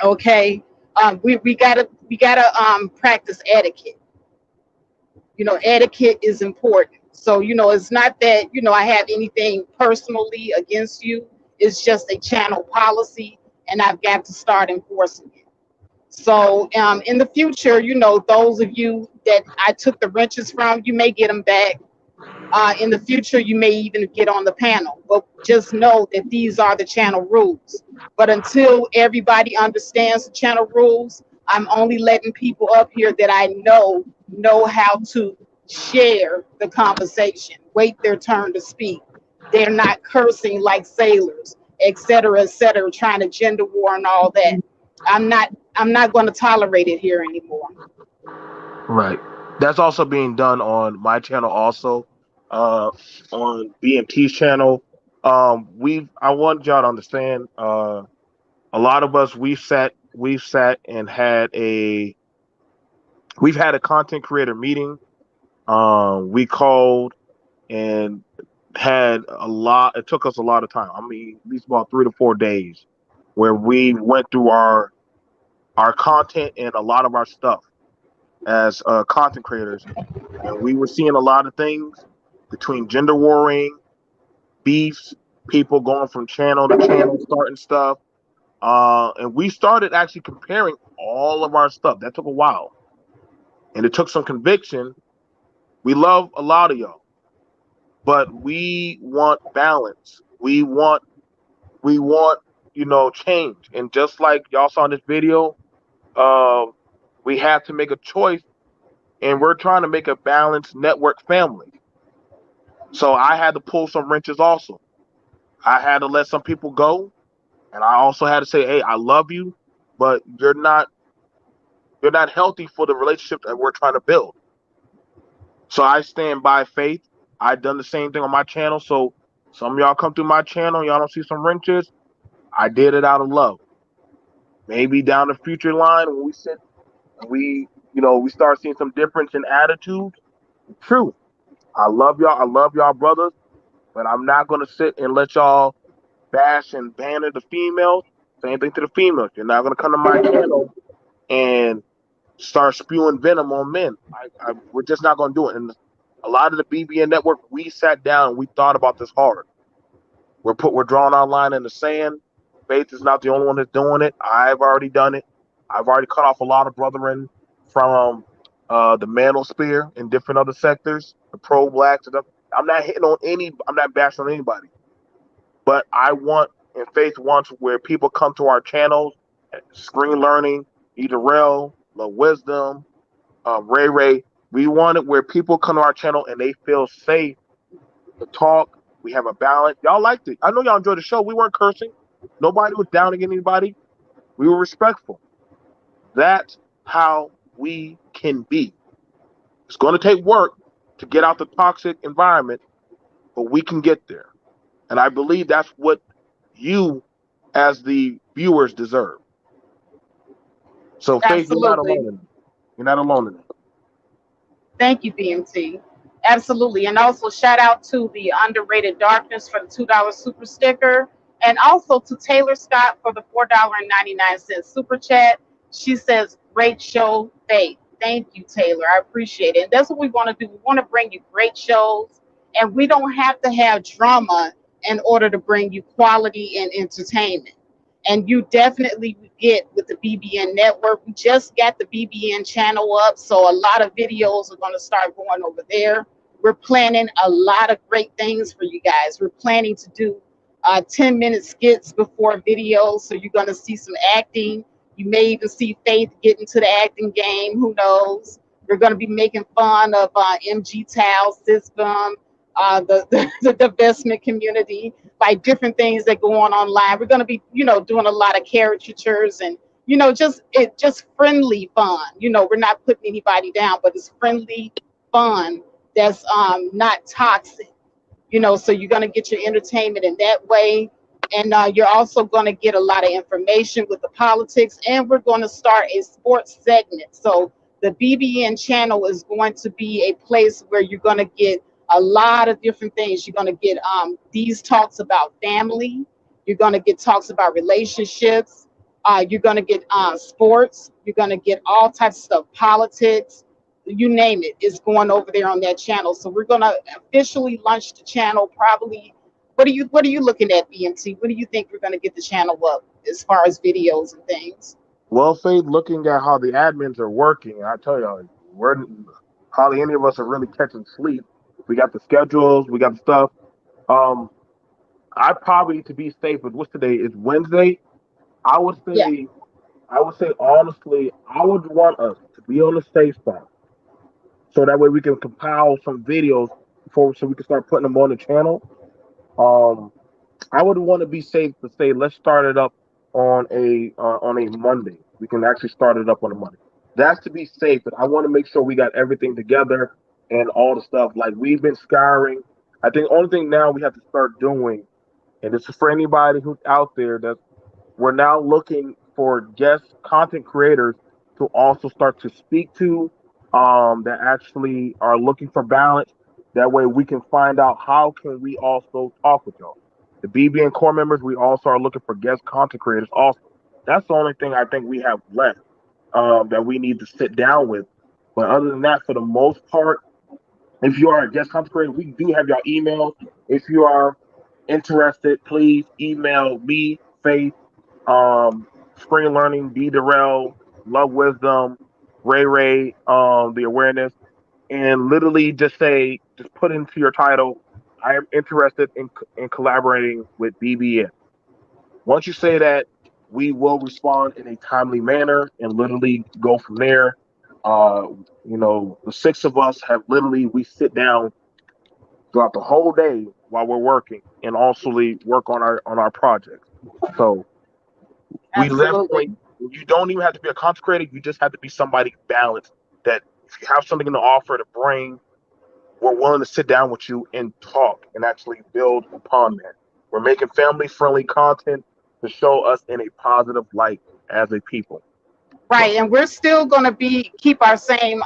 Okay, we gotta practice etiquette. You know, etiquette is important. So, you know, it's not that, you know, I have anything personally against you. It's just a channel policy, and I've got to start enforcing it. So in the future, you know, those of you that I took the wrenches from, you may get them back. In the future, you may even get on the panel, but just know that these are the channel rules. But until everybody understands the channel rules, I'm only letting people up here that I know how to share the conversation, wait their turn to speak. They're not cursing like sailors, et cetera, trying to gender war and all that. I'm not going to tolerate it here anymore. Right. That's also being done on my channel also, on BMT's channel. I want y'all to understand, a lot of us, we've sat and we've had a content creator meeting. We called and had it took us a lot of time. I mean, at least about 3 to 4 days where we went through our content and a lot of our stuff as content creators, and we were seeing a lot of things between gender warring, beefs, people going from channel to channel, starting stuff, and we started actually comparing all of our stuff. That took a while, and it took some conviction. We love a lot of y'all, but we want balance. We want you know, change. And just like y'all saw in this video, we have to make a choice, and we're trying to make a balanced network family. So I had to pull some wrenches also. I had to let some people go, and I also had to say, hey, I love you, but you're not healthy for the relationship that we're trying to build. So I stand by Faith. I've done the same thing on my channel. So some of y'all come through my channel, y'all don't see some wrenches. I did it out of love. Maybe down the future line when we sit and we start seeing some difference in attitudes. True. I love y'all brothers, but I'm not gonna sit and let y'all bash and banner the females. Same thing to the females. You're not gonna come to my channel and start spewing venom on men. We're just not gonna do it. And a lot of the BBN network, we sat down and we thought about this hard. We're drawing our line in the sand. Faith is not the only one that's doing it. I've already done it. I've already cut off a lot of brethren from the manosphere in different other sectors, the pro-blacks. I'm not I'm not bashing on anybody. But I want, and Faith wants, where people come to our channels, Screen Learning, Eda Rel, La Wisdom, Ray. We want it where people come to our channel and they feel safe to talk. We have a balance. Y'all liked it. I know y'all enjoyed the show. We weren't cursing. Nobody was downing anybody. We were respectful. That's how we can be. It's going to take work to get out the toxic environment, but we can get there. And I believe that's what you, as the viewers, deserve. So, Faith, you're not alone in it. You're not alone in it. Thank you, BMT. Absolutely. And also shout out to the Underrated Darkness for the $2 super sticker. And also to Taylor Scott for the $4.99 super chat. She says, great show, Faith. Thank you, Taylor. I appreciate it. And that's what we want to do. We want to bring you great shows. And we don't have to have drama in order to bring you quality and entertainment. And you definitely get with the BBN network. We just got the BBN channel up, so a lot of videos are going to start going over there. We're planning a lot of great things for you guys. We're planning to do 10-minute skits before videos, so you're going to see some acting. You may even see Faith get into the acting game. Who knows? We're going to be making fun of MG Towel system, the divestment community, by different things that go on online. We're going to be, doing a lot of caricatures and, just friendly fun. We're not putting anybody down, but it's friendly fun that's not toxic. So you're going to get your entertainment in that way. And you're also going to get a lot of information with the politics, and we're going to start a sports segment. So the BBN channel is going to be a place where you're going to get a lot of different things. You're going to get these talks about family. You're going to get talks about relationships. You're going to get sports. You're going to get all types of stuff, politics, you name it, is going over there on that channel. So we're going to officially launch the channel probably. What are you looking at, BMT? What do you think we're going to get the channel up as far as videos and things? Well, Faith, looking at how the admins are working, I tell you, we're hardly any of us are really catching sleep. We got the schedules, we got the stuff. I probably, to be safe, with what's today is Wednesday. I would Yeah. say, honestly, I would want us to be on the safe side, so that way we can compile some videos so we can start putting them on the channel. I would want to be safe to say let's start it up on a Monday. We can actually start it up on a Monday. That's to be safe, but I want to make sure we got everything together and all the stuff. Like we've been scouring. I think the only thing now we have to start doing, and this is for anybody who's out there, that we're now looking for guest content creators to also start to speak to, that actually are looking for balance. That way we can find out how can we also talk with y'all. The BBN core members, we also are looking for guest content creators also. That's the only thing I think we have left, that we need to sit down with. But other than that, for the most part, if you are a guest content creator, we do have your email. If you are interested, please email me, Faith, Screen Learning, D Darrell, Love Wisdom, Ray, the awareness, and literally just put into your title, I am interested in collaborating with BBN. Once you say that, we will respond in a timely manner and literally go from there. The six of us have literally, we sit down throughout the whole day while we're working and also work on our projects. So we Absolutely. you don't even have to be a content creator. You just have to be somebody balanced, that if you have something to offer to bring, we're willing to sit down with you and talk and actually build upon that. We're making family-friendly content to show us in a positive light as a people. Right, and we're still going to keep our same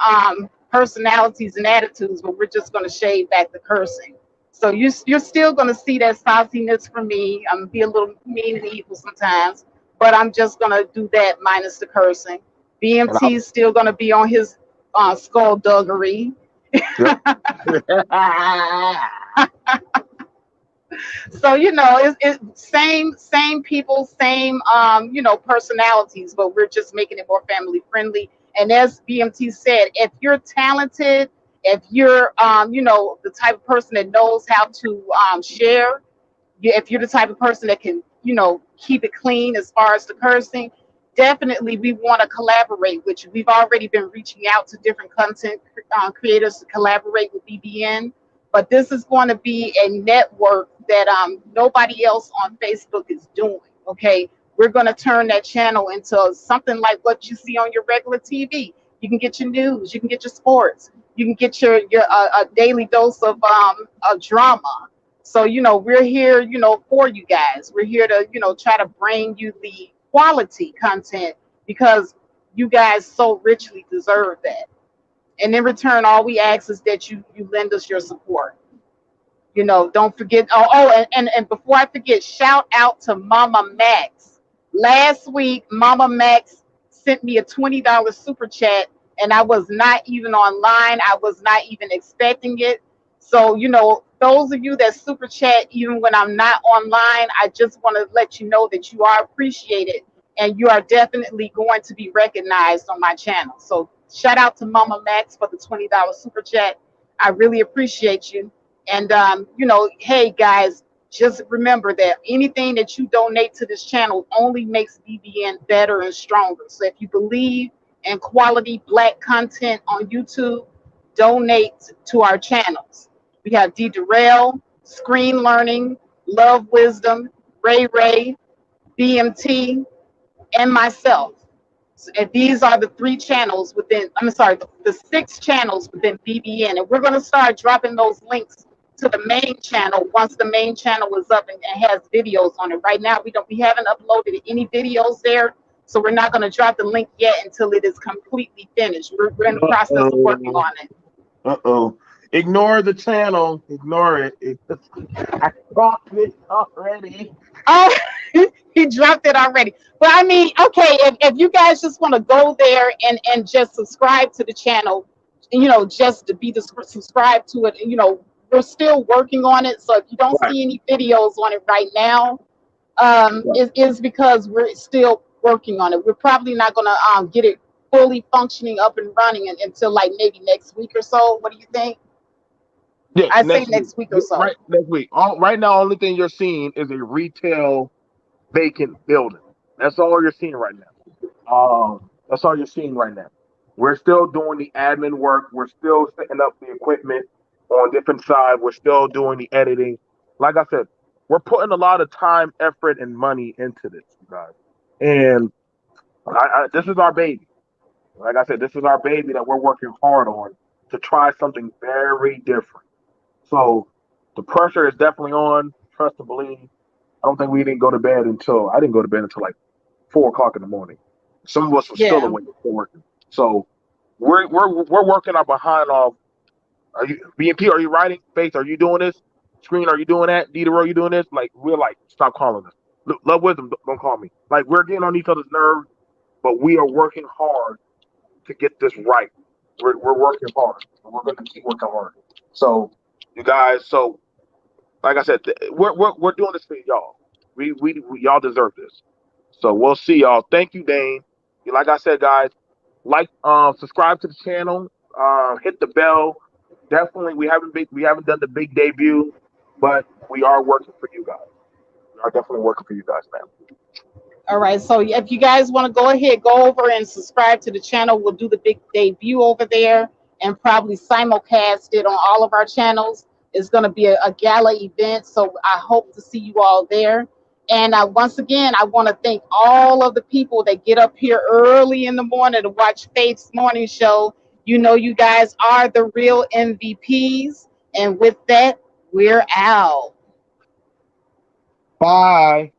personalities and attitudes, but we're just going to shade back the cursing. So you're still going to see that sauciness from me. I'm gonna be a little mean and evil sometimes, but I'm just going to do that minus the cursing. BMT is still going to be on his skullduggery. So it's same people, same personalities, but we're just making it more family friendly. And as BMT said, if you're talented, if you're the type of person that knows how to share, if you're the type of person that can keep it clean as far as the cursing, definitely we want to collaborate with you. We've already been reaching out to different content creators to collaborate with BBN, but this is going to be a network that nobody else on Facebook is doing. Okay, we're going to turn that channel into something like what you see on your regular TV. You can get your news, you can get your sports, you can get your daily dose of drama. So we're here for you guys. We're here to try to bring you the quality content because you guys so richly deserve that. And in return, all we ask is that you lend us your support. Don't forget. And before I forget, shout out to Mama Max. Last week, Mama Max sent me a $20 super chat, and I was not even online. I was not even expecting it. So, those of you that super chat, even when I'm not online, I just want to let you know that you are appreciated and you are definitely going to be recognized on my channel. So shout out to Mama Max for the $20 super chat. I really appreciate you. And, hey guys, just remember that anything that you donate to this channel only makes BBN better and stronger. So if you believe in quality Black content on YouTube, donate to our channels. We have D Darrell, Screen Learning, Love Wisdom, Ray, BMT, and myself. And these are the three channels the 6 channels within BBN. And we're going to start dropping those links to the main channel once the main channel is up and has videos on it. Right now, we haven't uploaded any videos there, so we're not going to drop the link yet until it is completely finished. We're in the process of working on it. Ignore the channel. Ignore it. I dropped it already. Oh, he dropped it already. But I mean, okay, if you guys just want to go there and just subscribe to the channel, just to be subscribed to it, we're still working on it. So if you don't see any videos on it right now, it is because we're still working on it. We're probably not going to get it fully functioning up and running until like maybe next week or so. What do you think? Yeah, I say next week or so. Right, next week. Right now, only thing you're seeing is a retail vacant building. That's all you're seeing right now. That's all you're seeing right now. We're still doing the admin work. We're still setting up the equipment on different sides. We're still doing the editing. Like I said, we're putting a lot of time, effort, and money into this, you guys. And this is our baby. Like I said, this is our baby that we're working hard on to try something very different. So the pressure is definitely on. Trust and believe. I don't think I didn't go to bed until like 4 o'clock in the morning. Some of us were still awake, still working. So we're working our behind off. Are you BNP? Are you writing? Faith, are you doing this? Screen, are you doing that? Didero, are you doing this? Like, we're like, stop calling us. Look, Love Wisdom, don't call me. Like, we're getting on each other's nerves, but we are working hard to get this right. We're working hard. We're going to keep working hard. So, you guys, like I said, we're doing this for y'all. We y'all deserve this. So we'll see y'all. Thank you, Dane. Like I said, guys, subscribe to the channel. Hit the bell. Definitely, we haven't done the big debut, but we are working for you guys. We are definitely working for you guys, man. All right. So if you guys want to go ahead, go over and subscribe to the channel. We'll do the big debut over there and probably simulcast it on all of our channels. It's going to be a gala event. So I hope to see you all there. And once again, I want to thank all of the people that get up here early in the morning to watch Faith's morning show. You guys are the real MVPs. And with that, we're out. Bye.